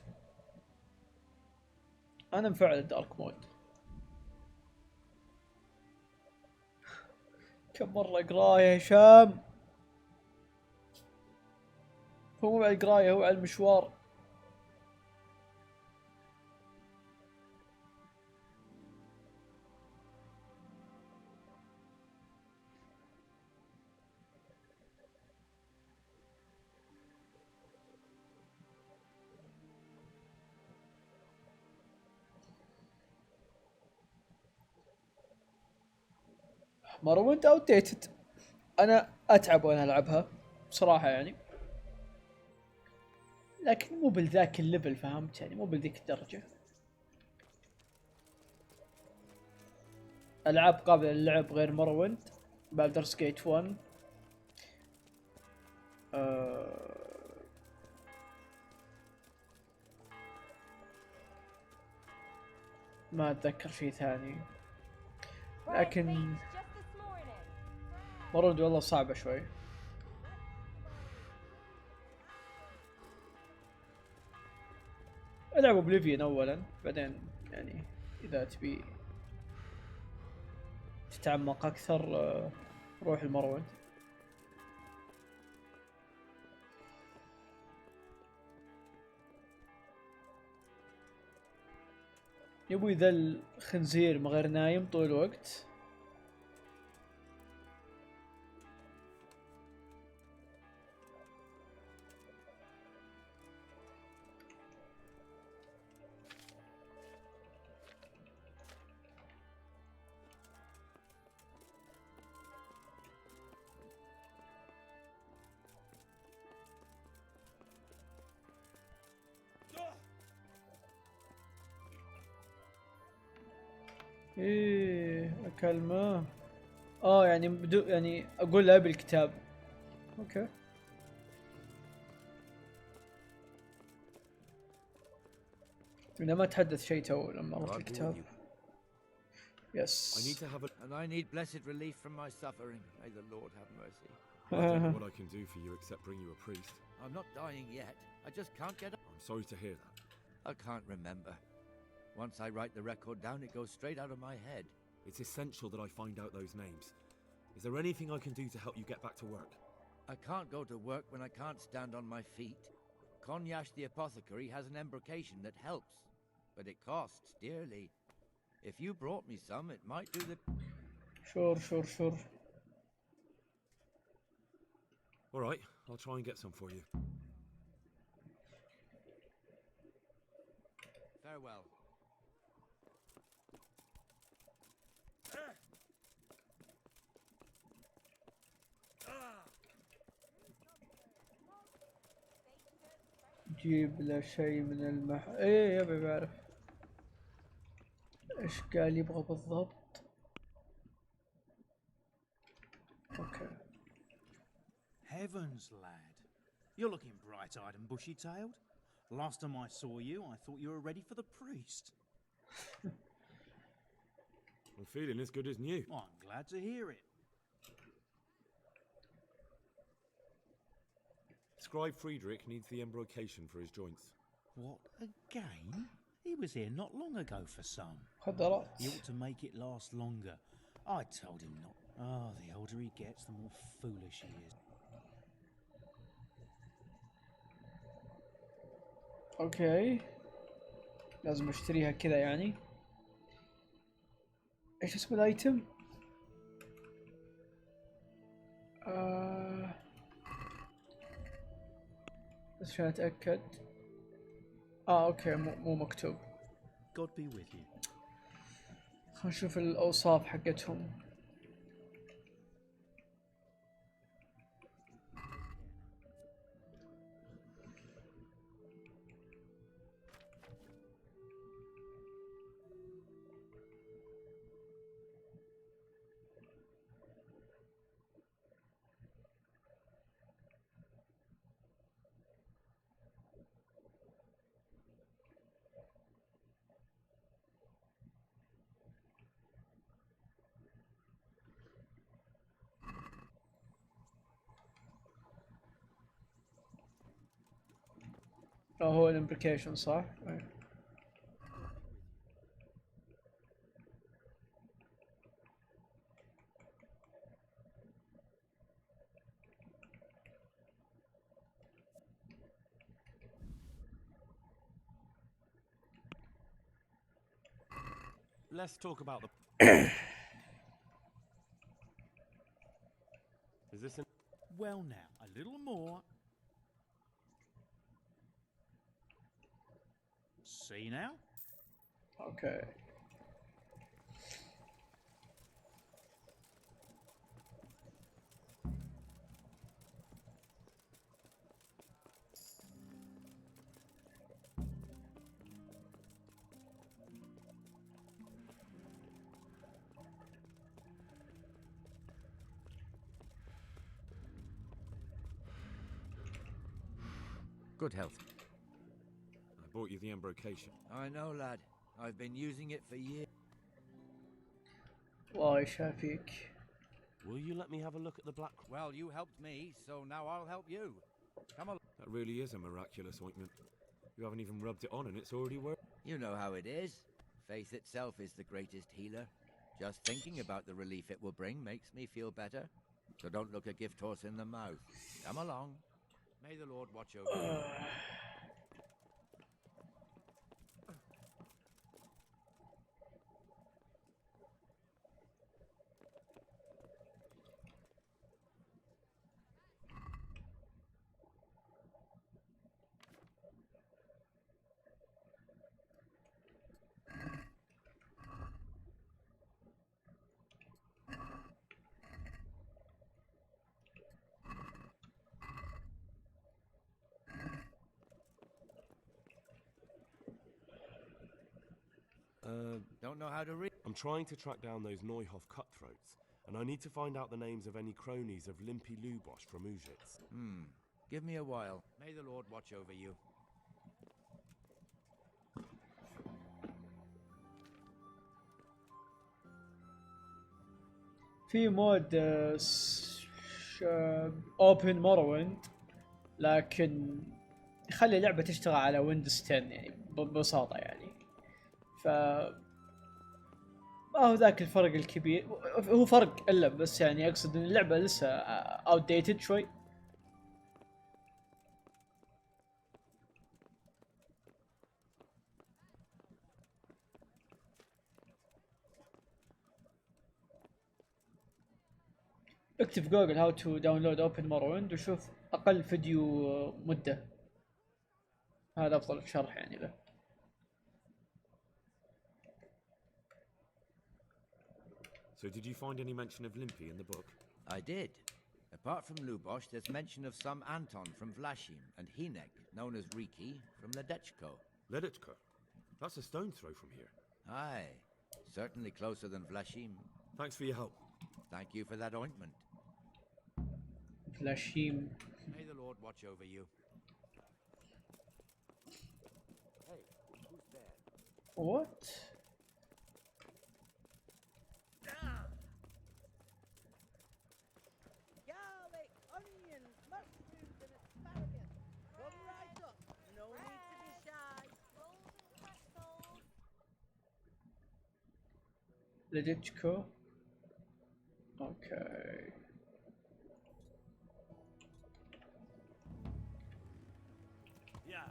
أنا مفعل الدارك مود. كم مرة قراية يا هشام. هو مو على القراية، هو على المشوار. مروند اوتديتد. انا اتعب وانا العبها بصراحة يعني، لكن مو بالذاك الليفل، فهمت يعني، مو بالذيك الدرجة. العاب قابلة للعب غير مروند، بالدرس جيت 1. ما اتذكر شيء ثاني، لكن مروند والله صعبة شوي. العب اوبليفيون اولا، بعدين يعني اذا تبي تتعمق اكثر روح المروند. يبوي ذا الخنزير ما غير نايم طول الوقت. ايه اكلمه. يعني يعني اقول له ابي الكتاب. اوكي. انا ما تحدث شيء تو لما رحت الكتاب. Yes. And I need blessed relief from my suffering. May the Lord have mercy. I don't know what I can do for you except bring you a priest. I'm not dying yet. I just can't get up. I'm sorry to hear that. I can't remember. Once I write the record down, it goes straight out of my head. It's essential that I find out those names. Is there anything I can do to help you get back to work? I can't go to work when I can't stand on my feet. Konyash the apothecary has an embrocation that helps, but it costs dearly. If you brought me some, it might do the... Sure. All right, I'll try and get some for you. Farewell. جيب له شيء من ايه يبي بعرف ايش قال يبغى بالضبط. اوكي. Heavens, lad. You're looking bright-eyed and bushy-tailed. Last time I saw you, I thought you were ready for the priest. I'm feeling as good as new. I'm glad to hear it. Scribe Friedrich needs the embrocation for his joints. What, again? He was here not long ago for some. خدرات. He ought to make it last longer. I told him not. The older he gets, the more foolish he is. اوكي. لازم اشتريها كذا يعني. ايش اسم الايتم؟ بس عشان اتاكد. اوكي مو مكتوب. God be with you. خلينا نشوف الاوصاف حقتهم. هو الامبريكيشن صح؟ let's talk about the. Is this an? Well, now, a little more. See now? Okay. Good health. I bought you the embrocation. I know, lad. I've been using it for years. الله يشافيك. Will you let me have a look at the black? Well, you helped me, so now I'll help you. Come on. That really is a miraculous ointment. You haven't even rubbed it on and it's already working. You know how it is. Faith itself is the greatest healer. Just thinking about the relief it will bring makes me feel better. So don't look a gift horse in the mouth. Come along. May the Lord watch over you. Don't know how to read. I'm trying to track down those Neuhoff cutthroats, and I need to find out the names of any cronies of Limpy Lubosh from Ujitz. Give me a while. May the Lord watch over you. في مود اوبن مورويند لكن يخلي اللعبة تشتغل على ويندوز 10 يعني ببساطة يعني. ف ما هو ذاك الفرق الكبير، هو فرق الا بس يعني اقصد ان اللعبة لسه اوت ديتد شوي. اكتب جوجل هاو تو داونلود اوبن مورويند وشوف اقل فيديو مدة، هذا افضل شرح يعني له. So did you find any mention of Limpy in the book? I did. Apart from Lubosh, there's mention of some Anton from Vlashim and Hinek, known as Riki, from Ledechko. Ledechko? That's a stone's throw from here. Aye, certainly closer than Vlashim. Thanks for your help. Thank you for that ointment. Vlashim. May the Lord watch over you. Hey, who's there? What? Garlic, onions, mushrooms, and asparagus. Come right up. No need to be shy. Rolls and pretzels. Ledechko. Okay. Yeah.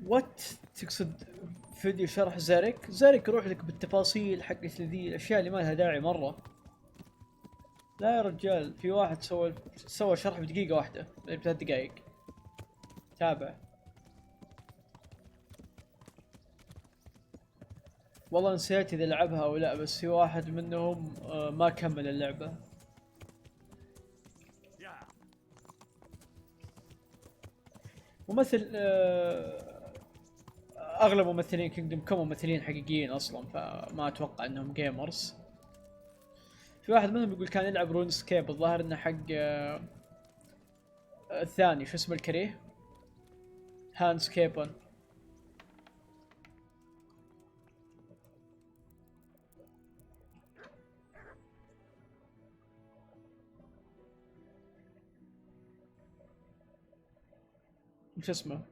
وات تقصد فيديو شرح زارك؟ زارك يروح لك بالتفاصيل حقت ذي الاشياء اللي ما لها داعي مره. لا يا رجال، في واحد سوى شرح بدقيقه واحده ب3 دقائق. تابع. والله نسيت اذا لعبها او لا، بس في واحد منهم ما كمل اللعبه. ممثل اغلب ممثلين كينجدوم كم ممثلين حقيقيين اصلا، فما اتوقع انهم جيمرز. في واحد منهم يقول كان يلعب رون سكيب، الظاهر انه حق الثاني شو اسمه الكريه، هان سكيبون. شو اسمه؟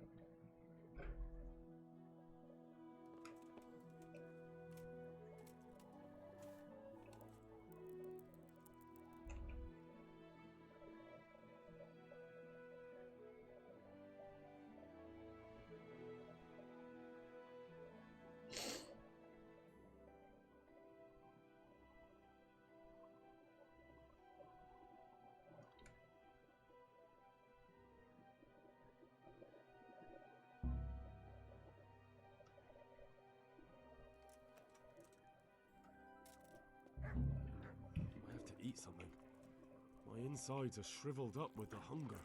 eat something. My insides are shriveled up with the hunger.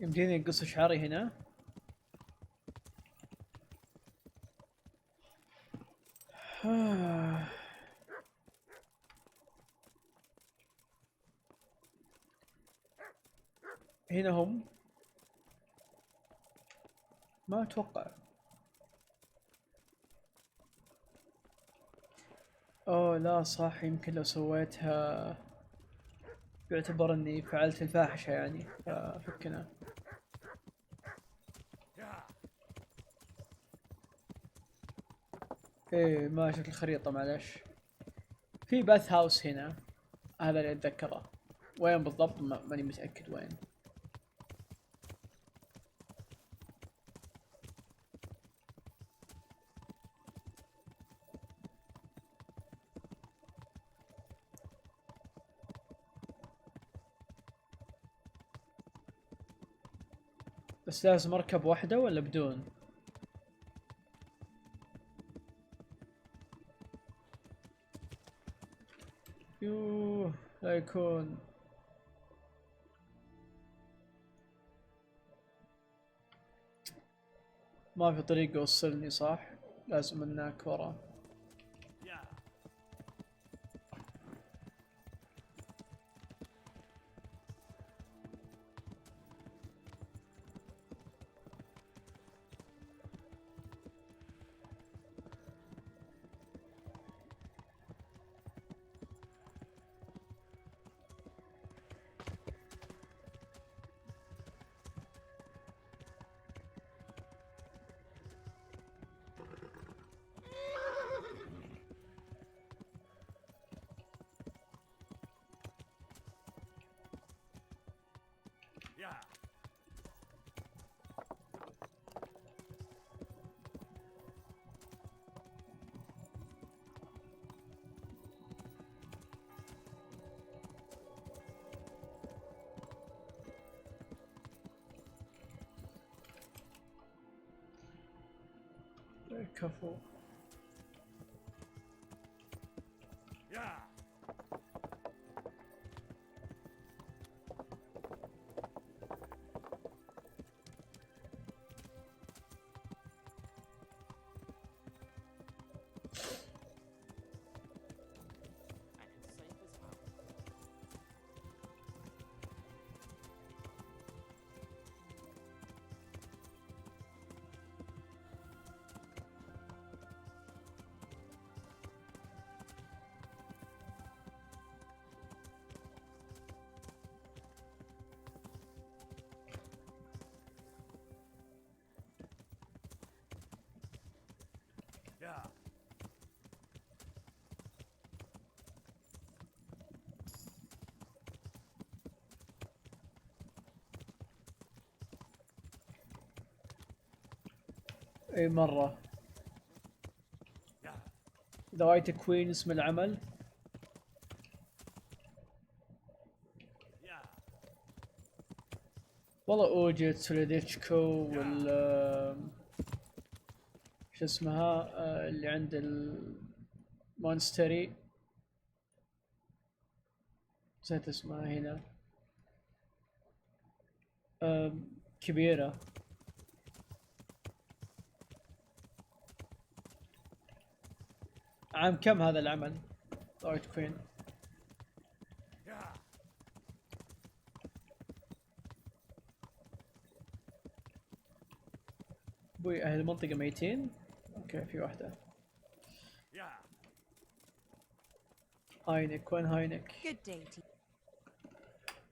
يمديني اقص شعري هنا. هنا هم؟ ما اتوقع. اوه لا صح، يمكن لو سويتها يعتبر اني فعلت الفاحشة يعني، ففكنا. ايه ما شفت الخريطة معلش. في باث هاوس هنا، هذا اللي اتذكره. وين بالضبط ماني متأكد وين. بس لازم اركب واحدة ولا بدون؟ يوه لا يكون. ما في طريقة يوصلني صح؟ لازم هناك ورا. كفو. اي مرة. إذا رايت كوين اسم العمل. والله اوجت سوليديتشكو شو اسمها اللي عند المونستري، نسيت اسمها هنا. كبيرة. عام كم هذا العمل؟ رايت كوين. ابوي اهل المنطقة ميتين؟ اوكي في واحدة. هاينك، وين هاينك؟ Good day to you.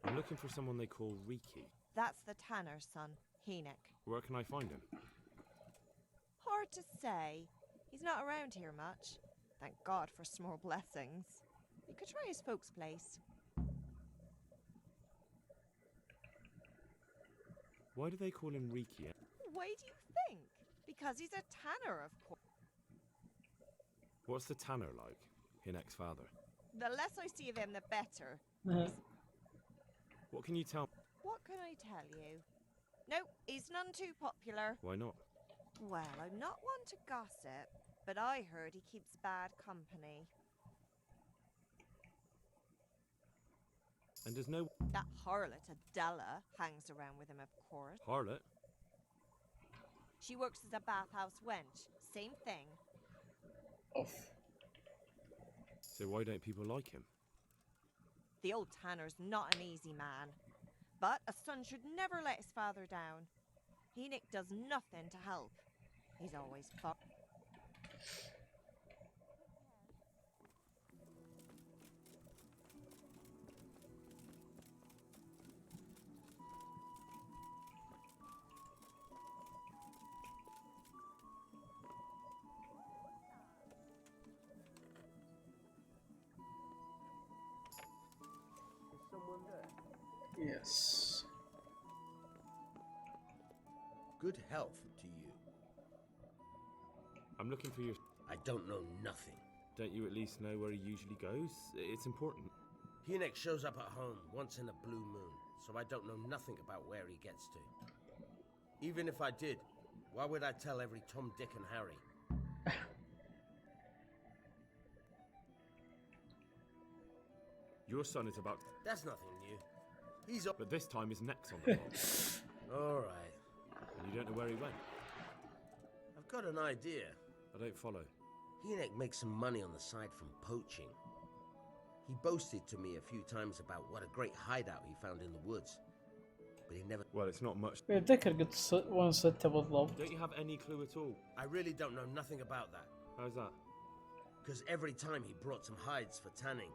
I'm looking for someone they call Riki. That's the tanner's son, Hynek. Where can I find him? Hard to say. He's not around here much. Thank God for small blessings. You could try his folks' place. Why do they call him Riki? Why do you think? Because he's a tanner, of course. What's the tanner like? Hinek's father. The less I see of him, the better. What can you tell? What can I tell you? No, he's none too popular. Why not? Well, I'm not one to gossip, but I heard he keeps bad company. And there's no... That harlot, Adela, hangs around with him, of course. Harlot? She works as a bathhouse wench. Same thing. Off. So why don't people like him? The old tanner's not an easy man. But a son should never let his father down. Hinek does nothing to help. He's always fought. Yes. Good health to you. I'm looking for your... I don't know nothing. Don't you at least know where he usually goes? It's important. Hinek shows up at home once in a blue moon, so I don't know nothing about where he gets to. Even if I did, why would I tell every Tom, Dick and Harry? Your son is about... That's nothing new. He's up... But this time his neck's on the line. All right. And you don't know where he went? I've got an idea. I don't follow. Hinek makes some money on the side from poaching. He boasted to me a few times about what a great hideout he found in the woods. But he never... Well, it's not much. بتذكر قلت 1/6 بالضبط. Don't you have any clue at all? I really don't know nothing about that. How's that? Because every time he brought some hides for tanning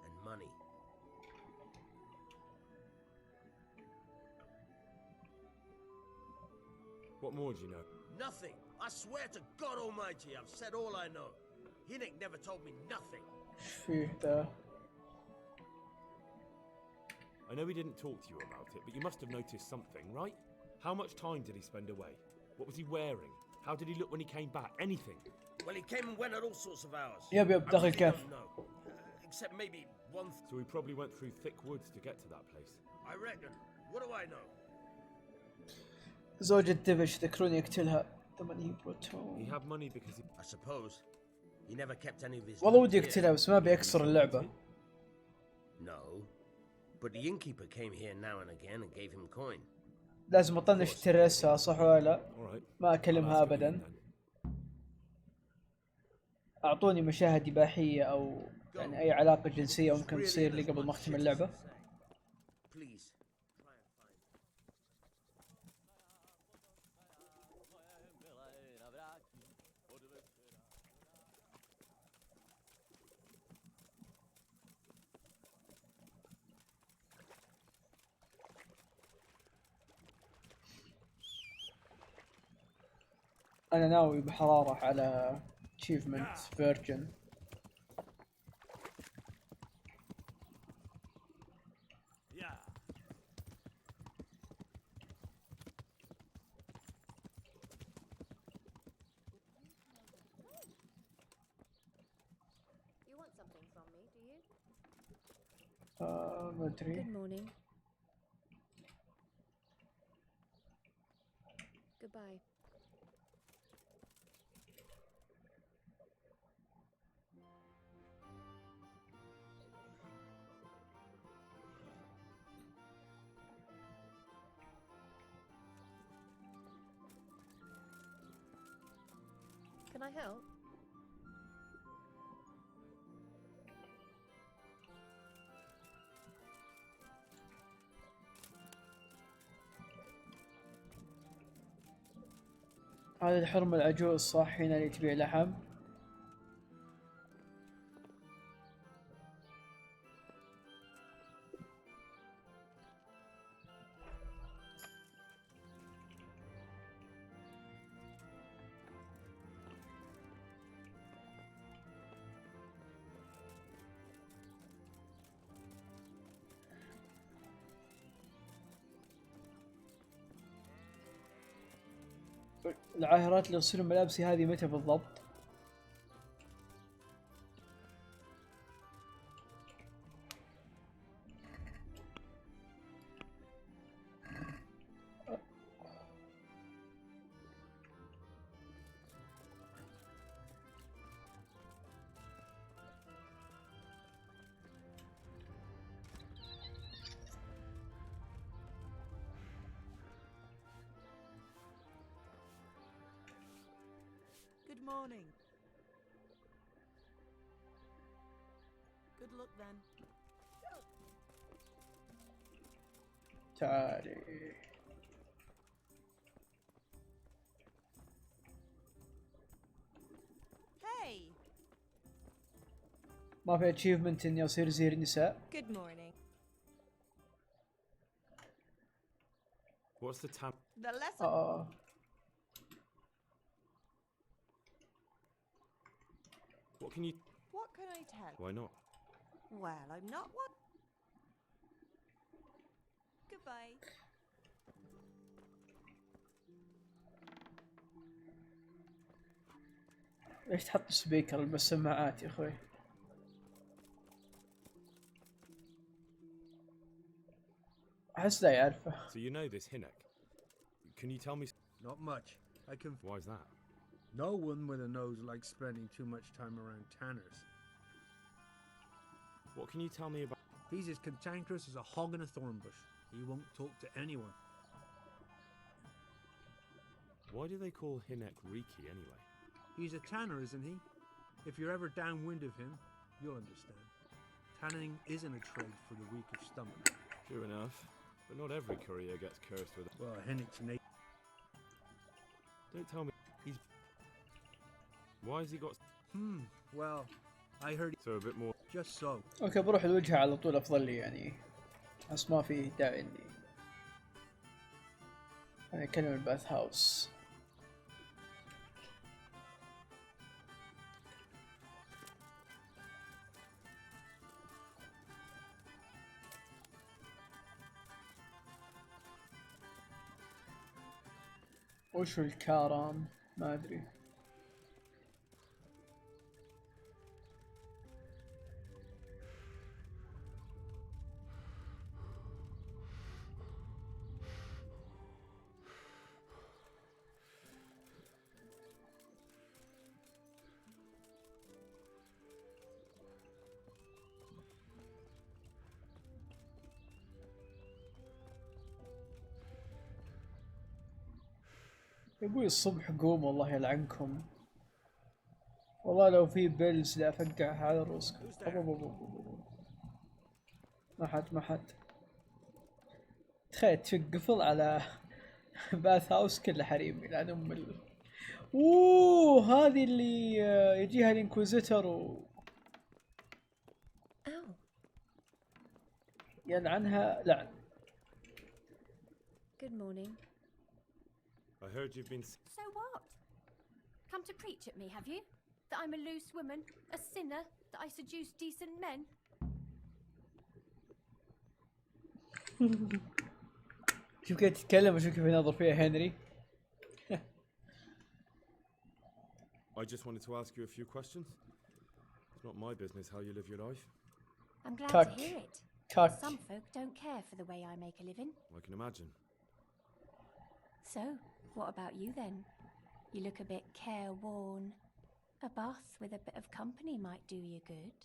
and money. What more do you know? Nothing. I swear to God Almighty, I've said all I know. Hinek never told me nothing. فيه ده. I know he didn't talk to you about it, but you must have noticed something, right? How much time did he spend away? What was he wearing? How did he look when he came back? Anything? Well, he came and went at all sorts of hours. يب I دخل really كيف. don't know. Except maybe one... So he probably went through thick woods to get to that place. I reckon. What do I know? زوجة ديفيش تذكرون يقتلها. طبعا هي بروتون. He had money because he... I suppose. He never kept any of his... والله ودي يقتلها بس ما بيكسر اللعبة. No. But the innkeeper came here now and again and gave him coin. لازم اطنش ترسها صح ولا لا؟ ما اكلمها ابدا. اعطوني مشاهد اباحية او يعني اي علاقة جنسية ممكن تصير لي قبل ما اختم اللعبة. Please. انا ناوي بحرارة على achievement virgin. You want something from me, do you? ما ادري. Good morning. Goodbye. Can I help? هذا الحرمة العجوز صح هنا اللي تبيع لحم. العاهرات اللي يغسلون ملابسي هذه متى بالضبط؟ Good morning. Good luck then. تعالي. Hey. ما في achievement اني اصير زي النساء. Good morning. What's the tab? The lesson. What can you... What can I tell? Why not? Well, I'm not one. Goodbye. ليش تحط سبيكر بالسماعات يا اخوي؟ احس لا يعرفه. So you know this Hinek. Can you tell me... Not much. I can... Why is that? No one with a nose likes spending too much time around tanners. What can you tell me about... He's as cantankerous as a hog in a thorn bush. He won't talk to anyone. Why do they call Hinek Riki anyway? He's a tanner, isn't he? If you're ever downwind of him, you'll understand. Tanning isn't a trade for the weak of stomach. True enough. But not every courier gets cursed with... Well, Hennick's nature... Don't tell me... He's... Why has he got... Well, I heard... So a bit more... Just so. اوكي بروح الوجهة على طول افضل لي يعني. احس ما في داعي اني انا اكلم الباث هاوس. وش الكاران؟ ما ادري. يا ابوي الصبح قوم والله يلعنكم. والله لو في بيلز لا افقعها على رؤوسكم. ما حد تخيل تفك قفل على باث هاوس كله حريمي لان هذه اللي يجيها الانكوزيتر يلعنها لعن. Good morning. I heard you've been... So what? Come to preach at me, have you? That I'm a loose woman, a sinner, that I seduce decent men? شوف كيف تتكلم وشوف كيف ينظر فيها هنري. I just wanted to ask you a few questions. It's not my business how you live your life. I'm glad to hear it. Some folk don't care for the way I make a living. I can imagine. So, what about you then? You look a bit careworn. A bath with a bit of company might do you good.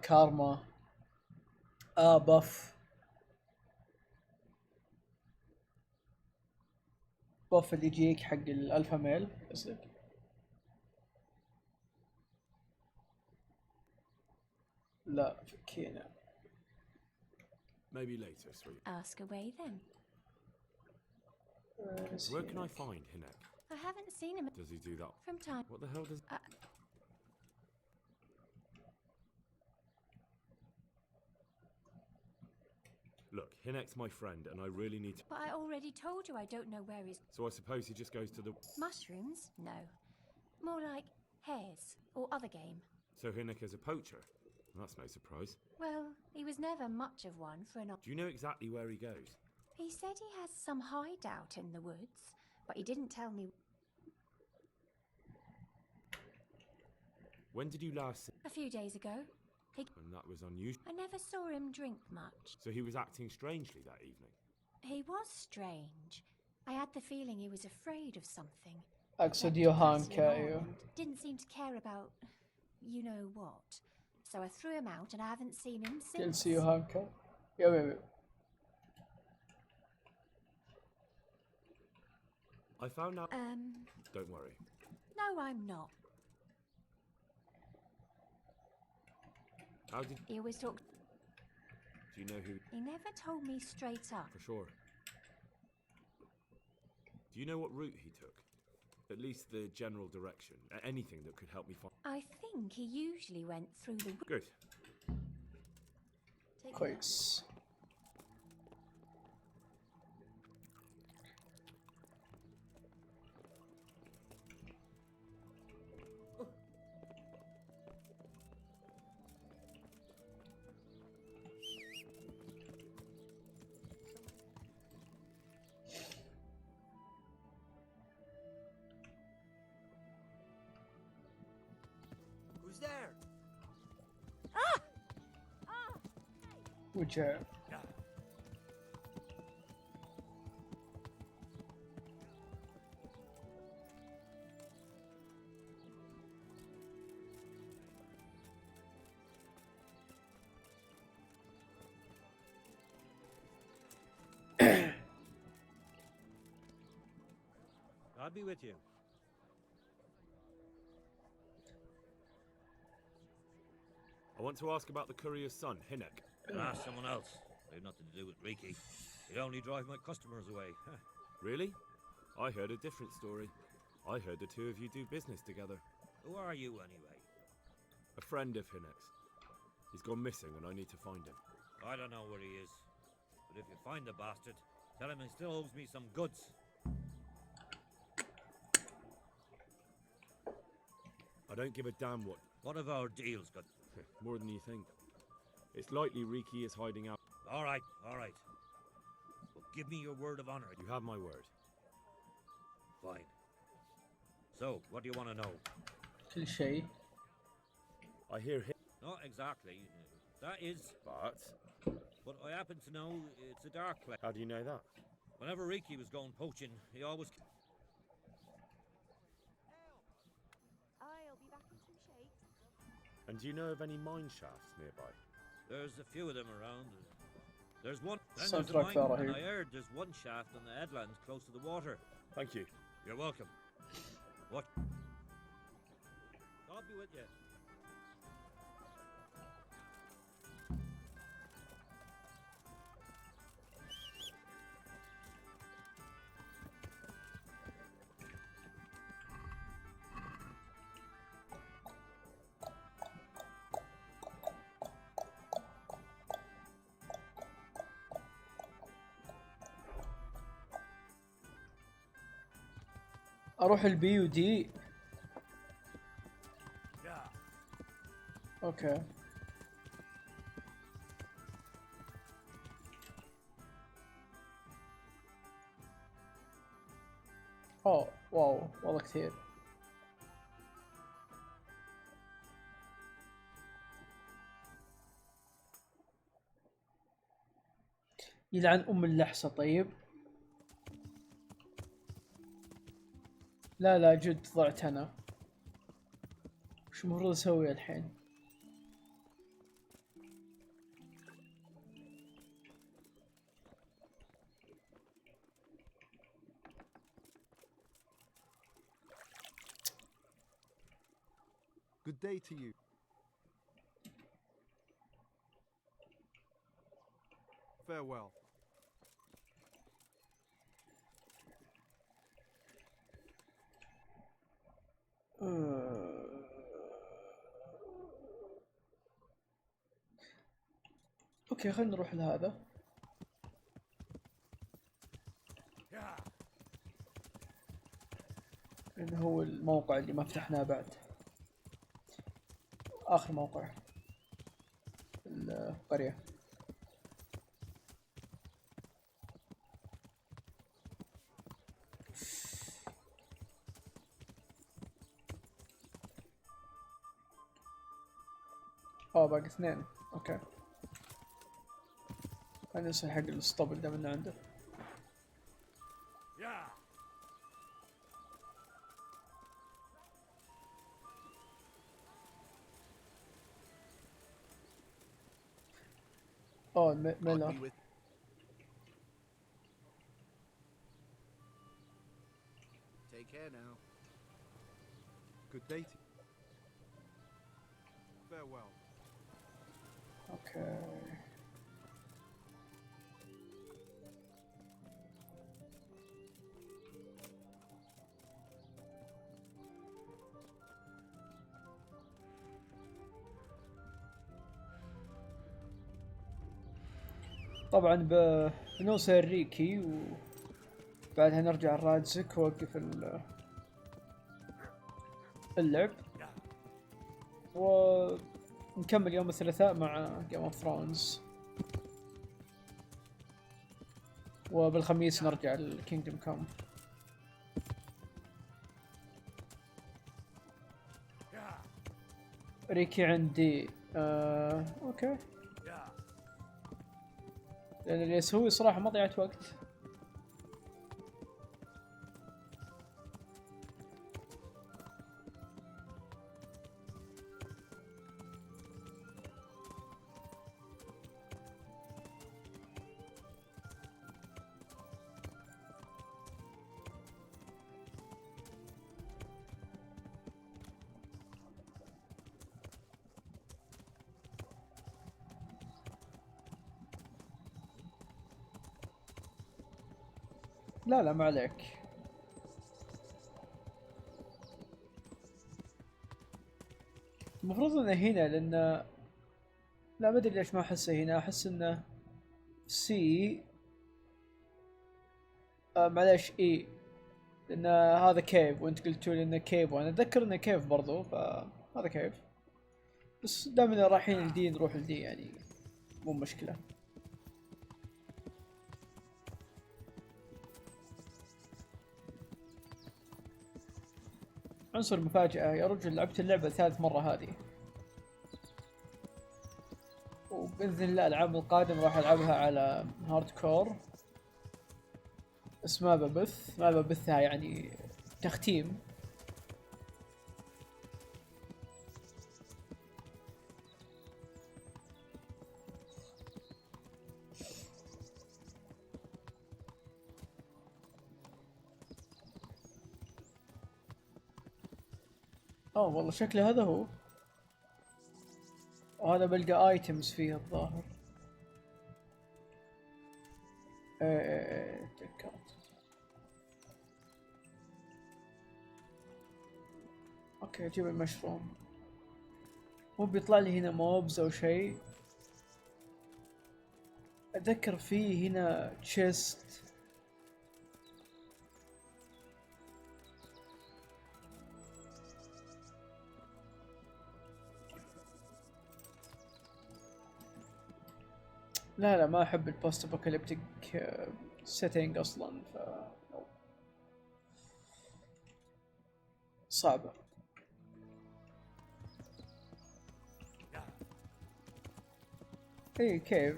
كارما. بف اللي يجيك حق الالفا ميل قصدك. لا فكينا. Maybe later, sweet. Ask away then. Where can I find Hinek? I haven't seen him. Does he do that? From time. What the hell does... Look, Hinek's my friend and I really need to... But I already told you I don't know where he's... So I suppose he just goes to the... Mushrooms? No. More like hares, or other game. So Hinnick is a poacher? That's no surprise. Well, he was never much of one for an... Do you know exactly where he goes? He said he has some hideout in the woods, but he didn't tell me... When did you last see... A few days ago. And that was unusual. I never saw him drink much. So he was acting strangely that evening? He was strange. I had the feeling he was afraid of something. أقصد يوهانكا أيوه. Didn't seem to care about you know what. So I threw him out and I haven't seen him since. جلسي يوهانكا. يو. I found out... Don't worry. No, I'm not. How did... He always talked... Do you know who... He never told me straight up. For sure. Do you know what route he took? At least the general direction. Anything that could help me find... I think he usually went through the... Good. كويس. Who's there? وجع. I'll be with you. I want to ask about the courier's son, Hinnick. Ask someone else. They've nothing to do with Riki. He'd only drive my customers away. Really? I heard a different story. I heard the two of you do business together. Who are you, anyway? A friend of Hinnick's. He's gone missing and I need to find him. I don't know where he is. But if you find the bastard, tell him he still owes me some goods. I don't give a damn what... What have our deals got? More than you think. It's likely Riki is hiding out. All right, all right. But give me your word of honor. You have my word. Fine. So, what do you want to know? كل شيء. I hear him. Not exactly. That is... But I happen to know it's a dark place. How do you know that? Whenever Riki was going poaching, he always... I'll be back in 2 shakes. And do you know of any mine shafts nearby? There's a few of them around. There's one. Then Some there's a truck mine, fella and here. I heard there's one shaft on the headlands close to the water. Thank you. You're welcome. What? God be with you. اروح البي ودي. اوكي. اوه واو والله كثير. يلعن ام اللحسة. طيب لا جد ضعت انا. وش المفروض اسوي الحين؟ Good day to you. Farewell. اوكي خلينا نروح لهذا. لأنه هو الموقع اللي ما فتحناه بعد. آخر موقع القرية. باقي 2. اوكي. ما ننسى حق الاسطبل ده من عنده. ميلر. Take care now. Good day to you. Farewell. اوكي. طبعا بنوصل ريكي وبعدها نرجع الرادزك ووقف اللعب ونكمل يوم الثلاثاء مع جيم اوف ثرونز، وبالخميس نرجع الكينجدم كوم. ريكي عندي اوكي، لان اللي اسوي صراحة مضيعة وقت. لا ما عليك. المفروض انه هنا، لان لا ما ادري ليش ما احسه هنا، احس انه سي معليش اي، لان هذا كيف وانت قلتوا لي انه كيف، وانا اتذكر انه كيف برضو، فهذا كيف. بس دامنا رايحين لدي نروح لدي يعني، مو مشكلة. عنصر مفاجأة يا رجل، لعبت اللعبة ثالث مرة هذه، وبإذن الله الألعاب القادمة راح ألعبها على هارد كور، بس ما ببثها يعني تختيم. والله شكله هذا هو، وهذا بلقى ايتمز فيها الظاهر. تذكرت. اوكي اجيب المشروم. مو بيطلع لي هنا موبز او شيء؟ اتذكر فيه هنا تشيست. لا ما احب البوست ابوكاليبتيك سيتنج اصلا، صعبة. اي كيف.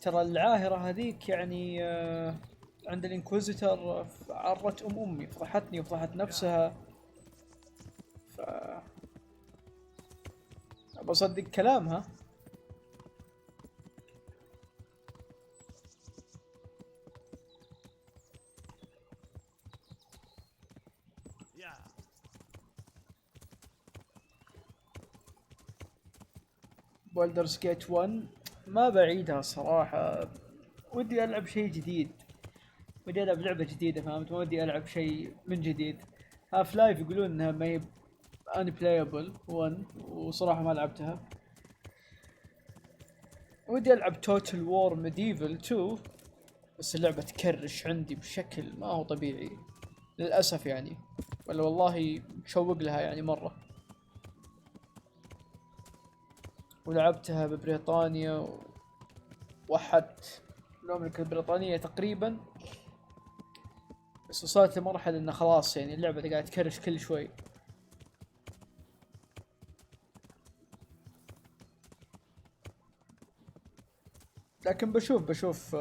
ترى العاهرة هذيك يعني عند الانكوزيتر عرت امي، فضحتني وفضحت نفسها، بصدق كلامها. بولدرز جيت 1 ما بعيدها صراحة، ودي ألعب شيء جديد، ودي ألعب لعبة جديدة، فهمت؟ ما ودي ألعب شيء من جديد. هاف لايف يقولون إنها ما هي unplayable 1، وصراحة ما لعبتها. ودي ألعب توتال وور ميديفل 2، بس اللعبة تكرش عندي بشكل ما هو طبيعي للأسف يعني، ولا والله مشوق لها يعني مرة. ولعبتها ببريطانيا ووحدت المملكة البريطانية تقريبا، بس وصلت لمرحلة انه خلاص يعني اللعبة قاعدة تكرش كل شوي. لكن بشوف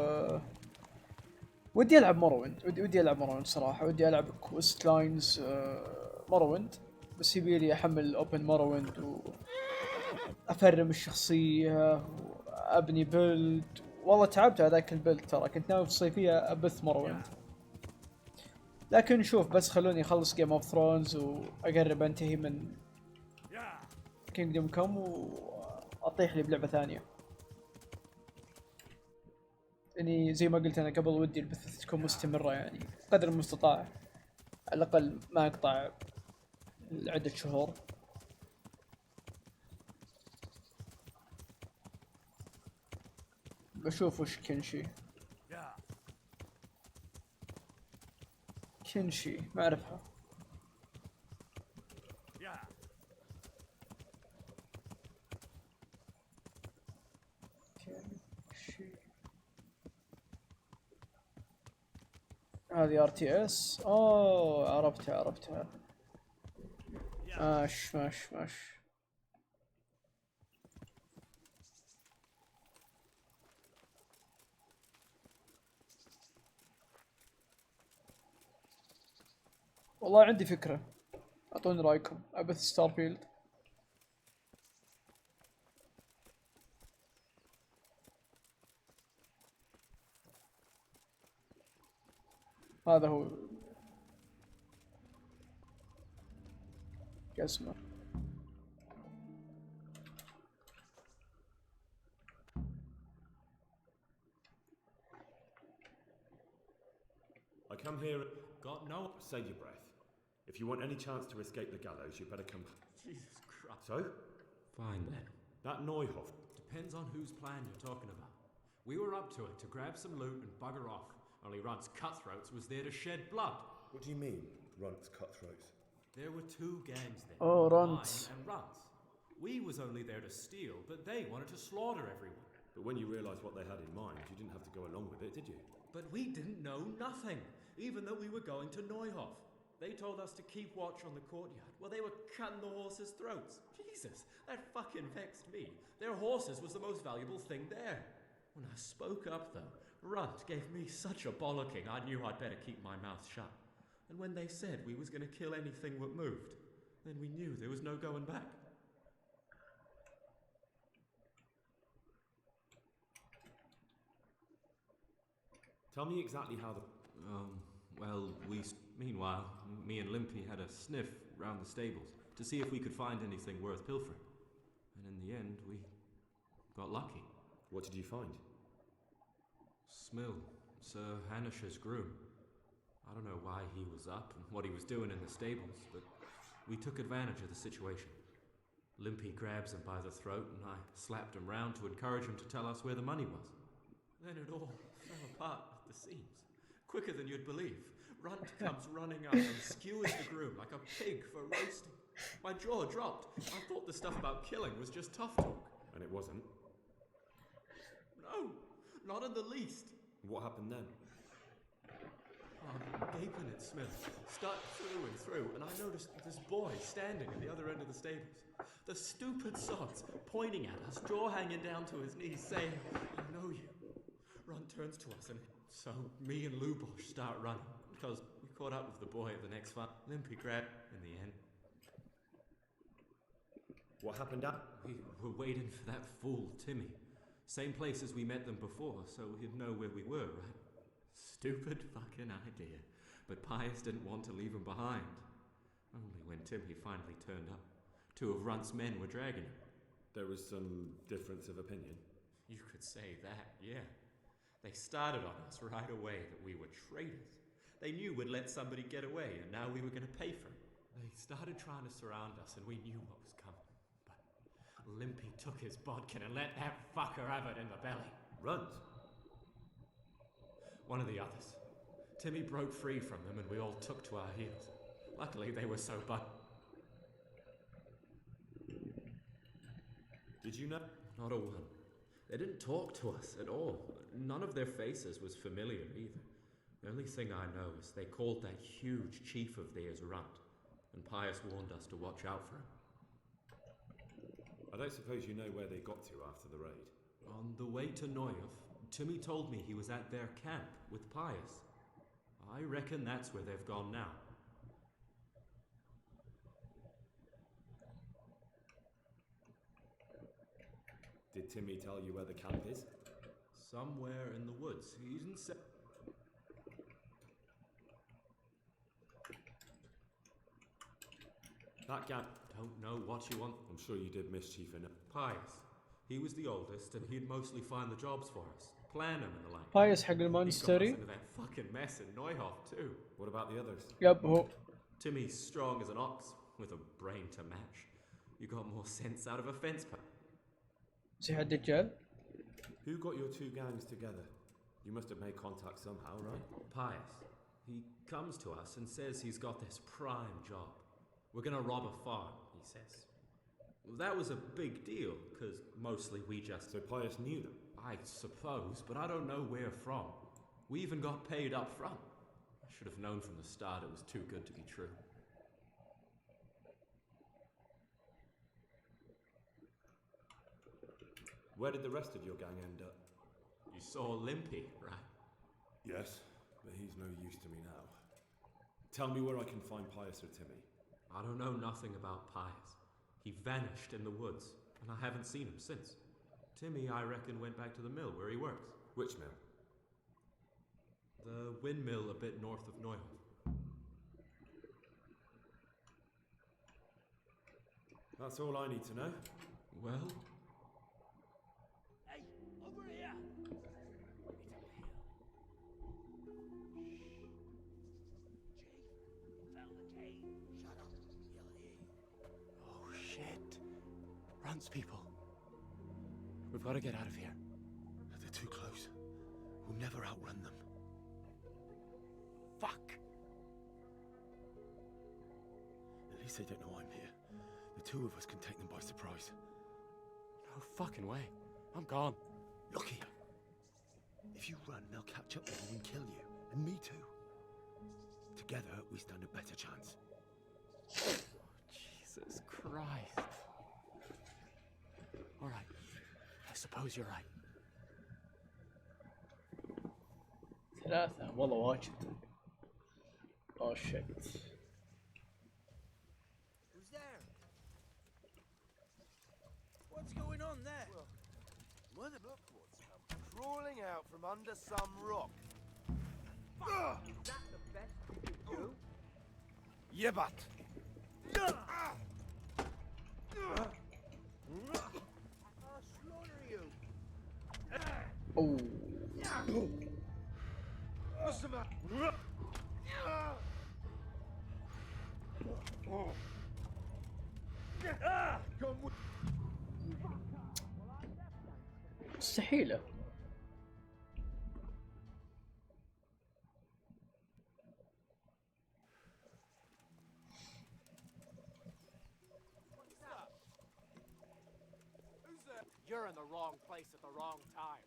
ودي العب مرويند، ودي العب مرويند صراحة، ودي العب كويست لاينز مرويند، بس يبيلي احمل اوبن مرويند وافرم الشخصية وابني بيلد. والله تعبت على ذاك البيلد، ترى كنت ناوي في الصيفية ابث مرويند، لكن شوف بس خلوني اخلص جيم اوف ثرونز واقرب انتهي من كينجدوم كوم واطيح لي بلعبة ثانية. يعني زي ما قلت انا قبل، ودي البث تكون مستمرة يعني قدر المستطاع، على الاقل ما اقطع عدة شهور. بشوف وش كنشي ما اعرفها. هذه RTS. اوه عرفتها. ماش. والله عندي فكرة، اعطوني رايكم. ابث ستارفيلد. هذا هو اسمه. I come here. Got no. Save your breath. If you want any chance to escape the gallows, you better come. Jesus Christ. So? Fine then. That Neuhoff. Depends on whose plan you're talking about. We were up to it to grab some loot and bugger off. Only Runt's cutthroats was there to shed blood. What do you mean, Runt's cutthroats? There were two gangs then. Oh, Runt. Mine and Runt's. We was only there to steal, but they wanted to slaughter everyone. But when you realised what they had in mind, you didn't have to go along with it, did you? But we didn't know nothing, even though we were going to Neuhoff. They told us to keep watch on the courtyard while they were cutting the horses' throats. Jesus, that fucking vexed me. Their horses was the most valuable thing there. When I spoke up, though, Runt gave me such a bollocking I knew I'd better keep my mouth shut. And when they said we was going to kill anything that moved, then we knew there was no going back. Tell me exactly how the... Meanwhile, me and Limpy had a sniff round the stables to see if we could find anything worth pilfering. And in the end, we got lucky. What did you find? Smill, Sir Hanish's groom. I don't know why he was up and what he was doing in the stables, but we took advantage of the situation. Limpy grabs him by the throat and I slapped him round to encourage him to tell us where the money was. Then it all fell apart at the seams. Quicker than you'd believe. Runt comes running up and skewers the groom like a pig for roasting. My jaw dropped. I thought the stuff about killing was just tough talk. And it wasn't? No, not in the least. What happened then? I'm gaping at Smith, stuck through and through, and I noticed this boy standing at the other end of the stables. The stupid sods pointing at us, jaw hanging down to his knees, saying, "I know you." Runt turns to us, and so me and Lubosh start running, because we caught up with the boy at the next fight. Limpy grabbed in the end. What happened after? We were waiting for that fool, Timmy. Same place as we met them before, so he'd know where we were, right? Stupid fucking idea. But Pius didn't want to leave him behind. Only when Timmy finally turned up, two of Runt's men were dragging him. There was some difference of opinion? You could say that, yeah. They started on us right away that we were traitors. They knew we'd let somebody get away, and now we were going to pay for it. They started trying to surround us, and we knew what was coming. But Limpy took his bodkin and let that fucker have it in the belly. Runt? One of the others. Timmy broke free from them and we all took to our heels. Luckily, they were so Did you know? Not a one. They didn't talk to us at all. None of their faces was familiar either. The only thing I know is they called that huge chief of theirs Runt, and Pius warned us to watch out for him. I don't suppose you know where they got to after the raid? On the way to Neuhof, Timmy told me he was at their camp with Pius. I reckon that's where they've gone now. Did Timmy tell you where the camp is? Somewhere in the woods. He didn't say. That camp. Don't know what you want. I'm sure you did mischief in it. Pius. He was the oldest, and he'd mostly find the jobs for us, plan them and the like. Pius حق He got us المونستري. into that fucking mess in Neuhof too. What about the others? Yep, هو. Timmy's strong as an ox, with a brain to match. You got more sense out of a fence post. زي هالدجال. Who got your two gangs together? You must have made contact somehow, right? Pius. He comes to us and says he's got this prime job. We're gonna rob a farm, he says. Well, that was a big deal, because mostly we just... So Pius knew them? I suppose, but I don't know where from. We even got paid up front. I should have known from the start it was too good to be true. Where did the rest of your gang end up? You saw Limpy, right? Yes, but he's no use to me now. Tell me where I can find Pius or Timmy. I don't know nothing about Pius. He vanished in the woods, and I haven't seen him since. Timmy, I reckon, went back to the mill where he works. Which mill? The windmill a bit north of Neuhof. That's all I need to know. Well? Hey, over here! Oh shit. Runs people. We've got to get out of here. They're too close. We'll never outrun them. Fuck! At least they don't know I'm here. The two of us can take them by surprise. No fucking way. I'm gone. Look here. If you run, they'll catch up with you and kill you. And me too. Together, we stand a better chance. Jesus Christ. All right. I suppose you're right. ثلاثة والله واجد. Oh shit. Who's there? What's going on there? Well, look what's come crawling out from under some rock. Is that the best you can do? Yebat! I'll slaughter you. Oh. مستحيلة. You're in the wrong place at the wrong time.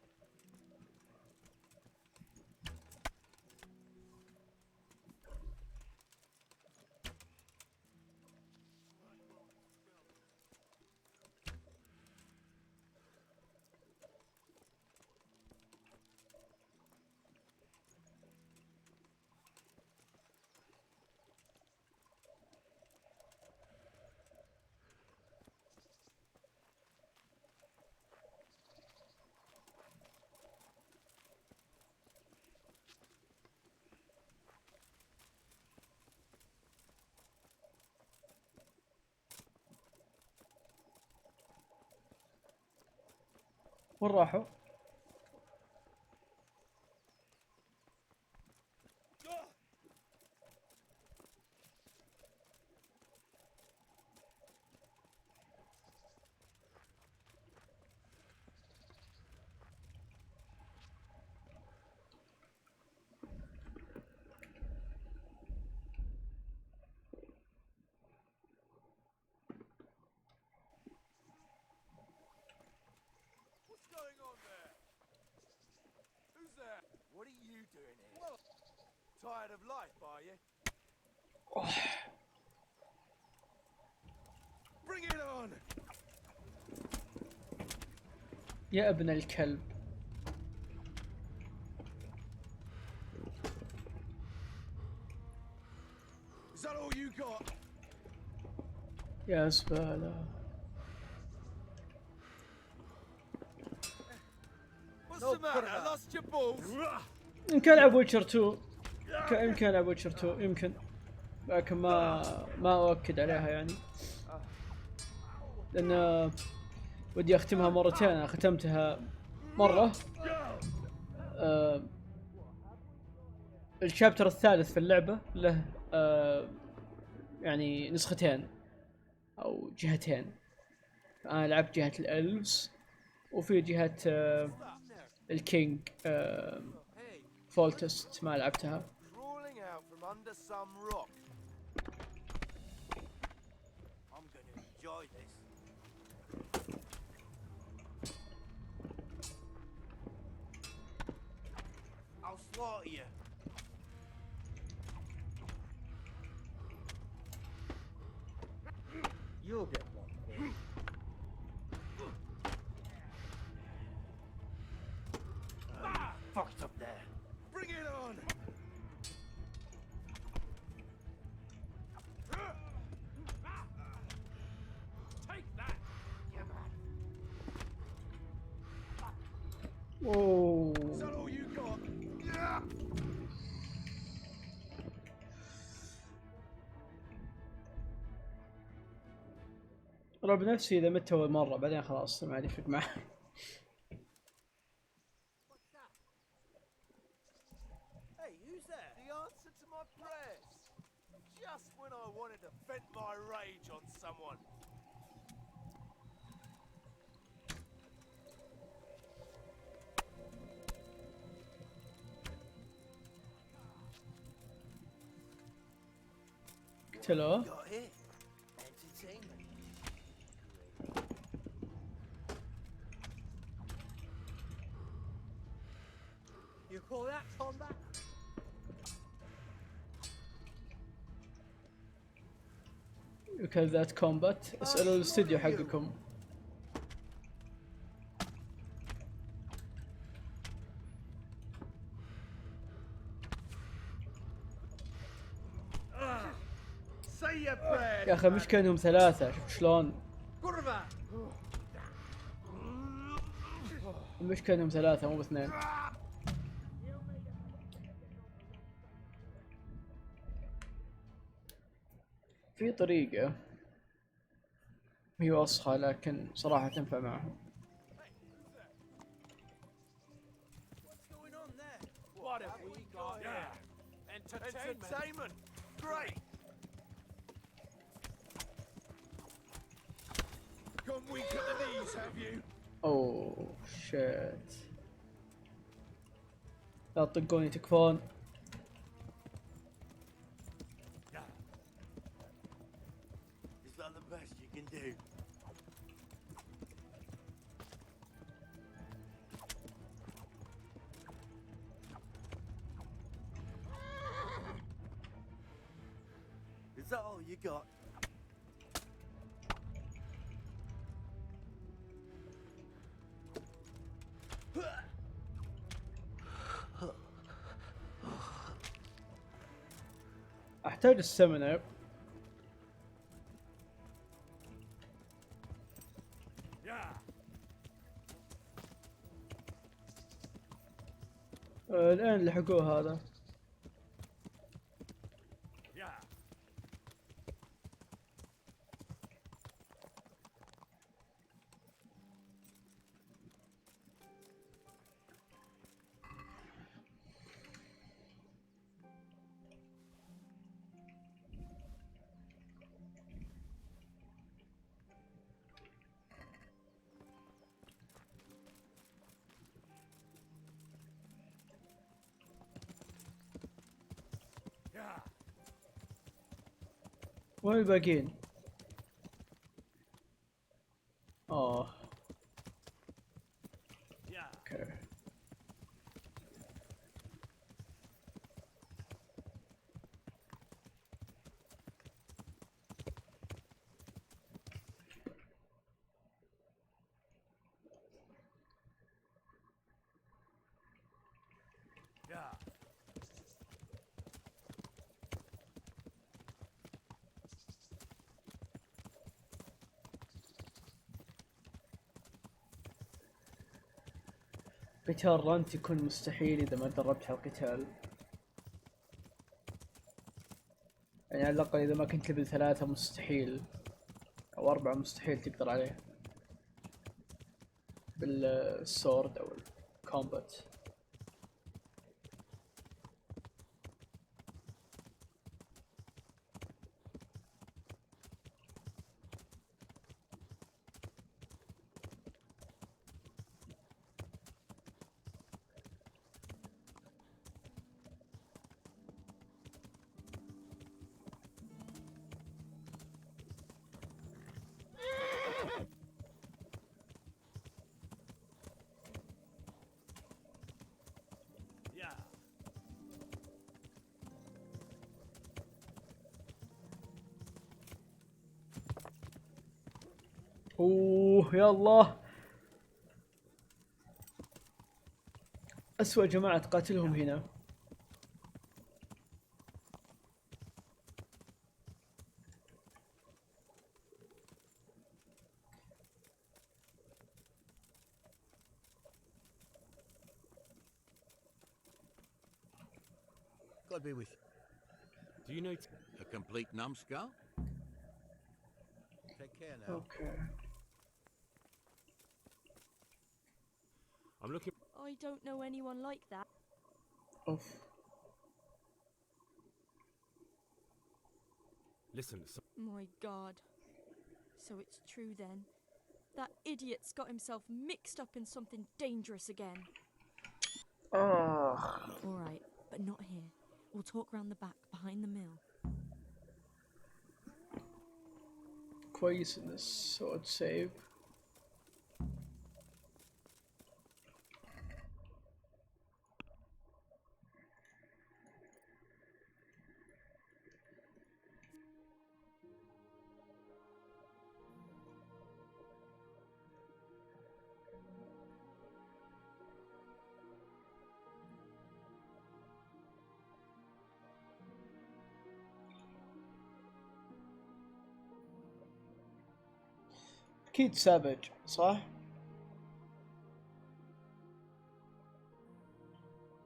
وين راحوا؟ What are you doing here? Tired of life, are you? Bring it on! يا ابن الكلب. Is that all you got? يا زبالة. What's the matter? Lost your balls? يمكن العب ويتشر 2. يمكن العب ويتشر 2 يمكن، لكن ما اؤكد عليها يعني، لان ودي اختمها مرتين. انا ختمتها مرة الشابتر الثالث في اللعبة له يعني نسختين او جهتين. انا لعبت جهة الالفز وفي جهة الكينج فولتست ما لعبتها. Crawling out from under some rock. I'm going to enjoy this. I'll slaughter you. You'll get one. Fucked up there. Bring it on. Take that! اوه Is that all you got? Yeah. رب نفسي اذا مت اول مرة بعدين خلاص ما عاد يفرق معه. Hey, who's that? The answer to my prayers. Just when I wanted to vent my rage on someone. قتلوه. Got it? Entertainment. You call that combat? يمكن ذات كومبات. اسألوا الاستوديو حقكم. Say your prayers. يا اخي مش كانهم ثلاثة، شوف شلون. مش كانهم ثلاثة مو باثنين. في طريقة هي وسخة لكن صراحة تنفع معهم. What have we got here? Entertainment. Great. Gone weak at the knees, have you? اوه شيت. لا تطقوني تكفون. Is that the best you can do? Is that all you got? احتاج السمنة. الآن لحقوه هذا. وين الباقيين؟ اوه اوكي. قتال رانت يكون مستحيل إذا ما تدربت على القتال. يعني على الأقل إذا ما كنت ليفل 3 مستحيل، أو 4 مستحيل تقدر عليه بالسورد أو الكومبات. اوه يا الله، أسوأ جماعة تقاتلهم هنا. God be with you. Do you know a complete numbskull? Take care now. Okay. I'm looking. I don't know anyone like that. Oof. Listen. My God. So it's true then. That idiot's got himself mixed up in something dangerous again. Ugh. All right, but not here. We'll talk round the back, behind the mill. كويس إن الصوت سيف. أكيد سافج صح؟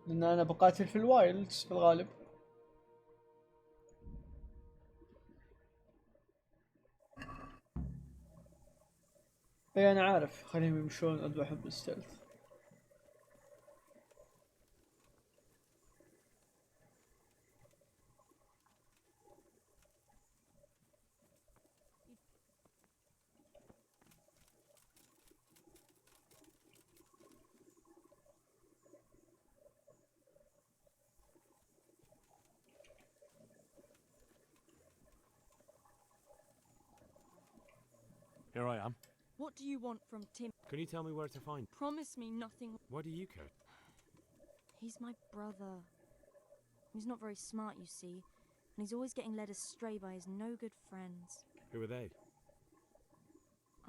لأن أنا بقاتل في الوايلدز في الغالب. اي أنا عارف، خليهم يمشون أذبحهم بالستلث. Here I am. What do you want from Tim? Can you tell me where to find? Promise me nothing. Why do you care? He's my brother. He's not very smart, you see, and he's always getting led astray by his no-good friends. Who are they?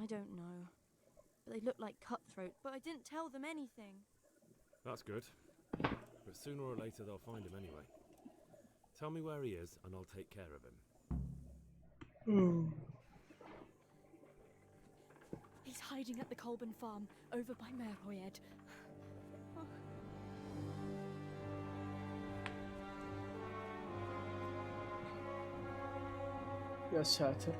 I don't know. But they look like cutthroat, but I didn't tell them anything. That's good. But sooner or later they'll find him anyway. Tell me where he is and I'll take care of him. He's hiding at the Colburn farm, over by Merhoyed. يا ساتر.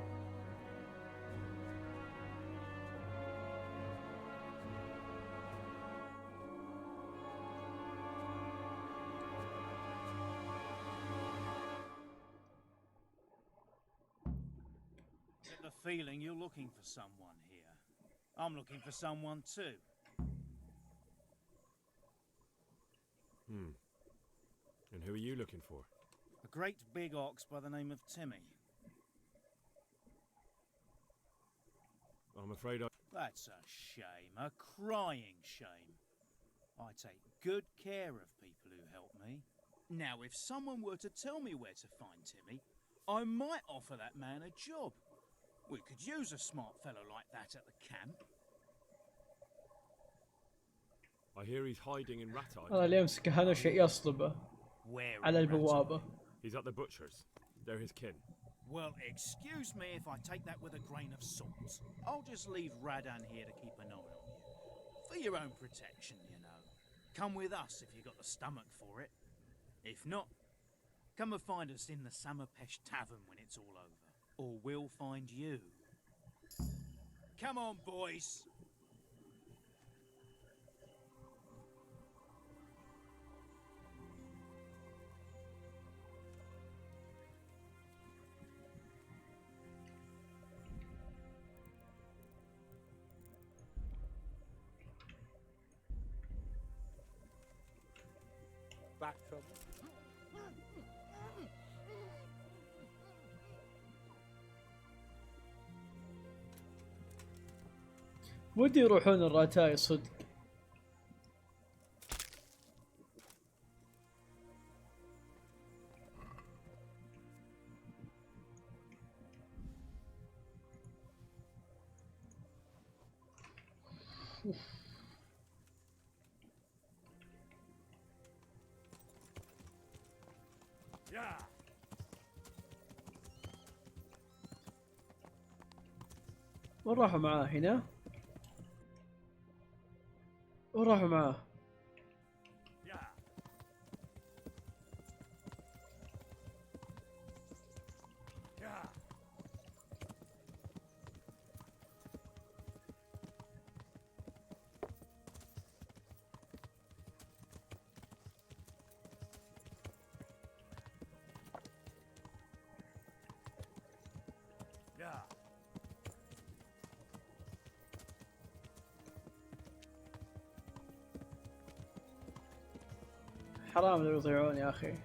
Get the feeling you're looking for someone here. I'm looking for someone too. And who are you looking for? A great big ox by the name of Timmy. I'm afraid I... That's a shame, a crying shame. I take good care of people who help me. Now, if someone were to tell me where to find Timmy, I might offer that man a job. We could use a smart fellow like that at the camp. I hear he's hiding in Rat-Eye. أنا اللي أمسكه هذا شيء يصلبه على البوابة. He's at the butcher's. They're his kin. Well, excuse me if I take that with a grain of salt. I'll just leave Radan here to keep an eye on you. For your own protection, you know. Come with us if you got the stomach for it. If not, come and find us in the Summerpesh Tavern when it's all over. Or we'll find you. Come on, boys. Back trouble. ودي يروحون الراتاي صدق. وين راحوا معاه هنا؟ وين راحوا معاه؟ حرام لو يضيعون يا أخي.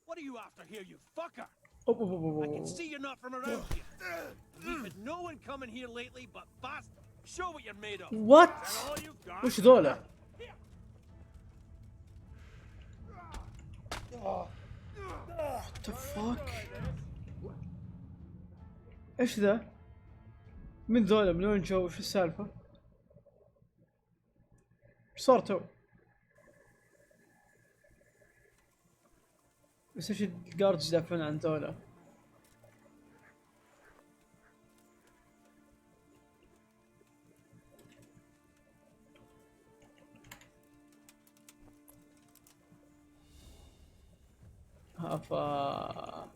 What are you after here, you fucker? I can see you're not from around here. We've had no one coming here lately, but fast, show what you're made of. What? Is that all you've got? وش ذولا؟ What the fuck؟ ايش ذا؟ من ذولا؟ من وين جو؟ وش السالفة؟ ايش صار تو؟ بس ايش الجاردز يدافعون عن ذولا؟ هافا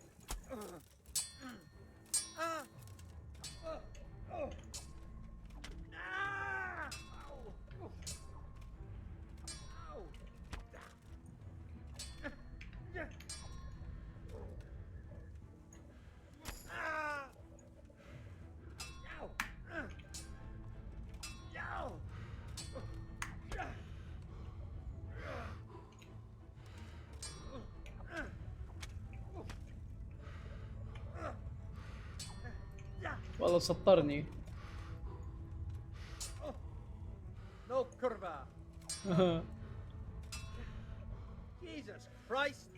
والله سطرني. No curva. Jesus Christ.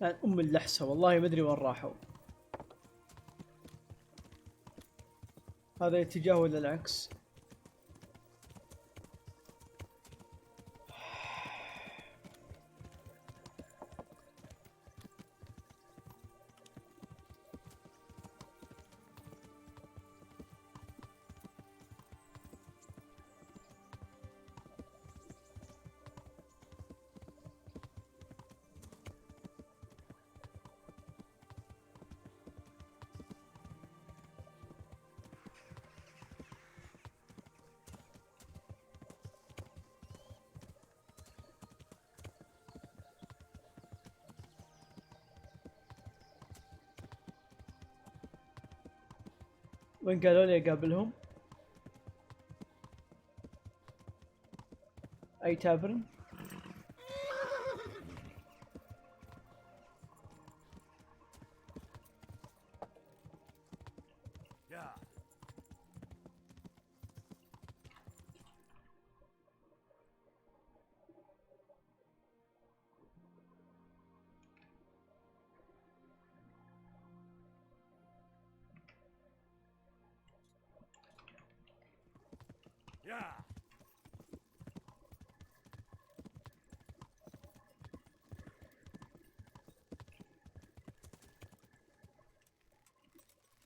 يعني ام اللحسة والله ما ادري وين راحوا. هذا اتجاه ولا العكس؟ وين قالوا لي اقابلهم؟ اي تافرن؟ Yeah. Yeah.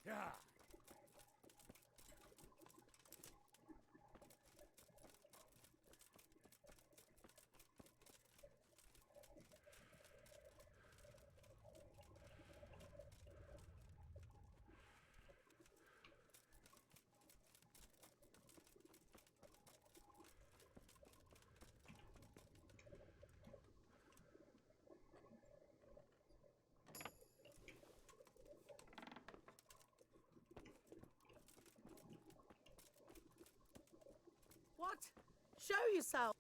Yeah. What? Show yourself.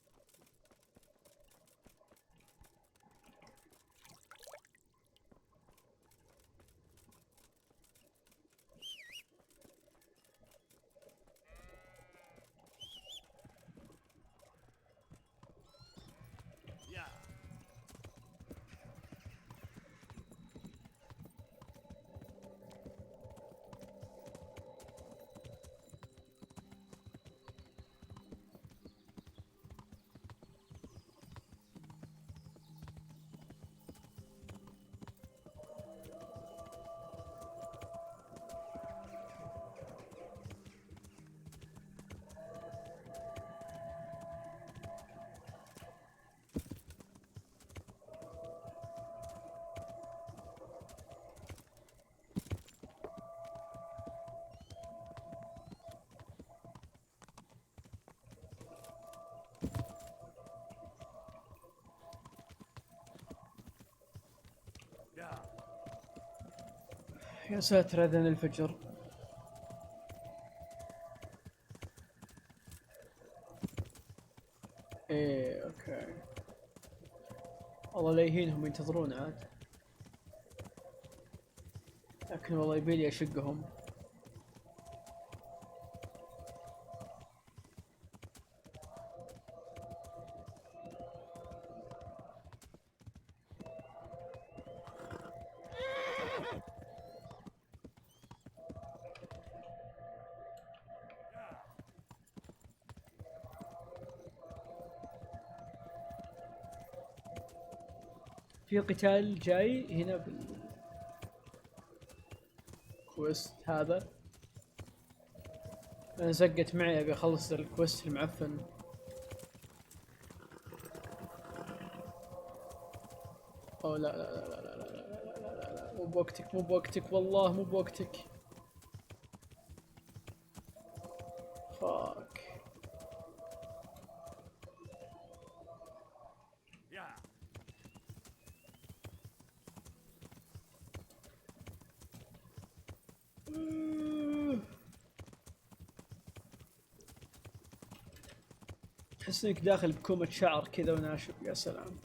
Yeah. Yeah. يا ساتر اذان الفجر. ايه اوكي. والله لا يهينهم ينتظرون عاد. لكن والله يبيلي اشقهم. في قتال جاي هنا بالكويست هذا. انا زقت معي ابي اخلص الكويست المعفن. اوه لا لا لا لا لا لا لا لا لا لا مو بوقتك مو بوقتك والله مو بوقتك. فاك. Yeah. تحس انك داخل بكومة شعر كذا وناشف يا سلام.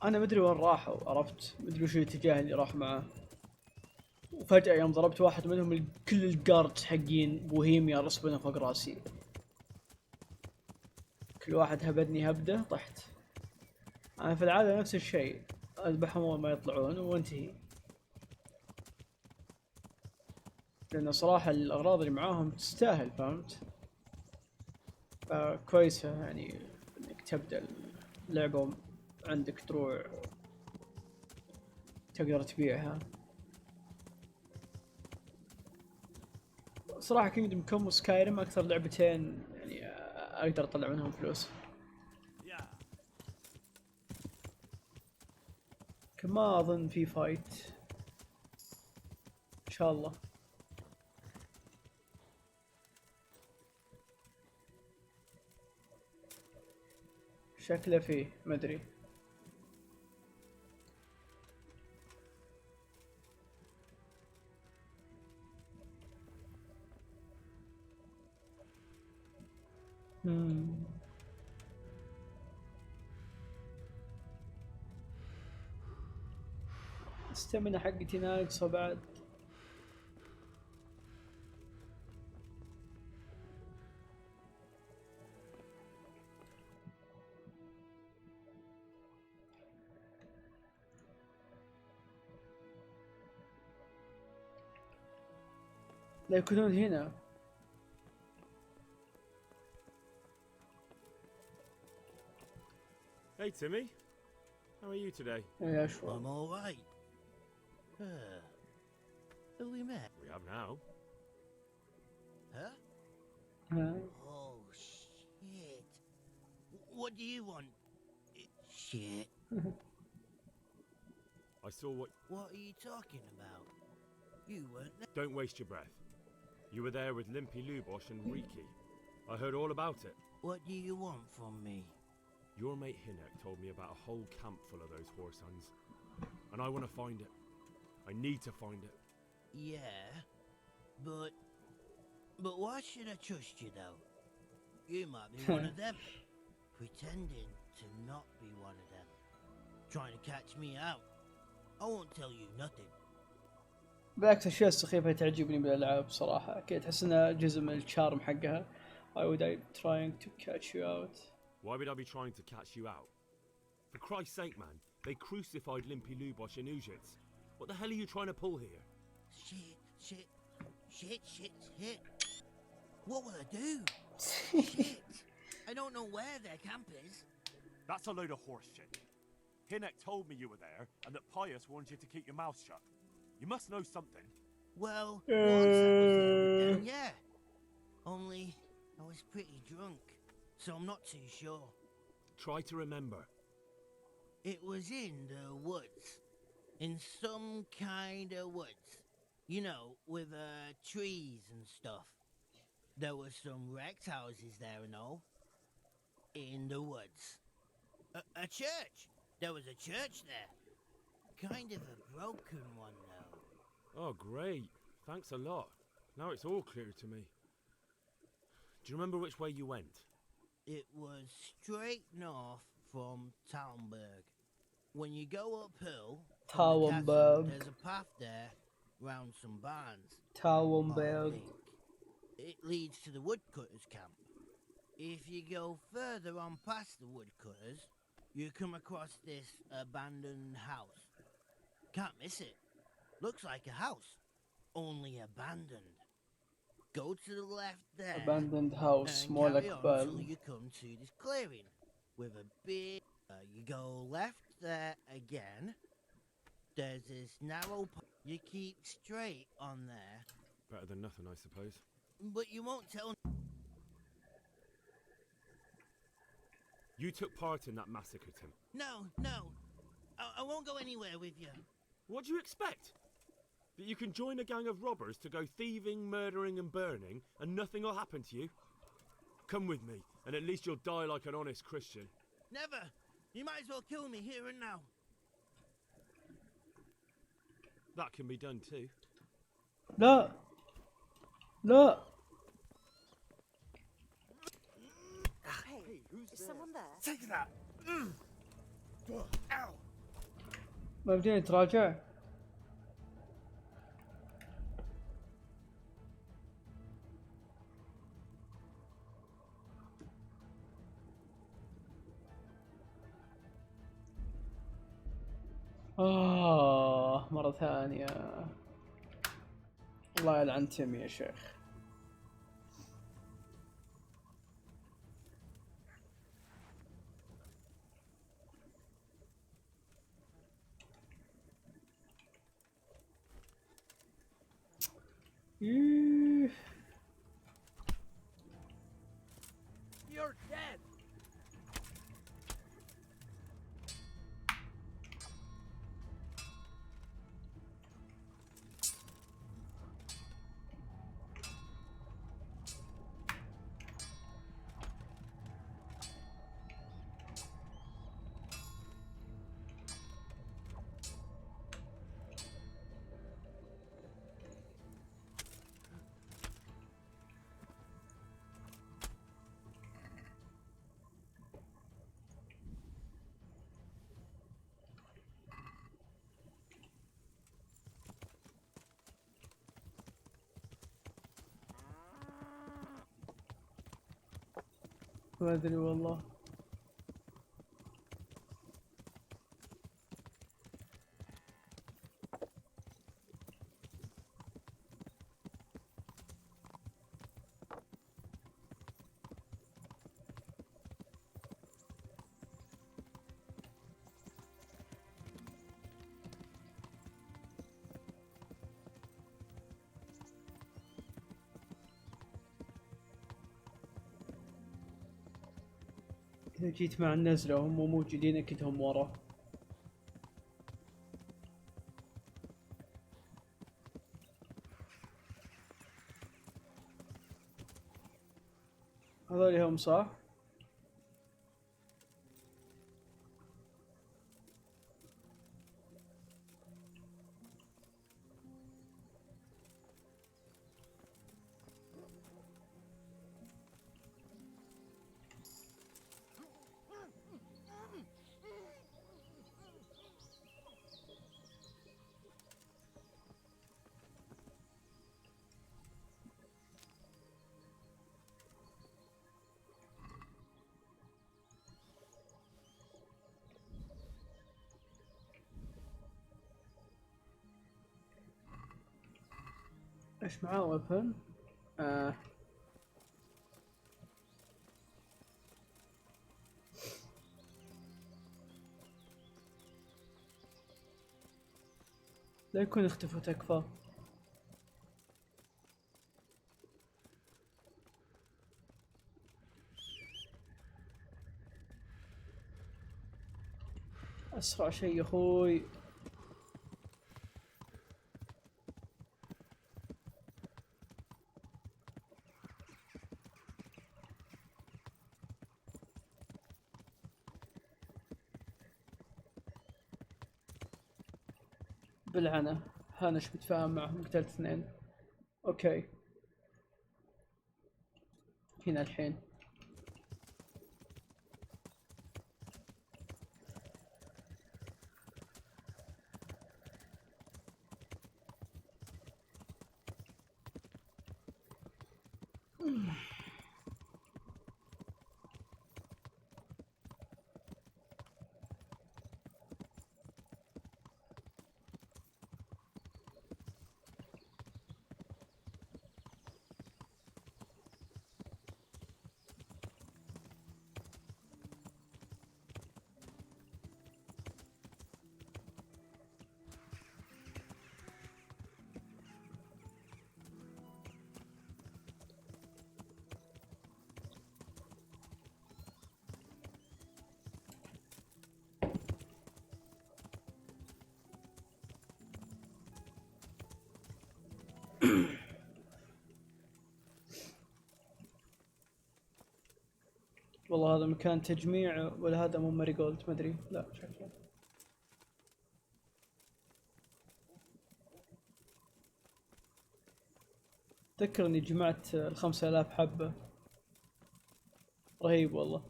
انا مدري وين راحوا عرفت مدري وش الاتجاه اللي راح معاه. وفجأة يوم ضربت واحد منهم كل الجاردز حقين بوهيميا رسبنا فوق راسي. في واحد هبدني هبدة طحت. أنا في العادة نفس الشيء، أذبحهم أول ما يطلعون وانتهي. لأن صراحة الأغراض اللي معاهم تستاهل، فهمت؟ كويسة يعني إنك تبدأ اللعبة عندك دروع تقدر تبيعها. صراحة كينجدم كوم وسكايريم أكثر لعبتين يعني أقدر أطلع منهم فلوس. ما أظن في فايت إن شاء الله. شكله فيه ما أدري. الستامينا حقتي ناقصة بعد. لا يكونون هنا. Hey Timmy, how are you today? Yeah, sure. I'm all right. Who we met? We have now. Huh? Oh, shit. What do you want? Shit. I saw what... What are you talking about? You weren't there. Don't waste your breath. You were there with Limpy Lubosh and Riki. I heard all about it. What do you want from me? Your mate Hinek told me about a whole camp full of those whoresuns. And I want to find it. I need to find it. Yeah, but why should I trust you though? You might be one of them, pretending to not be one of them, trying to catch me out. I won't tell you nothing. بالعكس الأشياء السخيفة تعجبني بالألعاب صراحة، كذا تحس إنها جزء من الشارم حقها. Why would I trying to catch you out? Why would I be trying to catch you out? For Christ's sake, man, they crucified Limpy Lubosh and Ujits. What the hell are you trying to pull here? Shit. What will I do? Shit. I don't know where their camp is. That's a load of horse shit. Hinek told me you were there and that Pius warned you to keep your mouth shut. You must know something. Well, once I was there with them, yeah. Only I was pretty drunk, so I'm not too sure. Try to remember. It was in the woods. In some kind of woods. You know, with trees and stuff. There were some wrecked houses there and all. In the woods. A church! There was a church there. Kind of a broken one, though. Oh, great. Thanks a lot. Now it's all clear to me. Do you remember which way you went? It was straight north from Talmberg. When you go uphill, Talmberg. there's a path there round some barns. Talmberg. It leads to the woodcutters' camp. If you go further on past the woodcutters, you come across this abandoned house. Can't miss it. Looks like a house, only abandoned. Go to the left there. Abandoned house, and more carry like on bell. until you come to this clearing with a big. You go left there again. There's this narrow. You keep straight on there. Better than nothing, I suppose. But you won't tell. You took part in that massacre, Tim. No. I won't go anywhere with you. What do you expect? That you can join a gang of robbers to go thieving, murdering and burning and nothing will happen to you? Come with me, and at least you'll die like an honest Christian. Never! You might as well kill me here and now. That can be done too. لا Hey, is someone there? Take that! Ow! ما بدينا نتراجع. مرة ثانية. الله يلعن تيم يا شيخ. You're dead. ما ادري والله. إذا جيت مع النزلة وهم مو موجودين أكيد هم ورا. هذول هم صح؟ ايش معاه ويبن؟ لا يكون اختفوا تكفى. اسرع شيء يا اخوي. بالعنى. هانش بتفاهم معهم، قتلت اثنين. اوكي هنا الحين. والله هذا مكان تجميع ولا هذا مو ماري جولد؟ ما ادري، لا شكله. اتذكر اني جمعت 5000 حبة. رهيب والله.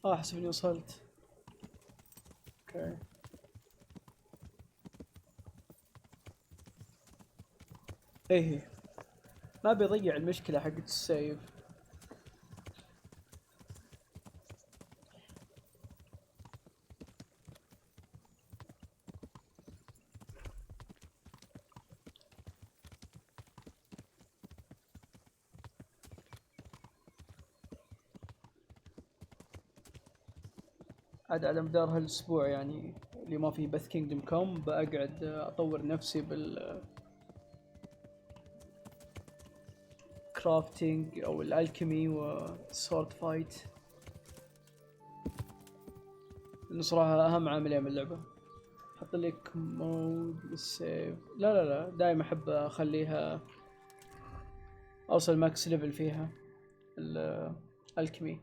احسب اني وصلت. اوكي ايه ما بيضيع المشكلة حقت السيف. عاد على مدار هالاسبوع يعني اللي ما في بث كينجدم كوم بقعد اطور نفسي بال كرافتنج او الالكيمي والسورد فايت، لانه صراحة اهم عاملين من اللعبة. حط لك مود للسيف، لا دائما احب اخليها اوصل ماكس ليفل فيها الالكيمي.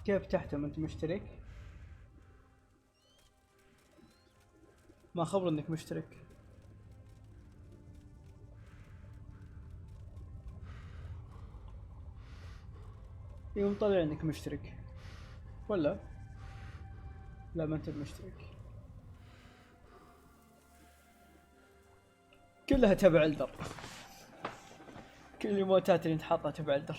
كيف تحتم انت مشترك؟ ما خبر انك مشترك. يوم طلع انك مشترك ولا لا ما انت مشترك؟ كلها تبع الدر، كل الموتات اللي انت حاطها تبع الدر.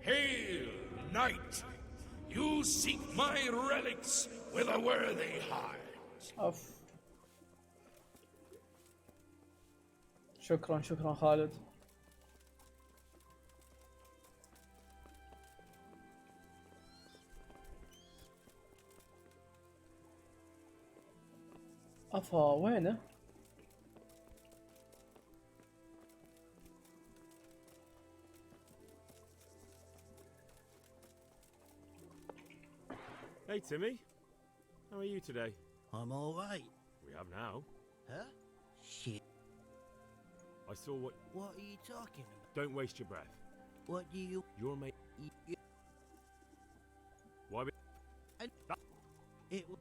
Hail, knight! You seek my relics with a worthy heart. اوف، شكرا خالد. افا وينه؟ Hey, Timmy. How are you today? I'm all right. We have now. Huh? Shit. I saw what... What are you talking about? Don't waste your breath. What do you... Your mate... Why be... It was...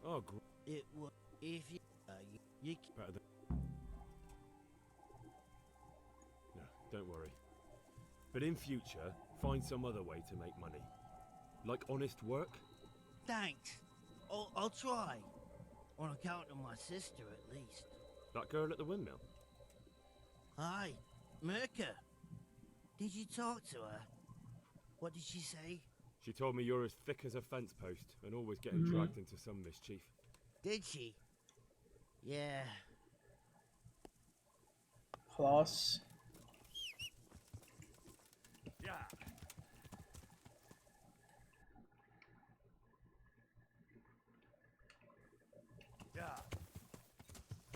Oh, it was... If you... you... Better than... No, don't worry. But in future, find some other way to make money. Like honest work. Thanks. I'll try. On account of my sister, at least. That girl at the windmill? Hi, Merca. Did you talk to her? What did she say? She told me you're as thick as a fence post and always getting dragged into some mischief. Did she? Yeah. خلاص. Yeah.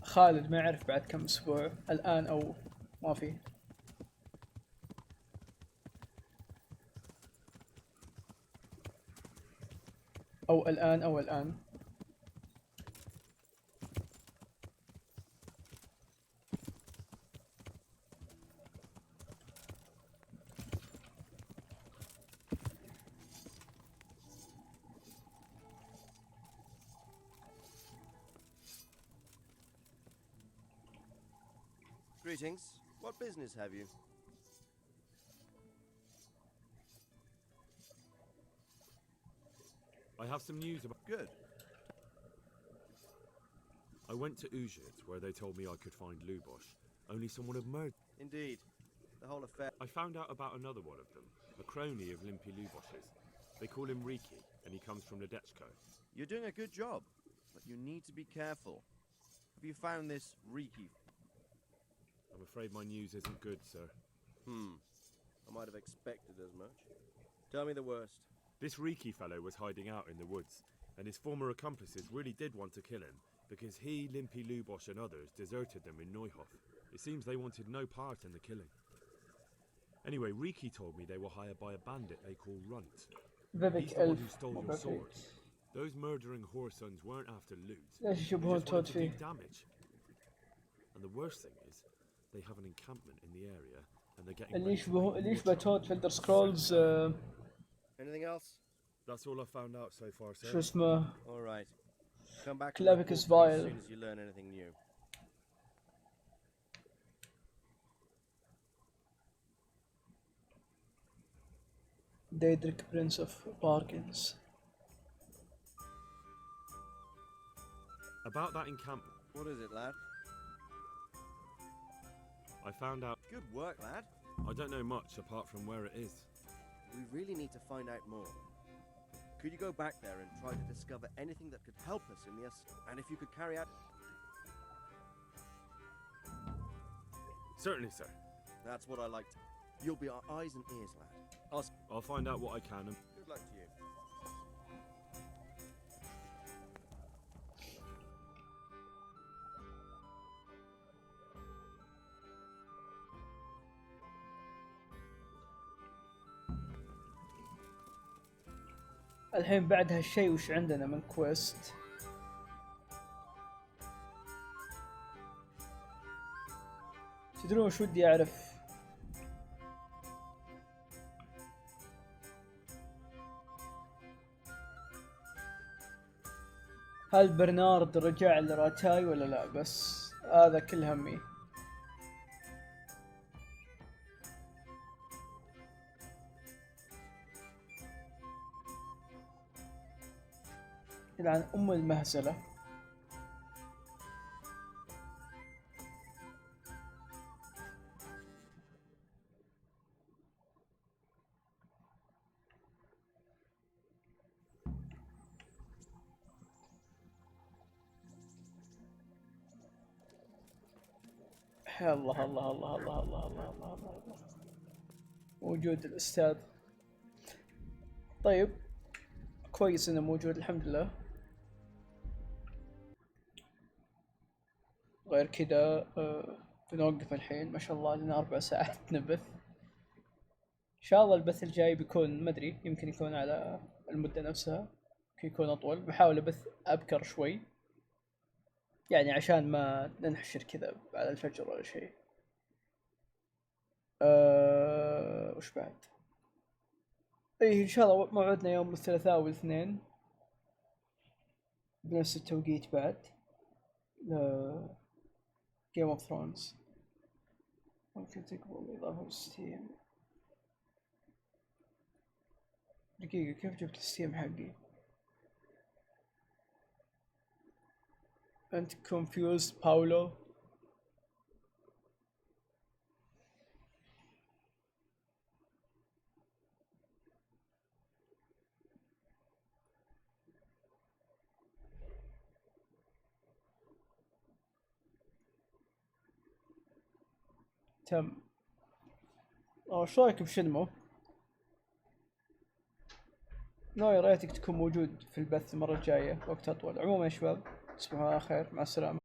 خالد ما يعرف بعد كم اسبوع الان او ما في. او الان. Greetings. What business have you? I have some news about... Good. I went to Ujit, where they told me I could find Lubosh. Only someone had murdered... Indeed. The whole affair... I found out about another one of them, a crony of Limpy Lubosh's. They call him Riki, and he comes from Nadechko. You're doing a good job, but you need to be careful. Have you found this Riki? I'm afraid my news isn't good, sir. I might have expected as much. Tell me the worst. This Riki fellow was hiding out in the woods, and his former accomplices really did want to kill him because he, Limpy Lubosh and others deserted them in Neuhof. It seems they wanted no part in the killing. Anyway, Riki told me they were hired by a bandit they call Runt. He's the one who stole your sword. Those murdering whoresons weren't after loot. They just wanted to do damage. And the worst thing is, they have an encampment in the area, and they're getting اللي يشبه تود في Elder Scrolls Anything else? That's all I found out so far, sir. شو اسمه All right. Come back and Clavicus report me as Vile. soon as you learn anything new. Daedric Prince of Parkins. About that encampment. What is it, lad? I found out. Good work, lad. I don't know much apart from where it is. We really need to find out more. Could you go back there and try to discover anything that could help us in this? And if you could carry out... Certainly, sir. That's what I liked. You'll be our eyes and ears, lad. I'll find out what I can and... Good luck to you. الحين بعد هالشيء وش عندنا من كويست؟ تدرون وش ودي أعرف؟ هل برنارد رجع لراتاي ولا لا؟ بس هذا كل همي. عن أم المهزلة. الله الله الله الله الله الله الله الله موجود الأستاذ. طيب كويس إنه موجود الحمد لله. غير كذا بنوقف الحين ما شاء الله لنا 4 ساعات نبث. إن شاء الله البث الجاي بيكون ما أدري يمكن يكون على المدة نفسها يمكن يكون أطول. بحاول أبث أبكر شوي يعني عشان ما ننحشر كذا على الفجر ولا شيء. وش بعد؟ إيه إن شاء الله موعدنا يوم الثلاثاء والاثنين بنفس التوقيت بعد Game of Thrones. ممكن تقبل إضافة ستيم. دقيقة كيف جبت الستيم حقي؟ أنت confused باولو؟ تم. وش رايك بشنمو؟ يا ريتك تكون موجود في البث المرة الجاية وقت أطول. عموما يا شباب تصبحوا على خير، مع السلامة.